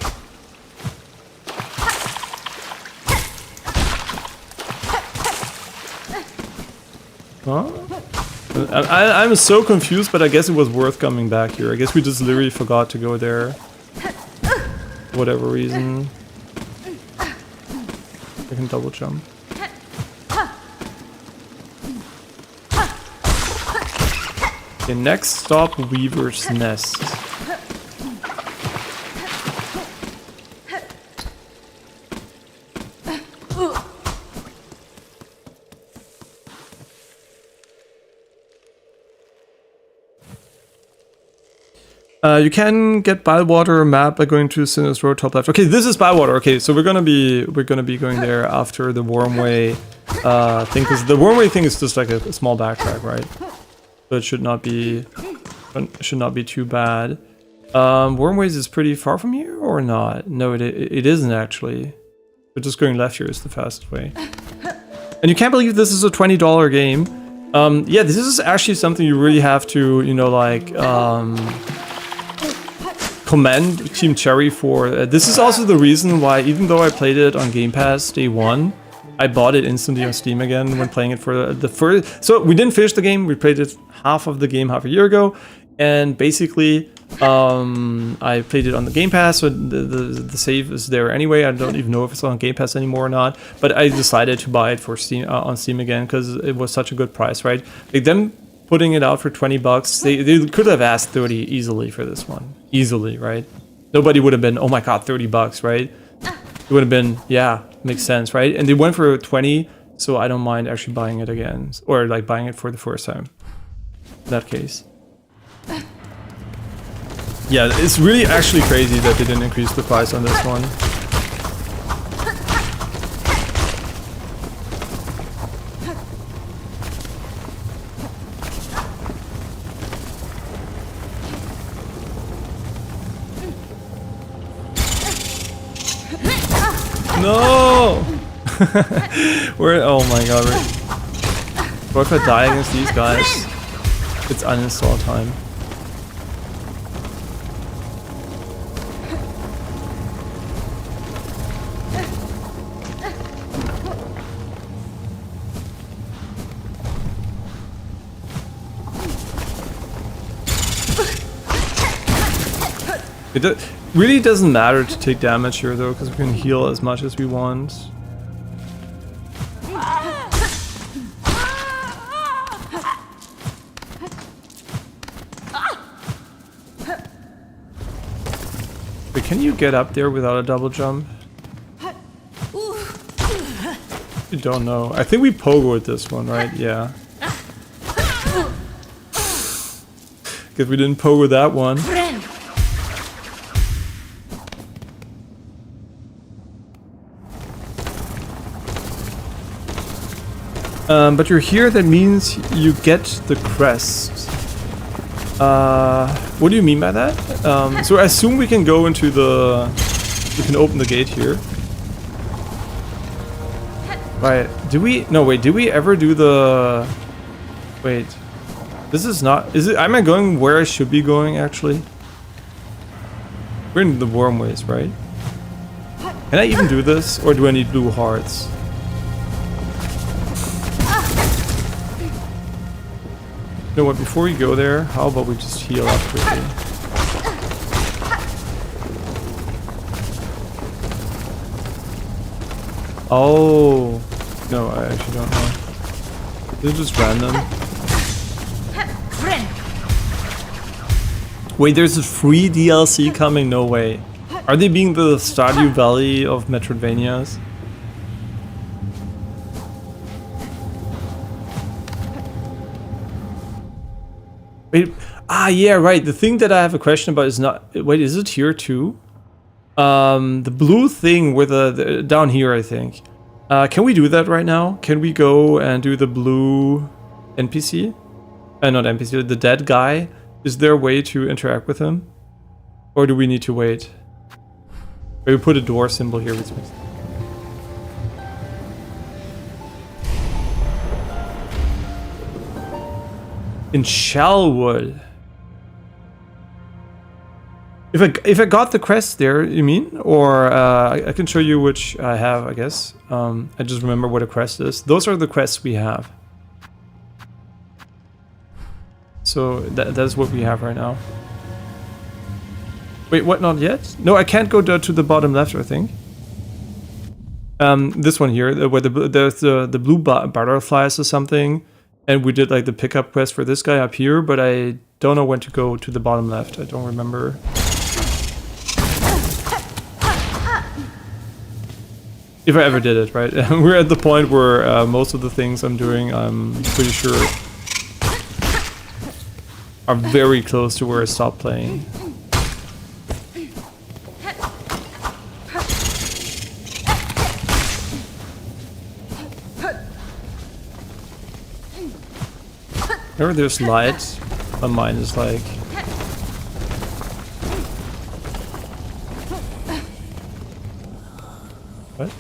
Huh? I'm so confused, but I guess it was worth coming back here. I guess we just literally forgot to go there. For whatever reason. I can double jump. Okay, next stop, Weaver's Nest. You can get Bywater map by going to Sinner's Road top left. Okay, this is Bywater. Okay, so we're gonna be going there after the Wormway thing, because the Wormway thing is just like a small backtrack, right? So it should not be too bad. Wormways is pretty far from here or not? No, it isn't actually. But just going left here is the fastest way. And you can't believe this is a $20 game. Yeah, this is actually something you really have to, you know, like commend Team Cherry for. This is also the reason why, even though I played it on Game Pass day one, I bought it instantly on Steam again when playing it for the first. So we didn't finish the game. We played it half of the game half a year ago, and basically I played it on the Game Pass, so the save is there anyway. I don't even know if it's on Game Pass anymore or not, but I decided to buy it for Steam on Steam again because it was such a good price, right? Like them putting it out for $20, they could have asked 30 easily for this one, easily, right? Nobody would have been, oh my god, $30, right? It would have been, yeah, makes sense, right? And they went for 20, so I don't mind actually buying it again, or like buying it for the first time. In that case. Yeah, it's really actually crazy that they didn't increase the price on this one. No! Oh my god, what if I die against these guys? It's uninstall time. It really doesn't matter to take damage here though, because we can heal as much as we want. Wait, can you get up there without a double jump? You don't know. I think we pogoed this one, right? Yeah. Because we didn't pogo that one. But you're here, that means you get the crest. What do you mean by that? So I assume we can go into the... We can open the gate here. Right, do we... No, wait, did we ever do the... Wait. This is not... Is it... Am I going where I should be going, actually? We're in the Wormways, right? Can I even do this? Or do I need blue hearts? You know what, before we go there, how about we just heal up quickly? Oh, no, I actually don't know. They're just random. Wait, there's a free DLC coming? No way. Are they being the Stardew Valley of metroidvanias? Wait, yeah, right. The thing that I have a question about is not... Wait, is it here too? The blue thing with the down here, I think. Can we do that right now? Can we go and do the blue NPC? Not NPC, the dead guy. Is there a way to interact with him? Or do we need to wait? Maybe put a door symbol here. Which makes... In Shellwood. If I got the crest there, you mean? Or I can show you which I have, I guess. I just remember what a crest is. Those are the crests we have. So that's what we have right now. Wait, what? Not yet? No, I can't go to the bottom left, I think. This one here, where there's the blue butterflies or something. And we did like the pickup quest for this guy up here, but I don't know when to go to the bottom left. I don't remember. If I ever did it, right? We're at the point where most of the things I'm doing, I'm pretty sure, are very close to where I stopped playing. Whenever there's light, my mind is like... What?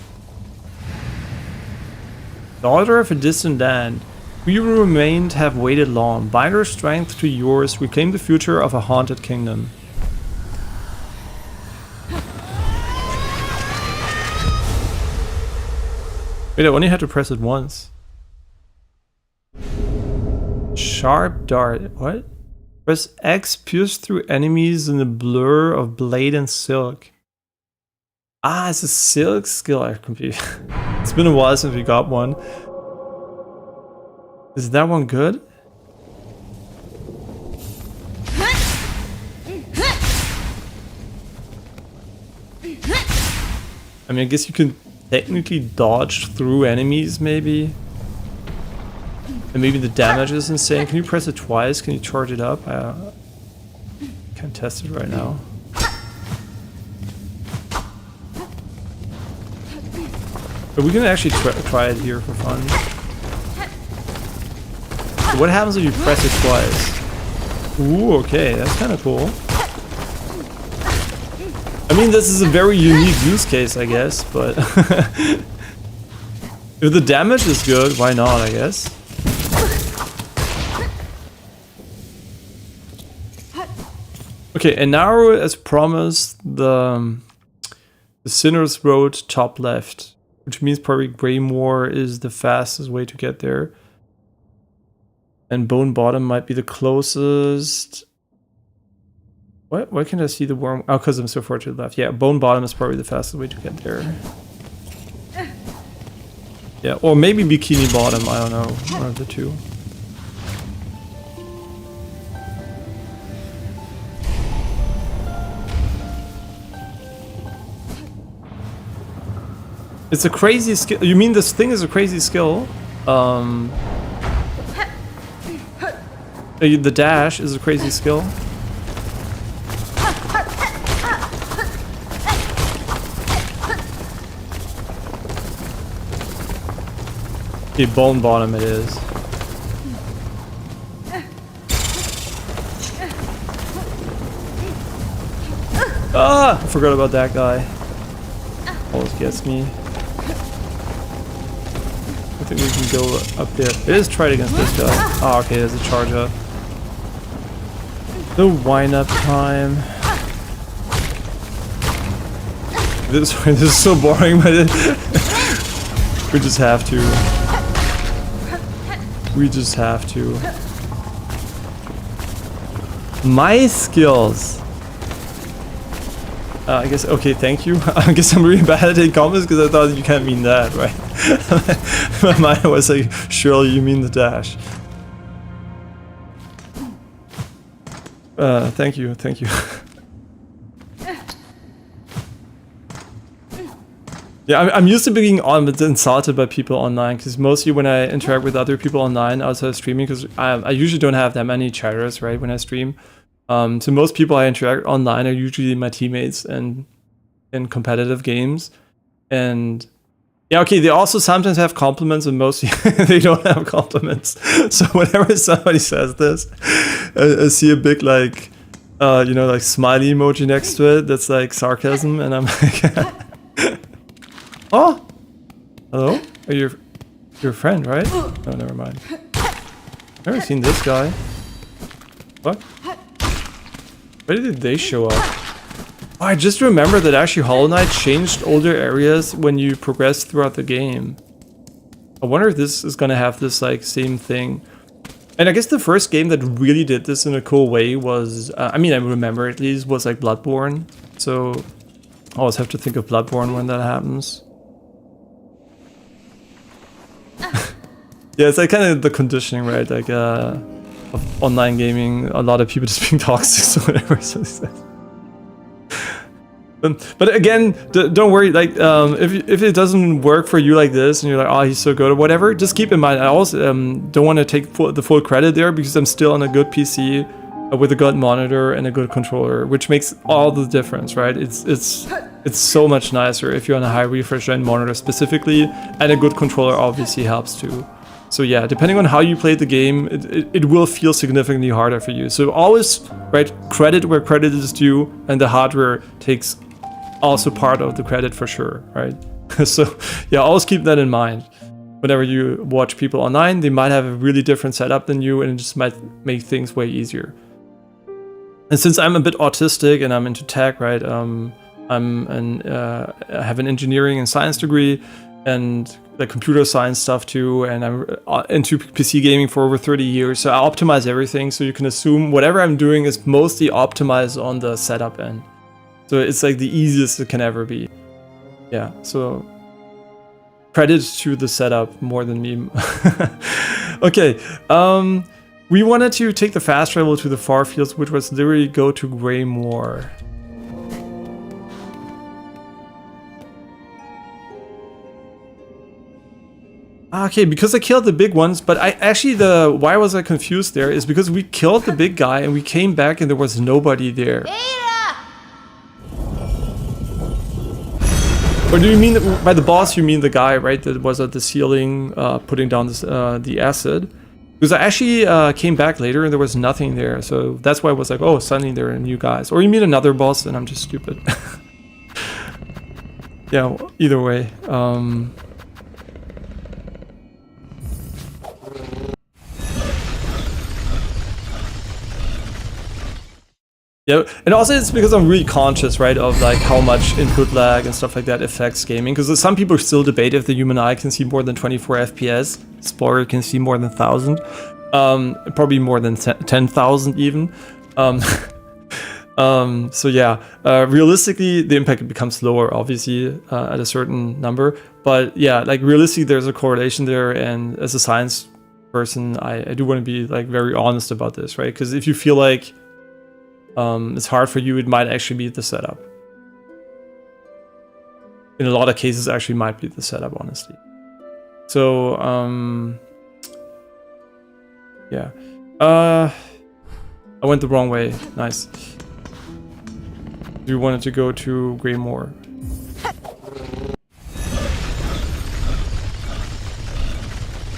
Daughter of a distant land, we who remained have waited long. Bind our strength to yours, reclaim the future of a haunted kingdom. Wait, I only had to press it once. Sharp dart. What? Press X, pierce through enemies in the blur of blade and silk. Ah, it's a silk skill. I'm confused. It's been a while since we got one. Is that one good? I mean, I guess you can technically dodge through enemies, maybe. And maybe the damage is insane. Can you press it twice? Can you charge it up? I can't test it right now. But we can actually try it here for fun. So what happens if you press it twice? Ooh, okay, that's kind of cool. I mean, this is a very unique use case, I guess, but... if the damage is good, why not, I guess? Okay, and now, as promised, the Sinner's Road top left, which means probably Greymoor is the fastest way to get there. And Bone Bottom might be the closest. What? Why can't I see the worm? Oh, because I'm so far to the left. Yeah, Bone Bottom is probably the fastest way to get there. Yeah, or maybe Bikini Bottom, I don't know, one of the two. It's a crazy skill. You mean this thing is a crazy skill? The dash is a crazy skill. Okay, Bone Bottom it is. Ah! I forgot about that guy. Always gets me. I think we can go up there. It is tried against this guy. Oh, okay, there's a charge up. The wind-up time. This is so boring, but we just have to. We just have to. My skills. I guess, okay, thank you. I guess I'm really bad at comments because I thought you can't mean that, right? My mind was like, surely you mean the dash. Thank you, thank you. Yeah, I'm used to being insulted by people online, because mostly when I interact with other people online outside of streaming, because I usually don't have that many chatters, right, when I stream. So most people I interact online are usually my teammates and in competitive games. And yeah, okay, they also sometimes have compliments, and mostly they don't have compliments. So whenever somebody says this, I see a big like, like smiley emoji next to it that's like sarcasm, and I'm like, oh, hello? Are you your friend, right? Oh, never mind. Never seen this guy. What? Where did they show up? Oh, I just remember that actually Hollow Knight changed older areas when you progress throughout the game. I wonder if this is gonna have this like same thing. And I guess the first game that really did this in a cool way was, I remember at least, was like Bloodborne. So I always have to think of Bloodborne when that happens. Yeah, it's like kind of the conditioning, right? Like of online gaming, a lot of people just being toxic or whatever. So but again, don't worry. Like, if it doesn't work for you like this, and you're like, oh, he's so good or whatever, just keep in mind. I also don't want to take the full credit there, because I'm still on a good PC with a good monitor and a good controller, which makes all the difference, right? It's so much nicer if you're on a high refresh rate monitor specifically, and a good controller obviously helps too. So yeah, depending on how you play the game, it will feel significantly harder for you. So always, right, credit where credit is due, and the hardware takes also part of the credit for sure, right? So yeah, always keep that in mind. Whenever you watch people online, they might have a really different setup than you, and it just might make things way easier. And since I'm a bit autistic and I'm into tech, right? I have an engineering and science degree, and like computer science stuff too, and I'm into PC gaming for over 30 years, so I optimize everything, so you can assume whatever I'm doing is mostly optimized on the setup end. So it's like the easiest it can ever be. Yeah, so credit to the setup more than me. Okay, we wanted to take the fast travel to the far fields, which was literally go to Grey Moor. Okay, because I killed the big ones, but why was I confused there is because we killed the big guy and we came back and there was nobody there. Or do you mean by the boss, you mean the guy, right, that was at the ceiling putting down this, the acid? Because I actually came back later and there was nothing there, so that's why I was like, oh, suddenly there are new guys. Or you mean another boss and I'm just stupid. Yeah, well, either way. Yeah, and also it's because I'm really conscious, right, of like how much input lag and stuff like that affects gaming. Because some people still debate if the human eye can see more than 24 FPS. Spoiler, can see more than 1,000. Probably more than 10,000 even. So yeah, realistically, the impact becomes lower, obviously, at a certain number. But yeah, like realistically, there's a correlation there. And as a science person, I do want to be like very honest about this, right? Because if you feel like it's hard for you, it might actually be the setup. In a lot of cases, actually might be the setup, honestly. So, yeah. I went the wrong way. Nice. You wanted to go to Grey Moor.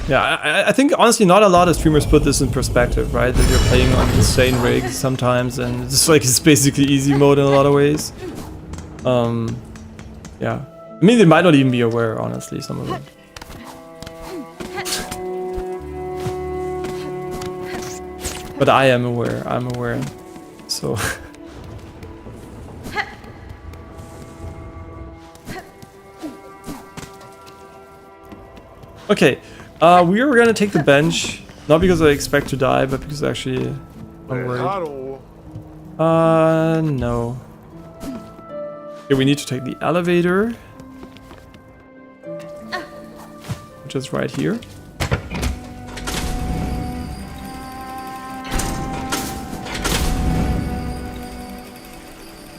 Yeah, I think honestly not a lot of streamers put this in perspective, right? That you're playing on insane rigs sometimes, and it's like it's basically easy mode in a lot of ways. Yeah. I mean, they might not even be aware, honestly, some of them. But I am aware, so... Okay. We are gonna take the bench, not because I expect to die, but because actually I'm worried. No. Okay, we need to take the elevator, which is right here.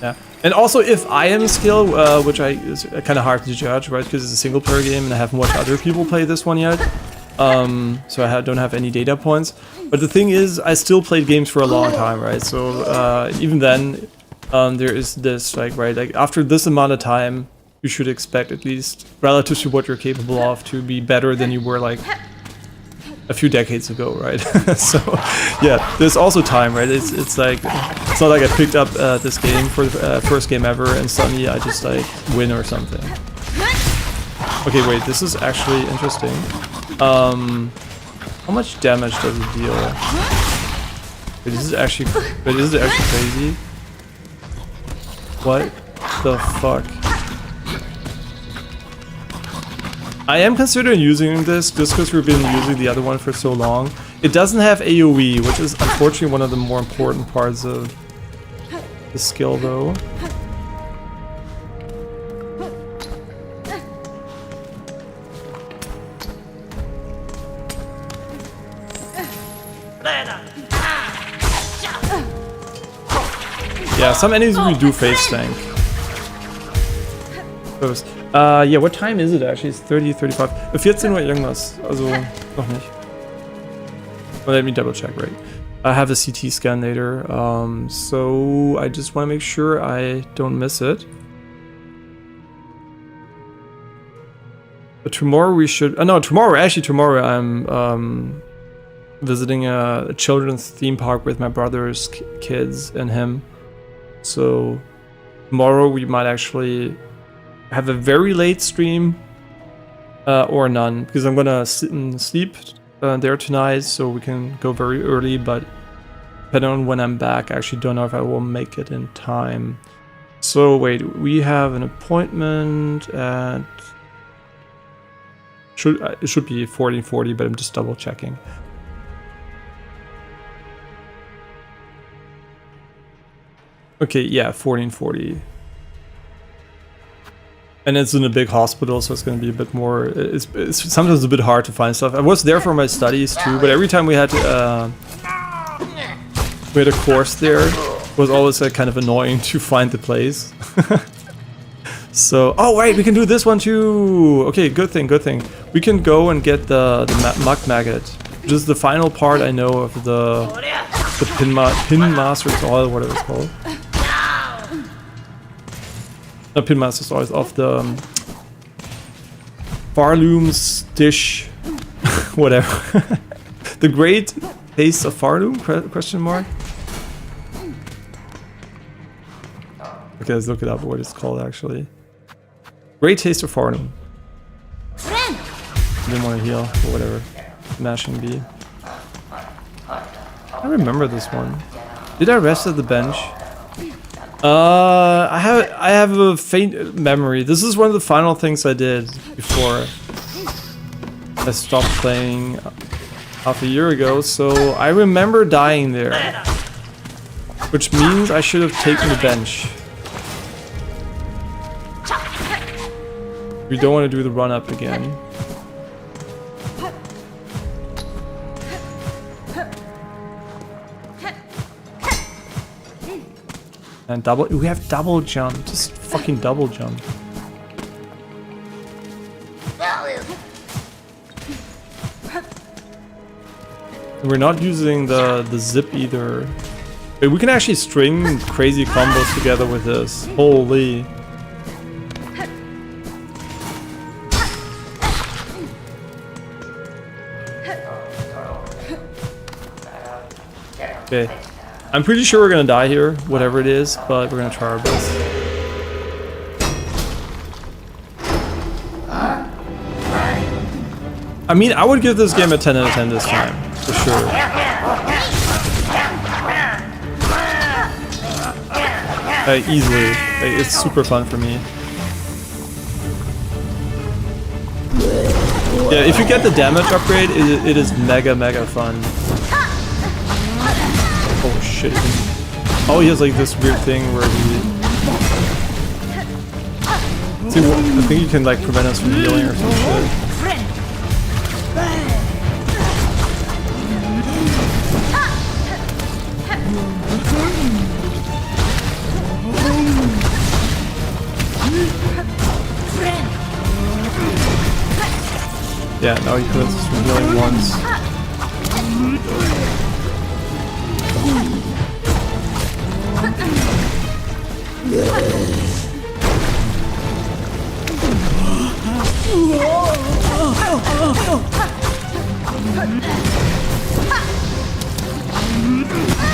Yeah, and also if I am skilled, which is kind of hard to judge, right? Because it's a single player game and I haven't watched other people play this one yet. So I don't have any data points. But the thing is, I still played games for a long time, right? So even then, there is this, like after this amount of time, you should expect, at least relative to what you're capable of, to be better than you were like a few decades ago, right? So yeah, there's also time, right? It's like, it's not like I picked up this game for the first game ever and suddenly I just like win or something. Okay, wait, this is actually interesting. How much damage does it deal? Wait, this is actually crazy. What the fuck? I am considering using this just because we've been using the other one for so long. It doesn't have AoE, which is unfortunately one of the more important parts of the skill though. Yeah, some enemies we do face tank. Ja, what time is it actually? It's 30:35. 14 Uhr irgendwas. Also, noch nicht. Well, let me double check, right? I have a CT scan later, so I just want to make sure I don't miss it. But tomorrow we should... no, tomorrow I'm visiting a children's theme park with my brother's kids and him. So tomorrow we might actually have a very late stream or none, because I'm gonna sit and sleep there tonight, so we can go very early, but depending on when I'm back, I actually don't know if I will make it in time. So wait, we have an appointment at... it should be 14:40, but I'm just double checking. Okay, yeah, 14:40. And it's in a big hospital, so it's going to be a bit more... It's sometimes a bit hard to find stuff. I was there for my studies too, but every time we had a course there, it was always kind of annoying to find the place. So, oh wait, we can do this one too! Okay, good thing. We can go and get the Muck Maggot, which is the final part I know of the Pin Master's Oil, whatever it's called. Not Pin Master's Oil, of the Pharloom's dish, whatever. The Great Taste of Pharloom? Question mark? Okay, let's look it up, what it's called actually. Great Taste of Pharloom. Didn't want to heal, or whatever. Mashing B. I remember this one. Did I rest at the bench? I have a faint memory. This is one of the final things I did before I stopped playing half a year ago, so I remember dying there. Which means I should have taken the bench. We don't want to do the run up again. And we have double jump, just fucking double jump. And we're not using the zip either. Wait, we can actually string crazy combos together with this. Holy. Okay. I'm pretty sure we're gonna die here, whatever it is, but we're gonna try our best. I mean, I would give this game a 10 out of 10 this time, for sure. Easily. It's super fun for me. Yeah, if you get the damage upgrade, it is mega fun. Oh shit. Oh, he has like this weird thing where he... See, I think he can like prevent us from healing or some shit. Yeah, now he could just healing once.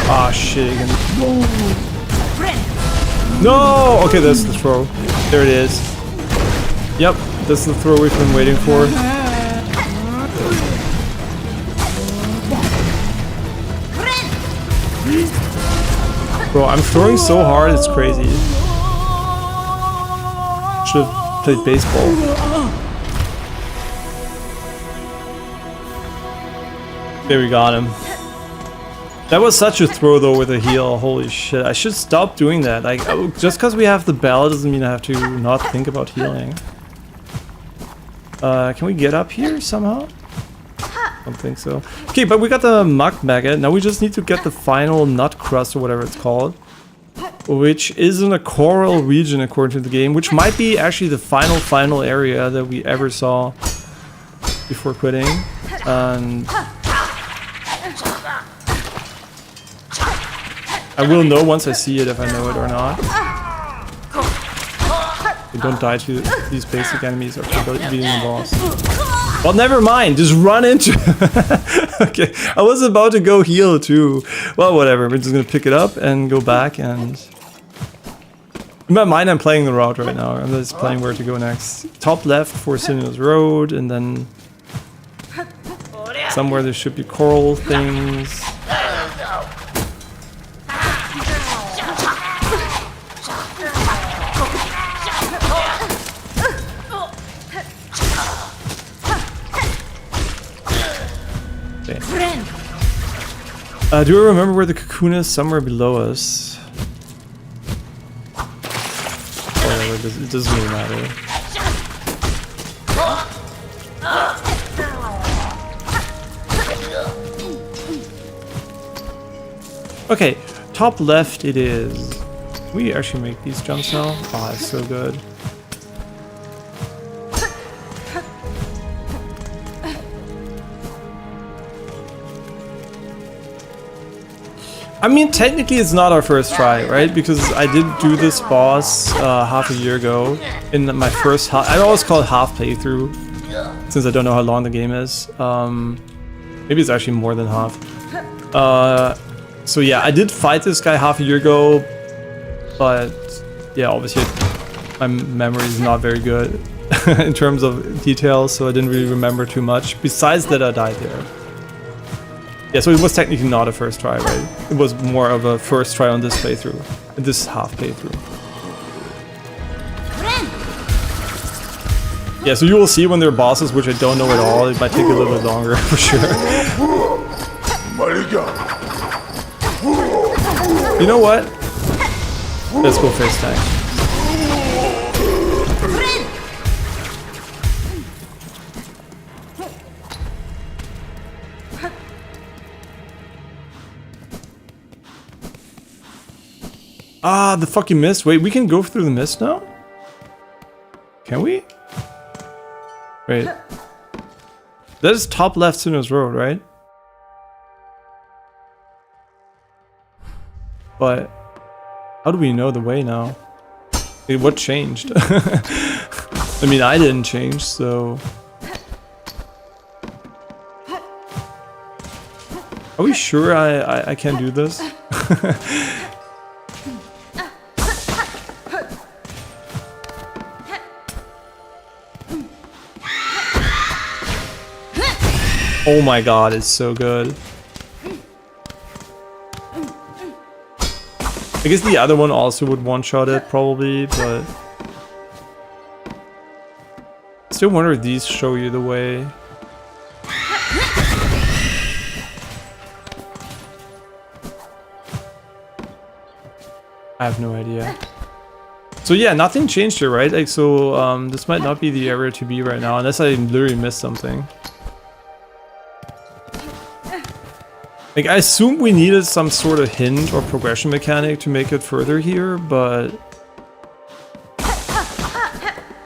Ah, shit again. No! Okay, that's the throw. There it is. Yep, that's the throw we've been waiting for. Bro, I'm throwing so hard, it's crazy. Should have played baseball. There, we got him. That was such a throw though with a heal, holy shit. I should stop doing that. Like, just because we have the bell doesn't mean I have to not think about healing. Can we get up here somehow? I don't think so. Okay, but we got the muck maggot. Now we just need to get the final nut crust or whatever it's called. Which is in a coral region according to the game. Which might be actually the final area that we ever saw before quitting. And I will know once I see it if I know it or not. You don't die to these basic enemies or beating the boss. Well, never mind. Just run into. Okay, I was about to go heal too. Well, whatever. We're just gonna pick it up and go back. And in my mind, I'm playing the route right now. I'm just playing where to go next. Top left for Sinuous Road, and then somewhere there should be coral things. Do I remember where the cocoon is? Somewhere below us. Oh, it doesn't really matter. Okay, top left it is. We actually make these jumps now. Oh, it's so good. I mean, technically it's not our first try, right? Because I did do this boss half a year ago in my first half. I always call it half playthrough, since I don't know how long the game is. Maybe it's actually more than half. So yeah, I did fight this guy half a year ago, but yeah, obviously my memory is not very good in terms of details, so I didn't really remember too much. Besides that, I died there. Yeah, so it was technically not a first try, right? It was more of a first try on this playthrough, this half playthrough. Yeah, so you will see when there are bosses, which I don't know at all. It might take a little bit longer, for sure. You know what? Let's go face tank. Ah, the fucking mist. Wait, we can go through the mist now? Can we? Wait. That is top left Sinuous Road, right? But how do we know the way now? Wait, what changed? I mean, I didn't change, so... Are we sure I can do this? Oh my god, it's so good. I guess the other one also would one-shot it, probably, but... I still wonder if these show you the way. I have no idea. So yeah, nothing changed here, right? Like, so, this might not be the area to be right now, unless I literally missed something. Like, I assume we needed some sort of hint or progression mechanic to make it further here, but...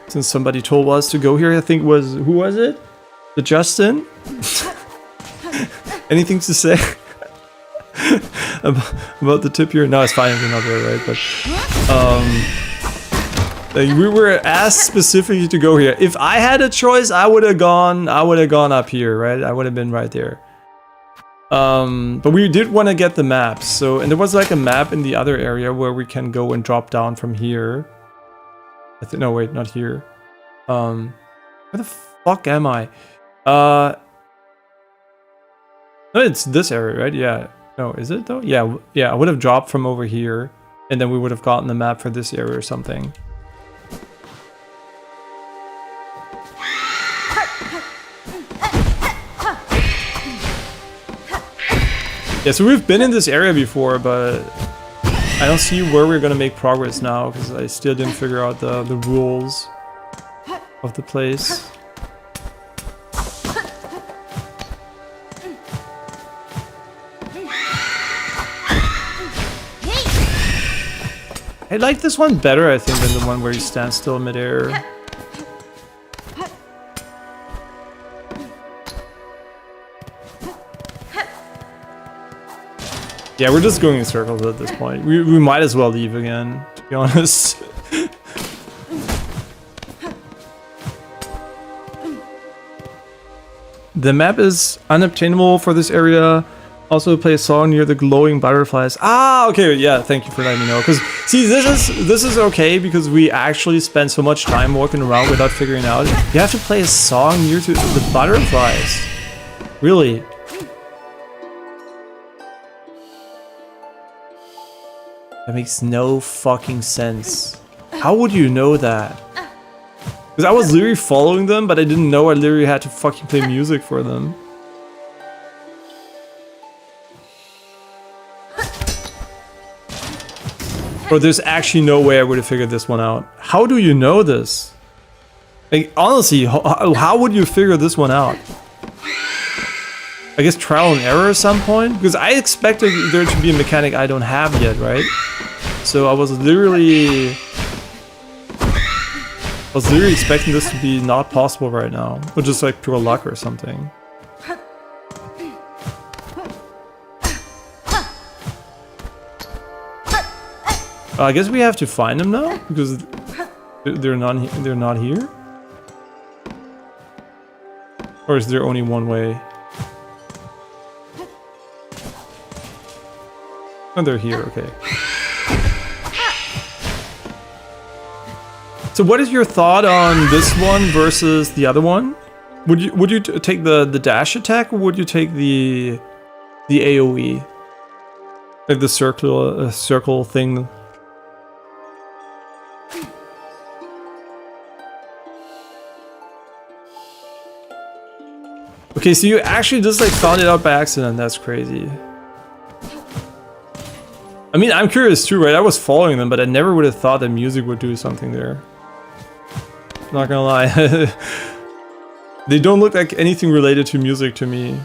Since somebody told us to go here, I think was... Who was it? The Justin? Anything to say about the tip here? No, it's fine if you're not there, right? But like we were asked specifically to go here. If I had a choice, I would have gone up here, right? I would have been right there. But we did want to get the maps. So, and there was like a map in the other area where we can go and drop down from here. No, wait, not here. Where the fuck am I? No, it's this area, right? Yeah. No, is it though? Yeah, I would have dropped from over here, and then we would have gotten the map for this area or something. Yeah, so we've been in this area before, but I don't see where we're gonna make progress now, because I still didn't figure out the rules of the place. I like this one better, I think, than the one where you stand still midair. Yeah, we're just going in circles at this point. We might as well leave again, to be honest. The map is unobtainable for this area. Also play a song near the glowing butterflies. Ah, okay, yeah, thank you for letting me know. Because, see, this is okay because we actually spend so much time walking around without figuring out. You have to play a song near to the butterflies. Really? That makes no fucking sense. How would you know that? Because I was literally following them, but I didn't know I literally had to fucking play music for them. Bro, there's actually no way I would have figured this one out. How do you know this? Like, honestly, how would you figure this one out? I guess trial and error at some point? Because I expected there to be a mechanic I don't have yet, right? So I was literally expecting this to be not possible right now. Or just like pure luck or something. I guess we have to find them now because they're not here. Or is there only one way? Oh, they're here. Okay. So, what is your thought on this one versus the other one? Would you take the dash attack, or would you take the AOE, like the circle thing? Okay, so you actually just like found it out by accident. That's crazy. I mean, I'm curious too, right? I was following them, but I never would have thought that music would do something there. Not gonna lie. They don't look like anything related to music to me.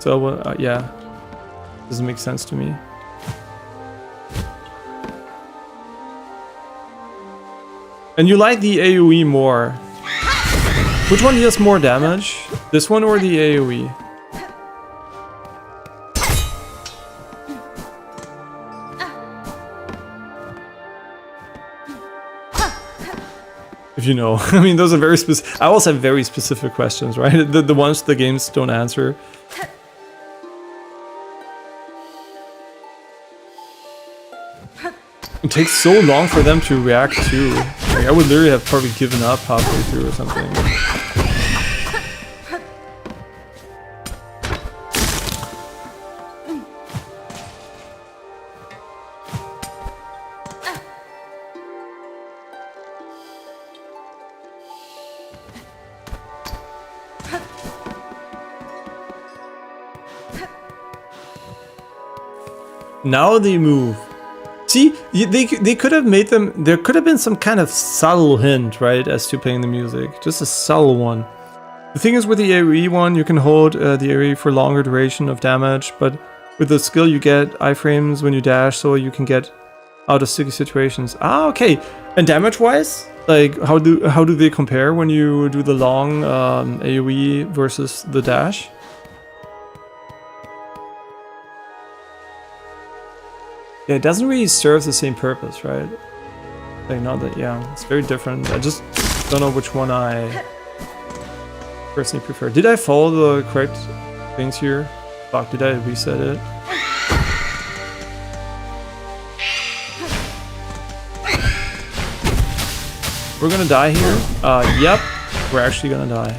So, yeah. Doesn't make sense to me. And you like the AoE more. Which one deals more damage? This one or the AoE? If you know. I mean, those are very specific. I also have very specific questions, right? The ones the games don't answer. It takes so long for them to react too. Like, I would literally have probably given up halfway through or something. Now they move. See, they could have made them. There could have been some kind of subtle hint, right, as to playing the music. Just a subtle one. The thing is, with the AoE one, you can hold the AoE for longer duration of damage, but with the skill you get iframes when you dash, so you can get out of sticky situations. Ah, okay. And damage-wise, Like, how do they compare when you do the long AoE versus the dash? Yeah, it doesn't really serve the same purpose, right? Like, not that, yeah, it's very different. I just don't know which one I personally prefer. Did I follow the correct things here? Fuck, did I reset it? We're gonna die here? Yep, we're actually gonna die.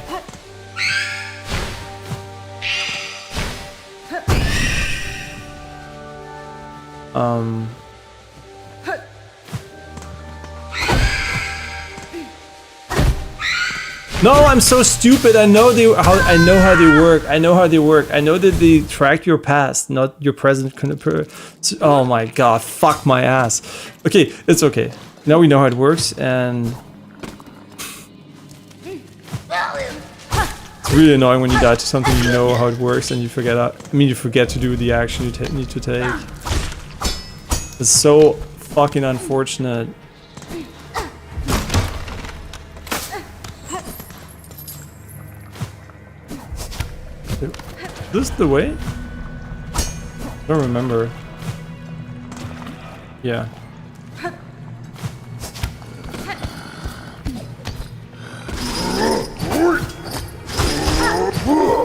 No, I'm so stupid. I know how they work. I know how they work. I know that they track your past, not your present. Oh my god, fuck my ass. Okay, it's okay. Now we know how it works, and it's really annoying when you die to something you know how it works and you forget. You forget to do the action you need to take. It's so fucking unfortunate. Is this the way? I don't remember. Yeah.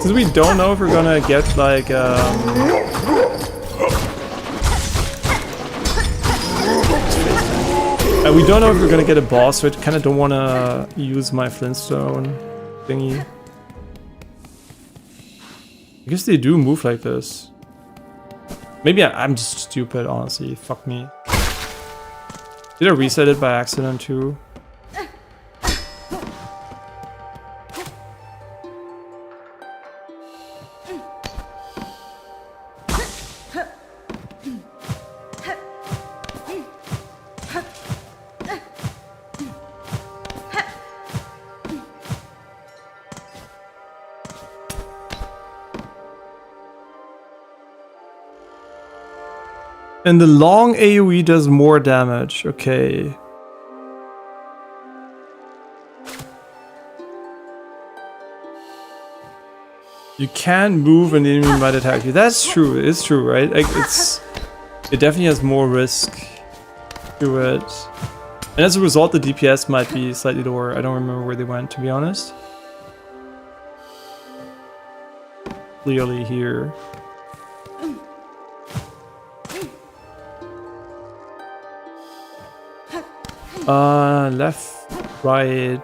Since we don't know if we're gonna get like we don't know if we're gonna get a boss, so I kind of don't want to use my Flintstone thingy. I guess they do move like this. Maybe I'm just stupid, honestly. Fuck me. Did I reset it by accident too? And the long AoE does more damage. Okay. You can move and the enemy might attack you. That's true. It's true, right? Like it definitely has more risk to it. And as a result, the DPS might be slightly lower. I don't remember where they went, to be honest. Clearly here. Left, right.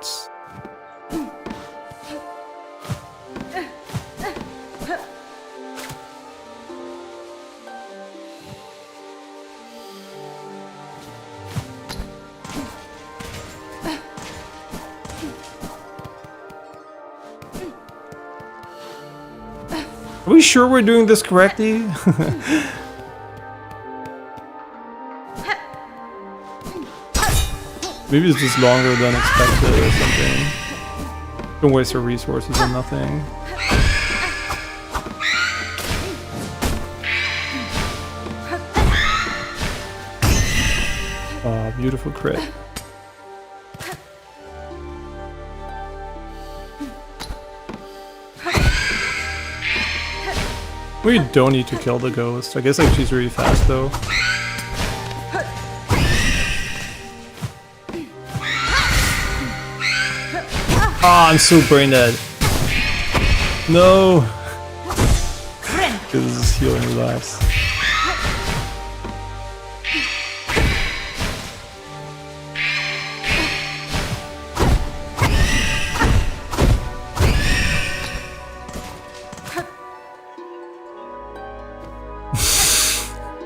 Are we sure we're doing this correctly? Maybe it's just longer than expected or something. Don't waste your resources on nothing. Oh, beautiful crit. We don't need to kill the ghost. I guess like she's really fast though. Ah, I'm so brain dead. No. This is healing lives.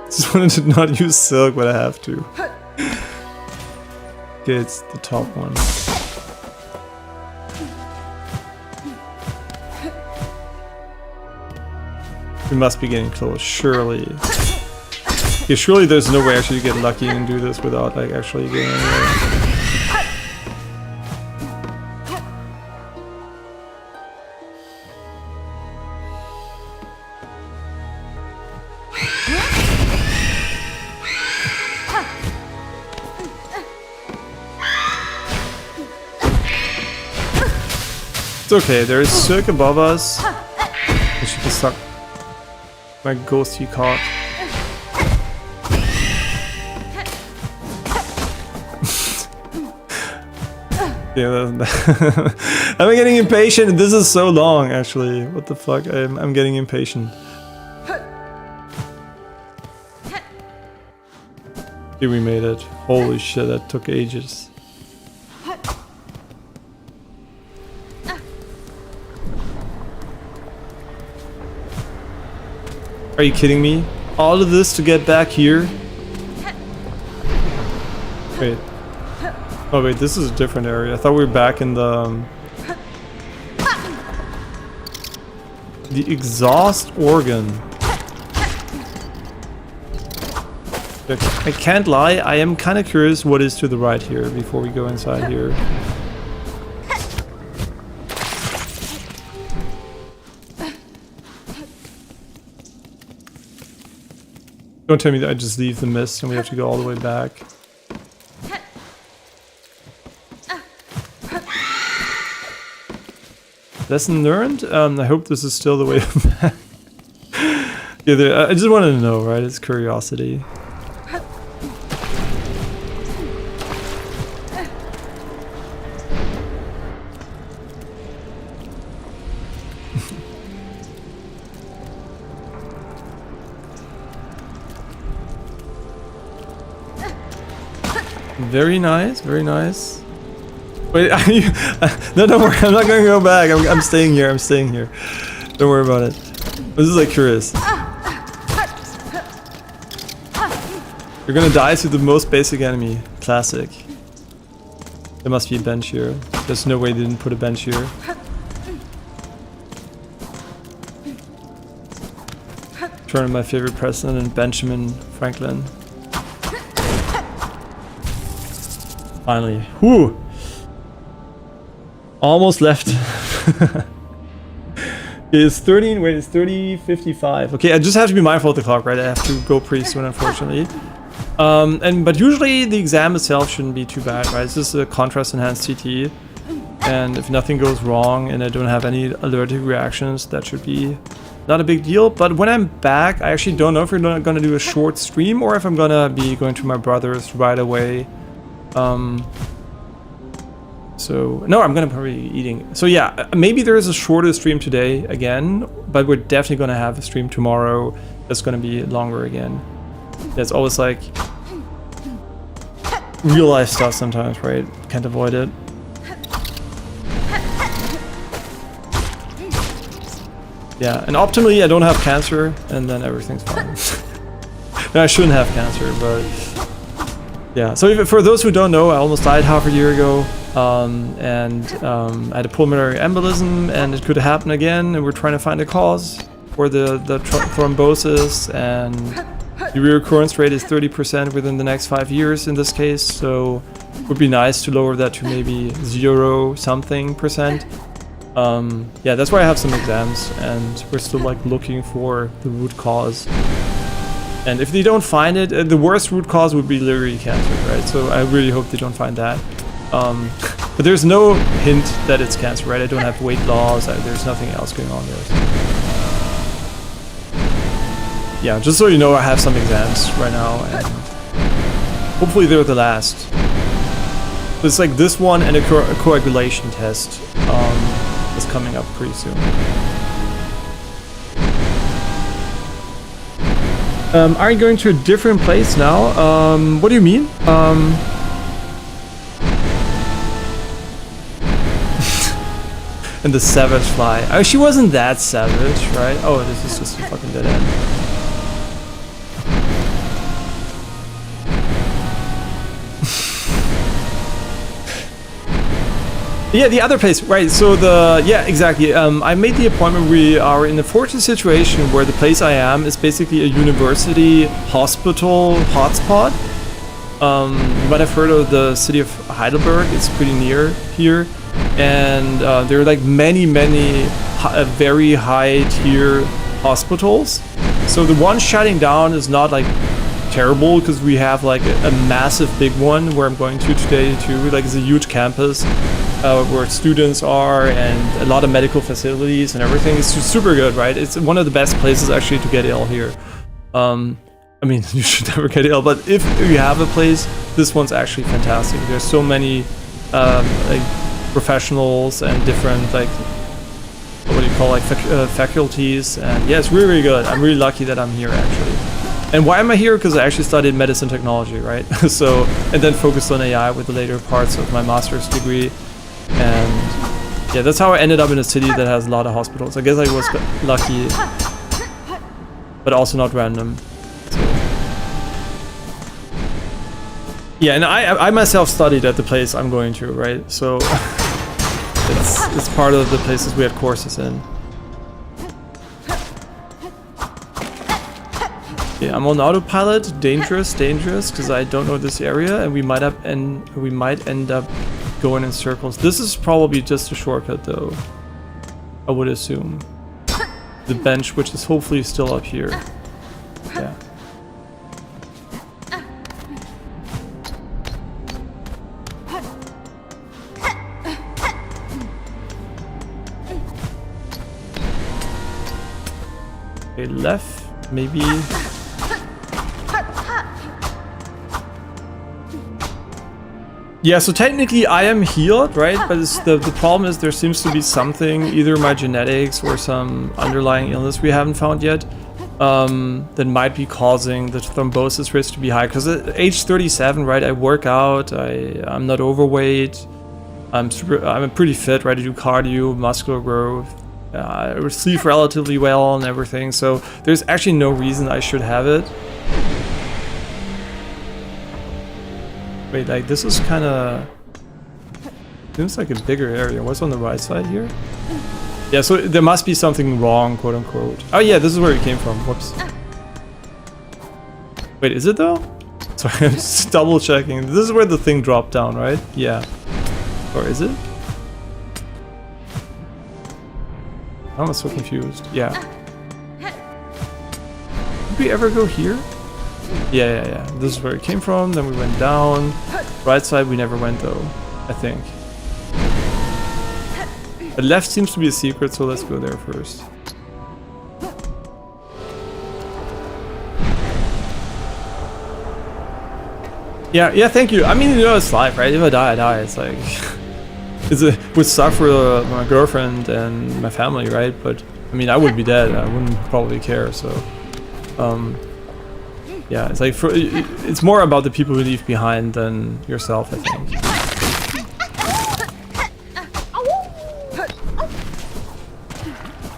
Just wanted to not use silk, but I have to. Okay, it's the top one. We must be getting close, surely. Yeah, surely there's no way actually you get lucky and do this without like actually getting anywhere. It's okay, there's Silk above us. And she can suck my ghosty cock. Yeah, I'm getting impatient. This is so long, actually. What the fuck? I'm getting impatient. Here we made it. Holy shit, that took ages. Are you kidding me? All of this to get back here? Wait. Oh wait, this is a different area. I thought we were back in the exhaust organ. I can't lie, I am kind of curious what is to the right here before we go inside here. Don't tell me that I just leave the mist and we have to go all the way back. Lesson learned? I hope this is still the way back. Yeah, I just wanted to know, right? It's curiosity. Very nice, very nice. Wait, no, don't worry, I'm not gonna go back. I'm staying here, I'm staying here. Don't worry about it. This is like curious. You're gonna die to the most basic enemy. Classic. There must be a bench here. There's no way they didn't put a bench here. Turn my favorite president, Benjamin Franklin. Finally. Whew! Almost left. It's 13, wait, it's 30:55. Okay, I just have to be mindful of the clock, right? I have to go pretty soon, unfortunately. But usually the exam itself shouldn't be too bad, right? It's just a contrast enhanced CT. And if nothing goes wrong and I don't have any allergic reactions, that should be not a big deal. But when I'm back, I actually don't know if we're gonna do a short stream or if I'm gonna be going to my brother's right away. So no, I'm gonna probably be eating. So yeah, maybe there is a shorter stream today again, but we're definitely gonna have a stream tomorrow that's gonna be longer again. It's always like real life stuff sometimes, right? Can't avoid it. Yeah, and optimally I don't have cancer and then everything's fine. No, I shouldn't have cancer, but yeah. So for those who don't know, I almost died half a year ago. I had a pulmonary embolism and it could happen again, and we're trying to find a cause for the thrombosis, and the reoccurrence rate is 30% within the next 5 years in this case, so it would be nice to lower that to maybe 0 something percent. Yeah, that's why I have some exams, and we're still like looking for the root cause. And if they don't find it, the worst root cause would be literally cancer, right? So I really hope they don't find that. But there's no hint that it's cancer, right? I don't have weight loss, there's nothing else going on there. So. Yeah, just so you know, I have some exams right now, and hopefully they're the last. It's like this one and a coagulation test is coming up pretty soon. Are you going to a different place now? What do you mean? And the savage fly. Oh, she wasn't that savage, right? Oh, this is just a fucking dead end. Yeah, the other place, right? So yeah, exactly. I made the appointment. We are in a fortunate situation where the place I am is basically a university hospital hotspot. You might have heard of the city of Heidelberg. It's pretty near here, and there are like many very high tier hospitals. So the one shutting down is not like terrible, because we have like a massive big one where I'm going to today too. Like it's a huge campus. where students are, and a lot of medical facilities and everything. It's just super good, right? It's one of the best places actually to get ill here. I mean, you should never get ill, but if you have a place, this one's actually fantastic. There's so many like professionals and different like what do you call like faculties, and yeah, it's really, really good. I'm really lucky that I'm here actually. And why am I here? Because I actually studied medicine technology, right? So, and then focused on AI with the later parts of my master's degree. And yeah, that's how I ended up in a city that has a lot of hospitals. I guess I was lucky, but also not random. So. Yeah, and I myself studied at the place I'm going to, right? So it's part of the places we had courses in. Yeah, I'm on autopilot. Dangerous, because I don't know this area, and we might end up going in circles. This is probably just a shortcut, though. I would assume. The bench, which is hopefully still up here. Yeah. Okay, left, maybe. Yeah, so technically I am healed, right? But the problem is there seems to be something, either my genetics or some underlying illness we haven't found yet, that might be causing the thrombosis risk to be high. Because at age 37, right, I work out, I'm not overweight, I'm pretty fit, right? I do cardio, muscular growth, I sleep relatively well and everything. So there's actually no reason I should have it. Wait, like this is kind of seems like a bigger area. What's on the right side here? Yeah, so there must be something wrong, quote unquote. Oh yeah, this is where it came from. Whoops. Wait, is it though? Sorry, I'm just double checking. This is where the thing dropped down, right? Yeah. Or is it? I'm so confused. Yeah. Did we ever go here? Yeah. This is where it came from, then we went down. Right side we never went though, I think. The left seems to be a secret, so let's go there first. Yeah, thank you. I mean, you know, it's life, right? If I die, I die. It's like... it would suck for my girlfriend and my family, right? But, I mean, I would be dead. I wouldn't probably care, so... yeah, it's like it's more about the people you leave behind than yourself, I think.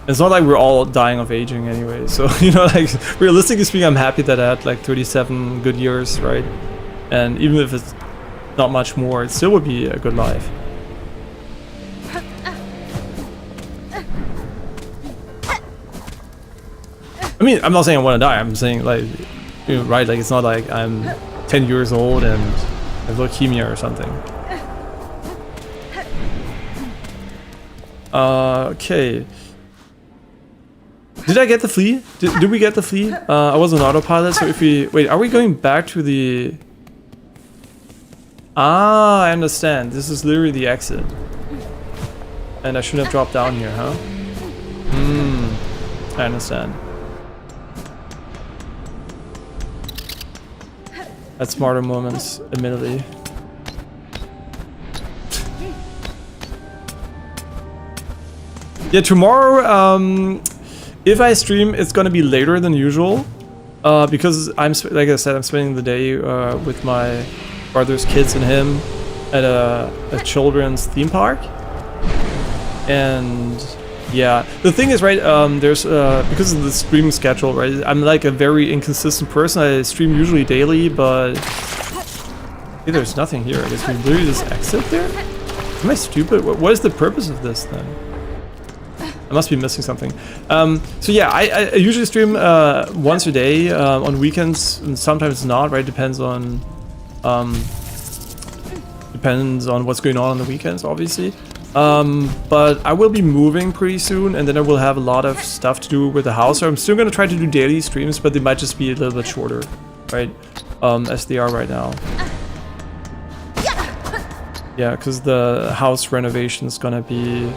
It's not like we're all dying of aging anyway, so you know, like realistically speaking, I'm happy that I had like 37 good years, right? And even if it's not much more, it still would be a good life. I mean, I'm not saying I want to die. I'm saying like. Right, like it's not like I'm 10 years old and have leukemia or something. Okay. Did I get the flea? Did we get the flea? I was on autopilot, so if we... Wait, are we going back to the... Ah, I understand. This is literally the exit. And I shouldn't have dropped down here, huh? I understand. At smarter moments, admittedly. Yeah, tomorrow, if I stream, it's gonna be later than usual, because like I said, I'm spending the day with my brother's kids and him at a children's theme park, and yeah, the thing is, right, there's because of the streaming schedule, right, I'm like a very inconsistent person. I stream usually daily, but hey, there's nothing here. I guess we literally just exit there? Am I stupid? What is the purpose of this then? I must be missing something. So yeah, I usually stream once a day on weekends, and sometimes not, right? Depends on what's going on the weekends, obviously. But I will be moving pretty soon, and then I will have a lot of stuff to do with the house. So I'm still going to try to do daily streams, but they might just be a little bit shorter, right? As they are right now. Yeah, because the house renovation is gonna be...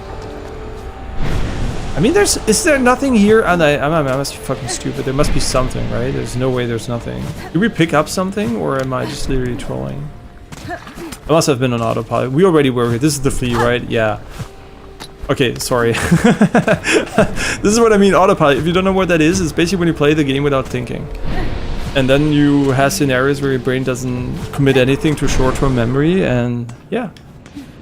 I mean, is there nothing here? And I must be fucking stupid. There must be something, right? There's no way there's nothing. Did we pick up something, or am I just literally trolling? I must have been on autopilot. We already were here. This is the flea, right? Yeah. Okay, sorry. This is what I mean, autopilot. If you don't know what that is, it's basically when you play the game without thinking. And then you have scenarios where your brain doesn't commit anything to short-term memory, and yeah.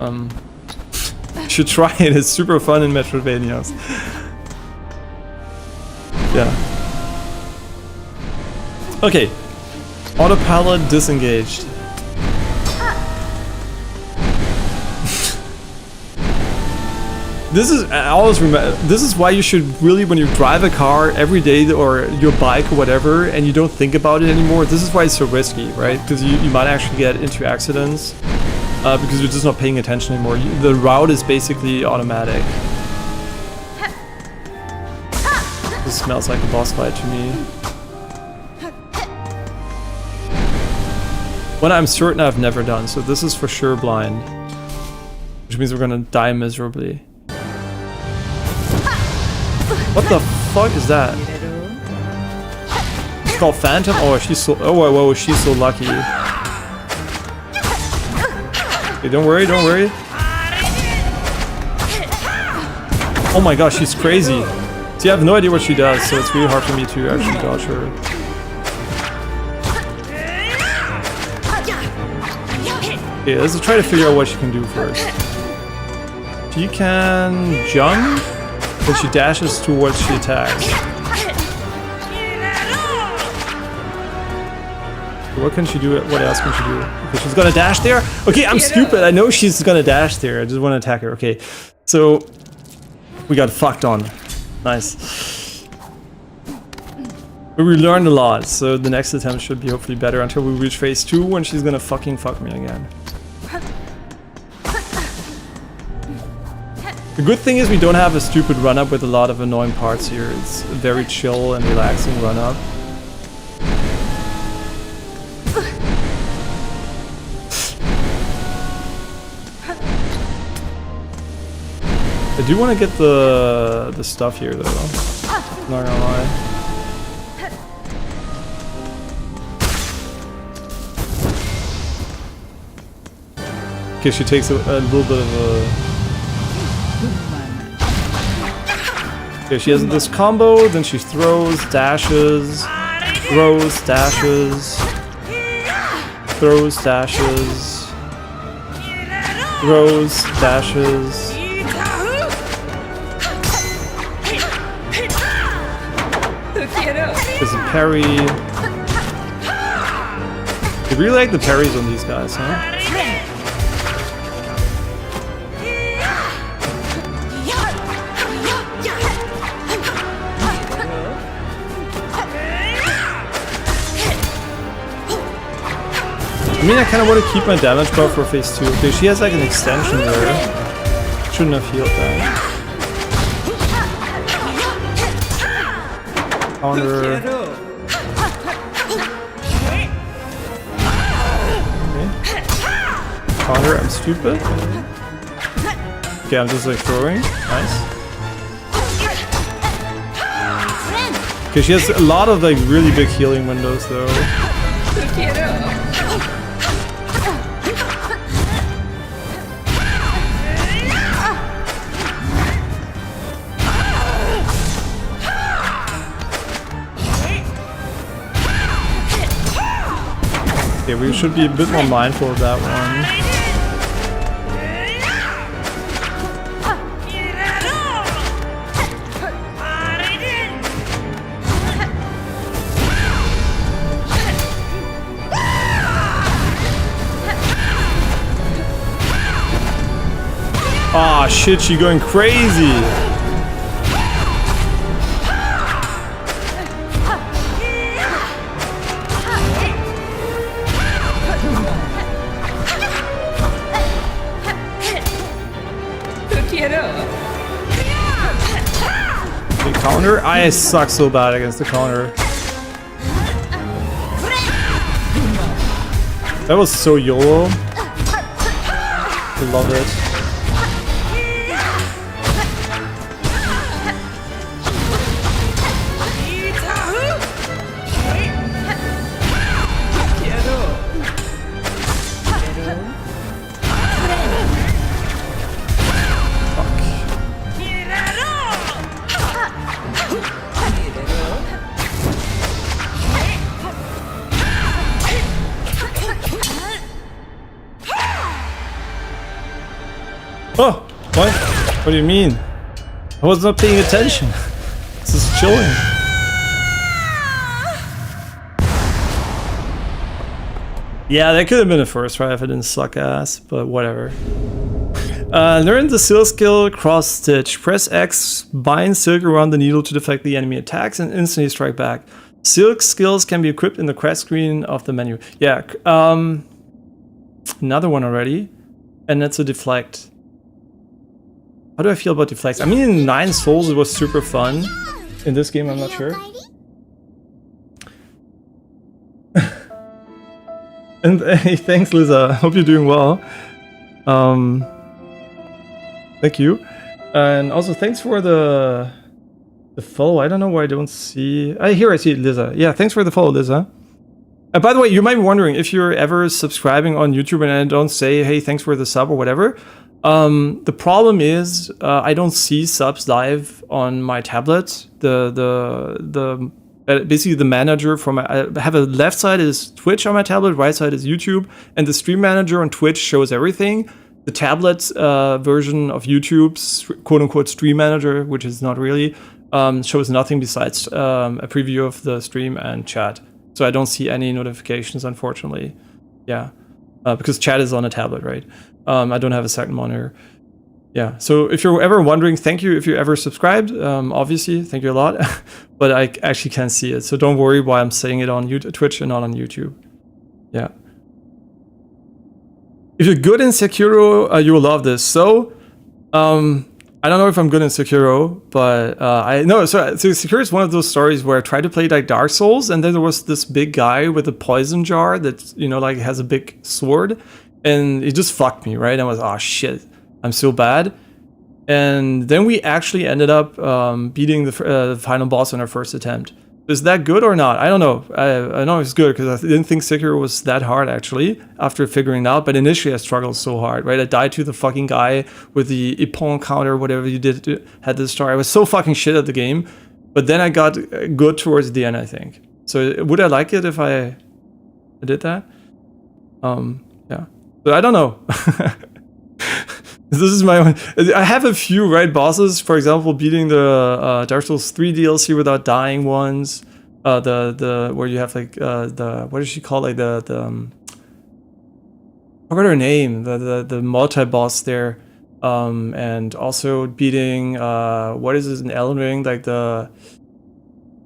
You should try it, it's super fun in metroidvanias. Yeah. Okay. Autopilot disengaged. This is, I always remember, this is why you should really, when you drive a car every day or your bike or whatever, and you don't think about it anymore, this is why it's so risky, right? Because you might actually get into accidents because you're just not paying attention anymore. The route is basically automatic. This smells like a boss fight to me. One I'm certain I've never done, so this is for sure blind. Which means we're gonna die miserably. What the fuck is that? It's called Phantom? Oh, she's so... Oh, whoa, she's so lucky. Okay, don't worry, don't worry. Oh my gosh, she's crazy. See, I have no idea what she does, so it's really hard for me to actually dodge her. Okay, let's try to figure out what she can do first. She can jump. Then she dashes towards she attacks. What can she do? What else can she do? Okay, she's gonna dash there? Okay, I'm stupid. I know she's gonna dash there. I just want to attack her. Okay, so we got fucked on. Nice. But we learned a lot, so the next attempt should be hopefully better until we reach phase 2 when she's gonna fucking fuck me again. The good thing is we don't have a stupid run-up with a lot of annoying parts here. It's a very chill and relaxing run-up. I do want to get the stuff here though. Not gonna lie. Okay, she takes a little bit of a... Okay, she has this combo, then she throws, dashes, throws, dashes, throws, dashes, throws, dashes. There's a parry. I really like the parries on these guys, huh? I mean, I kind of want to keep my damage buff for phase 2. Okay, she has like an extension there. Shouldn't have healed that. Counter. Okay. Counter, I'm stupid. Okay, I'm just like throwing. Nice. Okay, she has a lot of like really big healing windows though. Okay, we should be a bit more mindful of that one. Ah, shit, she's going crazy. The counter? I suck so bad against the counter. That was so YOLO. Love it. Oh, what? What do you mean? I was not paying attention. This is chilling. Yeah, that could have been a first try if I didn't suck ass, but whatever. Learn the Silk skill cross stitch. Press X, bind Silk around the needle to deflect the enemy attacks and instantly strike back. Silk skills can be equipped in the crest screen of the menu. Yeah, another one already, and that's a deflect. How do I feel about deflects? I mean, in 9 Souls it was super fun. In this game, I'm not sure. And hey, thanks, Liza. Hope you're doing well. Thank you, and also thanks for the follow. I don't know why I don't see. Here I see it, Liza. Yeah, thanks for the follow, Liza. By the way, you might be wondering if you're ever subscribing on YouTube and I don't say, hey, thanks for the sub or whatever. The problem is I don't see subs live on my tablet. Basically the manager from I have a left side is Twitch on my tablet, right side is YouTube, and the stream manager on Twitch shows everything. The tablet version of YouTube's quote-unquote stream manager, which is not really, shows nothing besides a preview of the stream and chat. So I don't see any notifications, unfortunately. Yeah, because chat is on a tablet, right? I don't have a second monitor. Yeah, so if you're ever wondering, thank you if you ever subscribed. Obviously, thank you a lot. But I actually can't see it, so don't worry why I'm saying it on Twitch and not on YouTube. Yeah. If you're good in Sekiro, you will love this. So, I don't know if I'm good in Sekiro, but I know. So Sekiro is one of those stories where I tried to play like Dark Souls, and then there was this big guy with a poison jar that, you know, like has a big sword, and it just fucked me, right? I was, oh shit, I'm so bad. And then we actually ended up beating the final boss on our first attempt. Is that good or not? I don't know. I know it's good because I didn't think Sekiro was that hard actually after figuring it out. But initially I struggled so hard, right? I died to the fucking guy with the Ippon counter, whatever you did, had this star. I was so fucking shit at the game. But then I got good towards the end, I think. So would I like it if I did that? Yeah. But I don't know. This is my own. I have a few right bosses. For example, beating the Dark Souls 3 DLC without dying ones. The where you have like the, what does she call, like the I forgot her name. The multi boss there. And also beating what is it in Elden Ring, like the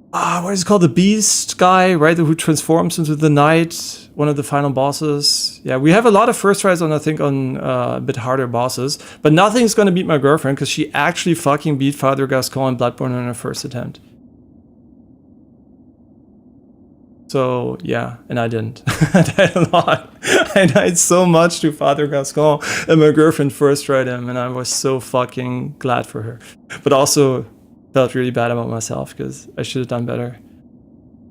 what is it called, the beast guy, right, who transforms into the knight, one of the final bosses. Yeah, we have a lot of first tries on, I think, on a bit harder bosses, but nothing's gonna beat my girlfriend because she actually fucking beat Father Gascon and Bloodborne on her first attempt. So yeah, and I didn't. I died a lot. I died so much to Father Gascon, and my girlfriend first tried him, and I was so fucking glad for her, but also felt really bad about myself because I should have done better.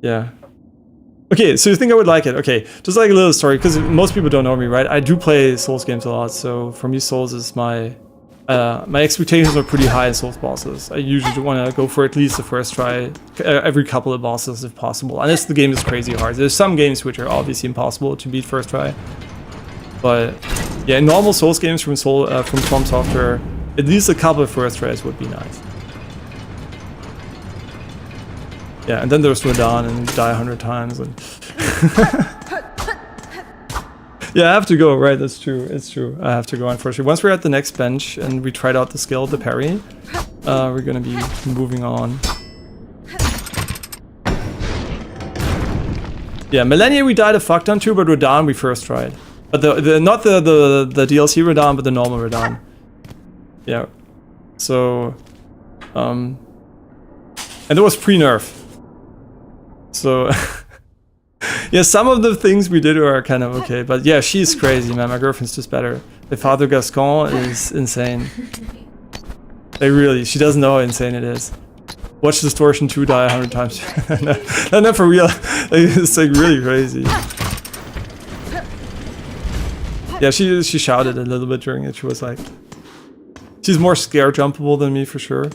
Yeah. Okay, so you think I would like it? Okay, just like a little story, because most people don't know me, right? I do play Souls games a lot, so for me, Souls is my expectations are pretty high in Souls bosses. I usually want to go for at least the first try, every couple of bosses if possible, unless the game is crazy hard. There's some games which are obviously impossible to beat first try, but yeah, in normal Souls games from From Software, at least a couple of first tries would be nice. Yeah, and then there's Radahn, and you die 100 times. And yeah, I have to go, right, that's true, it's true. I have to go, unfortunately. Once we're at the next bench and we tried out the skill, the parry, we're gonna be moving on. Yeah, Millennia we died a fuck ton to, but Radahn we first tried. But not the DLC Radahn, but the normal Radahn. Yeah. So, and it was pre-nerf. So, Yeah, some of the things we did are kind of okay, but yeah, she's crazy, man. My girlfriend's just better. The Father Gascon is insane. Like really, she doesn't know how insane it is. Watch Distortion 2 die 100 times. no, not for real. Like, it's like really crazy. Yeah, she shouted a little bit during it. She was like, she's more scare jumpable than me for sure.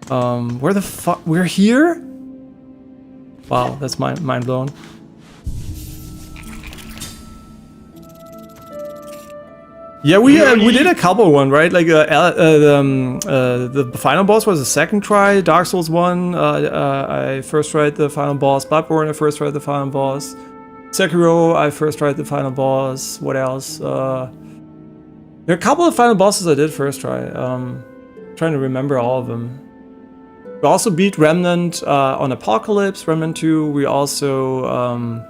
Where the fuck? We're here? Wow, that's mind blown. Yeah, we did a couple one, right? Like the final boss was a second try. Dark Souls 1, I first tried the final boss. Bloodborne, I first tried the final boss. Sekiro, I first tried the final boss. What else? There are a couple of final bosses I did first try. Trying to remember all of them. We also beat Remnant on Apocalypse, Remnant 2. We also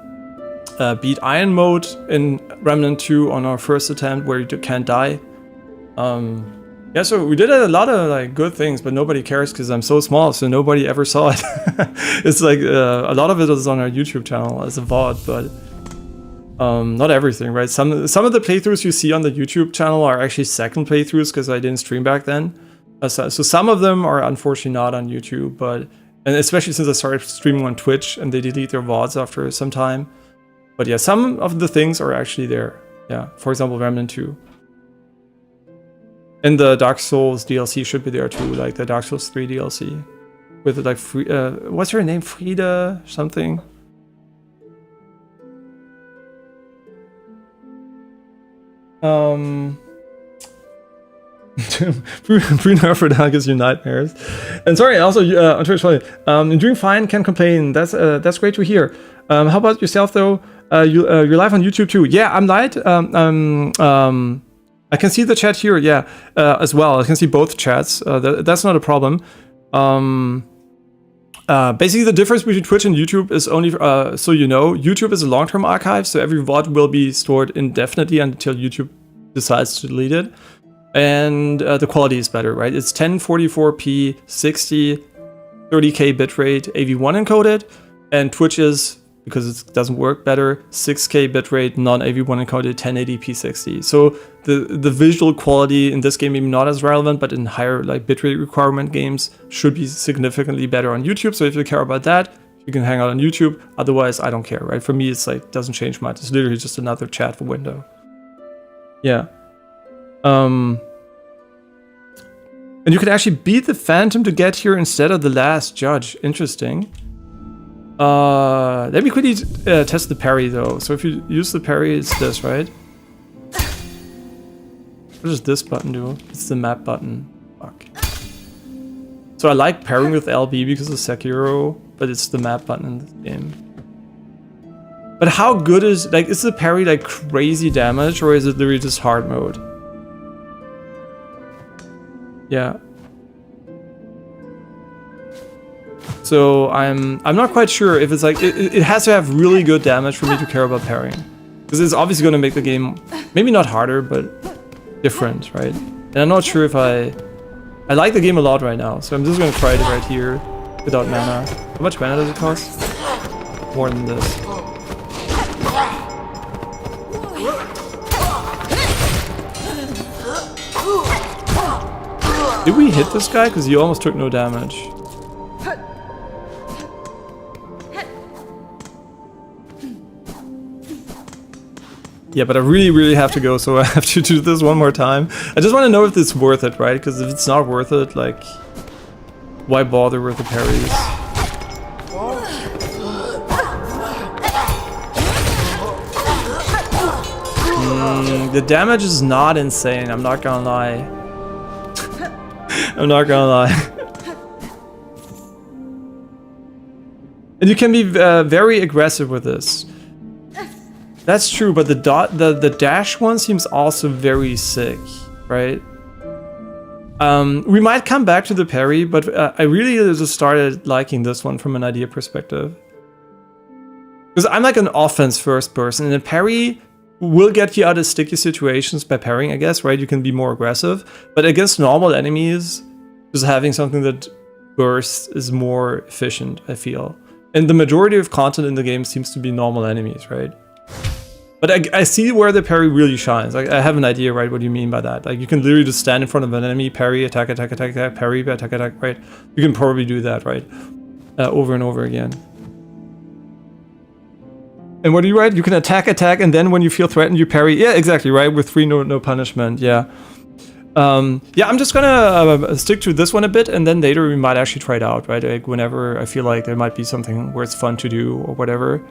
beat Iron Mode in Remnant 2 on our first attempt where you can't die. Yeah, so we did a lot of like good things, but nobody cares because I'm so small, so nobody ever saw it. It's like a lot of it is on our YouTube channel as a VOD, but not everything, right? Some of the playthroughs you see on the YouTube channel are actually second playthroughs because I didn't stream back then. So some of them are unfortunately not on YouTube, and especially since I started streaming on Twitch and they delete their VODs after some time. But yeah, some of the things are actually there. Yeah, for example, Remnant 2. And the Dark Souls DLC should be there too, like the Dark Souls 3 DLC. With like, what's her name? Frida something? Pre-nerfed gives you nightmares. And sorry, also, unfortunately, you're doing fine, can't complain. That's great to hear. How about yourself though? You're live on YouTube too. Yeah, I'm live. I can see the chat here, yeah, as well. I can see both chats. That's not a problem. Basically, the difference between Twitch and YouTube is only, so you know, YouTube is a long-term archive, so every VOD will be stored indefinitely until YouTube decides to delete it. And the quality is better, right? It's 1044p, 60, 30k bitrate, AV1 encoded, and Twitch is, because it doesn't work better, 6k bitrate, non-AV1 encoded, 1080p 60. So the visual quality in this game maybe not as relevant, but in higher like bitrate requirement games should be significantly better on YouTube. So if you care about that, you can hang out on YouTube. Otherwise, I don't care, right? For me, it's like doesn't change much. It's literally just another chat window. Yeah. And you can actually beat the Phantom to get here instead of the last judge. Interesting. Let me quickly test the parry though. So if you use the parry, it's this, right? What does this button do? It's the map button. Fuck. So I like parrying with LB because of Sekiro, but it's the map button in this game. But how good is, like, is the parry like crazy damage or is it literally just hard mode? Yeah. So I'm not quite sure if it's like, it has to have really good damage for me to care about parrying. Because it's obviously going to make the game, maybe not harder, but different, right? And I'm not sure if I like the game a lot right now, so I'm just going to try it right here without mana. How much mana does it cost? More than this. Did we hit this guy? Because he almost took no damage. Yeah, but I really have to go, so I have to do this one more time. I just want to know if it's worth it, right? Because if it's not worth it, like, why bother with the parries? The damage is not insane, I'm not gonna lie. I'm not gonna lie. And you can be very aggressive with this. That's true, but the dash one seems also very sick, right? We might come back to the parry, but I really just started liking this one from an idea perspective. Because I'm like an offense first person, and a parry will get you out of sticky situations by parrying, I guess, right? You can be more aggressive, but against normal enemies, just having something that bursts is more efficient, I feel. And the majority of content in the game seems to be normal enemies, right? But I see where the parry really shines. Like, I have an idea, right, what you mean by that. Like, you can literally just stand in front of an enemy, parry, attack, attack, attack, attack, parry, attack, attack, right? You can probably do that, right? Over and over again. And what do you write? You can attack, attack, and then when you feel threatened, you parry. Yeah, exactly, right? With free no punishment, yeah. Yeah, I'm just gonna stick to this one a bit, and then later we might actually try it out, right? Like, whenever I feel like there might be something where it's fun to do or whatever.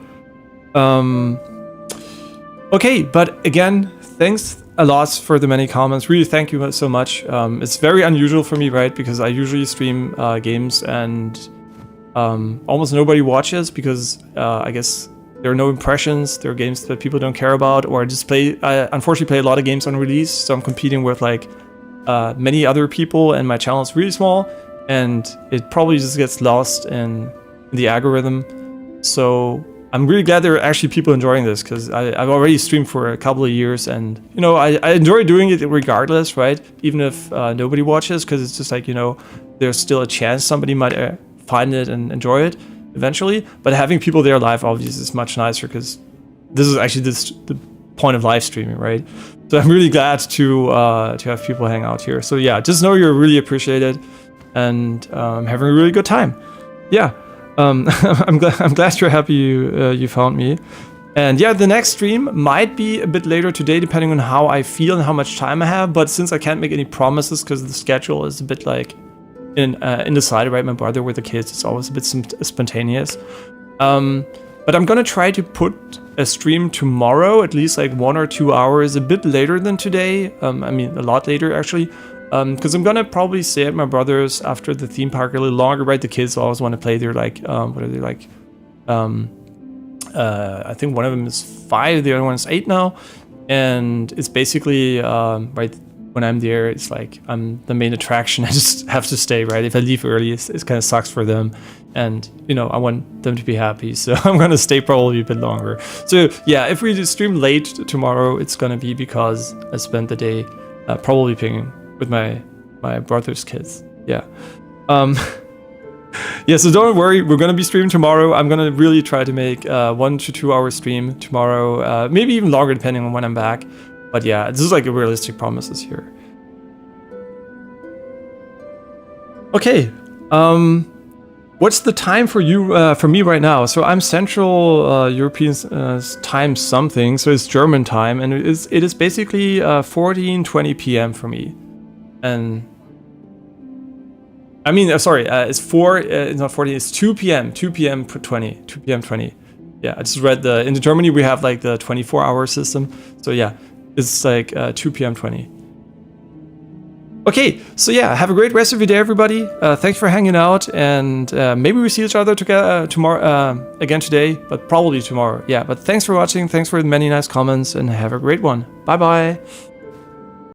Okay, but again, thanks a lot for the many comments. Really, thank you so much. It's very unusual for me, right? Because I usually stream games and almost nobody watches because I guess there are no impressions. There are games that people don't care about, or I just unfortunately play a lot of games on release, so I'm competing with like many other people, and my channel is really small, and it probably just gets lost in the algorithm. So I'm really glad there are actually people enjoying this, because I've already streamed for a couple of years, and you know, I enjoy doing it regardless, right? Even if nobody watches, because it's just like, you know, there's still a chance somebody might find it and enjoy it eventually. But having people there live obviously is much nicer, because this is actually the point of live streaming, right? So I'm really glad to have people hang out here. So yeah, just know you're really appreciated, and having a really good time. Yeah. I'm glad you're happy you found me. And yeah, the next stream might be a bit later today, depending on how I feel and how much time I have. But since I can't make any promises because the schedule is a bit like undecided, right? My brother with the kids, it's always a bit spontaneous. But I'm gonna try to put a stream tomorrow, at least like 1 or 2 hours, a bit later than today. I mean, a lot later actually. Because I'm gonna probably stay at my brother's after the theme park a little longer, right? The kids always want to play. They're like, what are they like? I think one of them is 5, the other one is 8 now, and it's basically right when I'm there, it's like I'm the main attraction. I just have to stay, right? If I leave early, it kind of sucks for them, and you know, I want them to be happy, so I'm gonna stay probably a bit longer. So yeah, if we just stream late tomorrow, it's gonna be because I spent the day probably playing with my brother's kids. Yeah. Yeah, so don't worry, we're gonna be streaming tomorrow. I'm gonna really try to make 1 to 2 hour stream tomorrow, maybe even longer depending on when I'm back. But yeah, this is like a realistic promises here. Okay, what's the time for you, for me right now? So I'm Central European time something, so it's German time, and it is basically 14:20 p.m. for me. And I mean, sorry, it's it's not 40, it's 2 p.m. 2 p.m. 20. 2 p.m. 20. Yeah, I just read in Germany we have like the 24-hour system. So yeah, it's like 2 p.m. 20. Okay, so yeah, have a great rest of your day, everybody. Thanks for hanging out, and maybe we see each other together tomorrow, again today, but probably tomorrow. Yeah, but thanks for watching, thanks for the many nice comments, and have a great one. Bye-bye.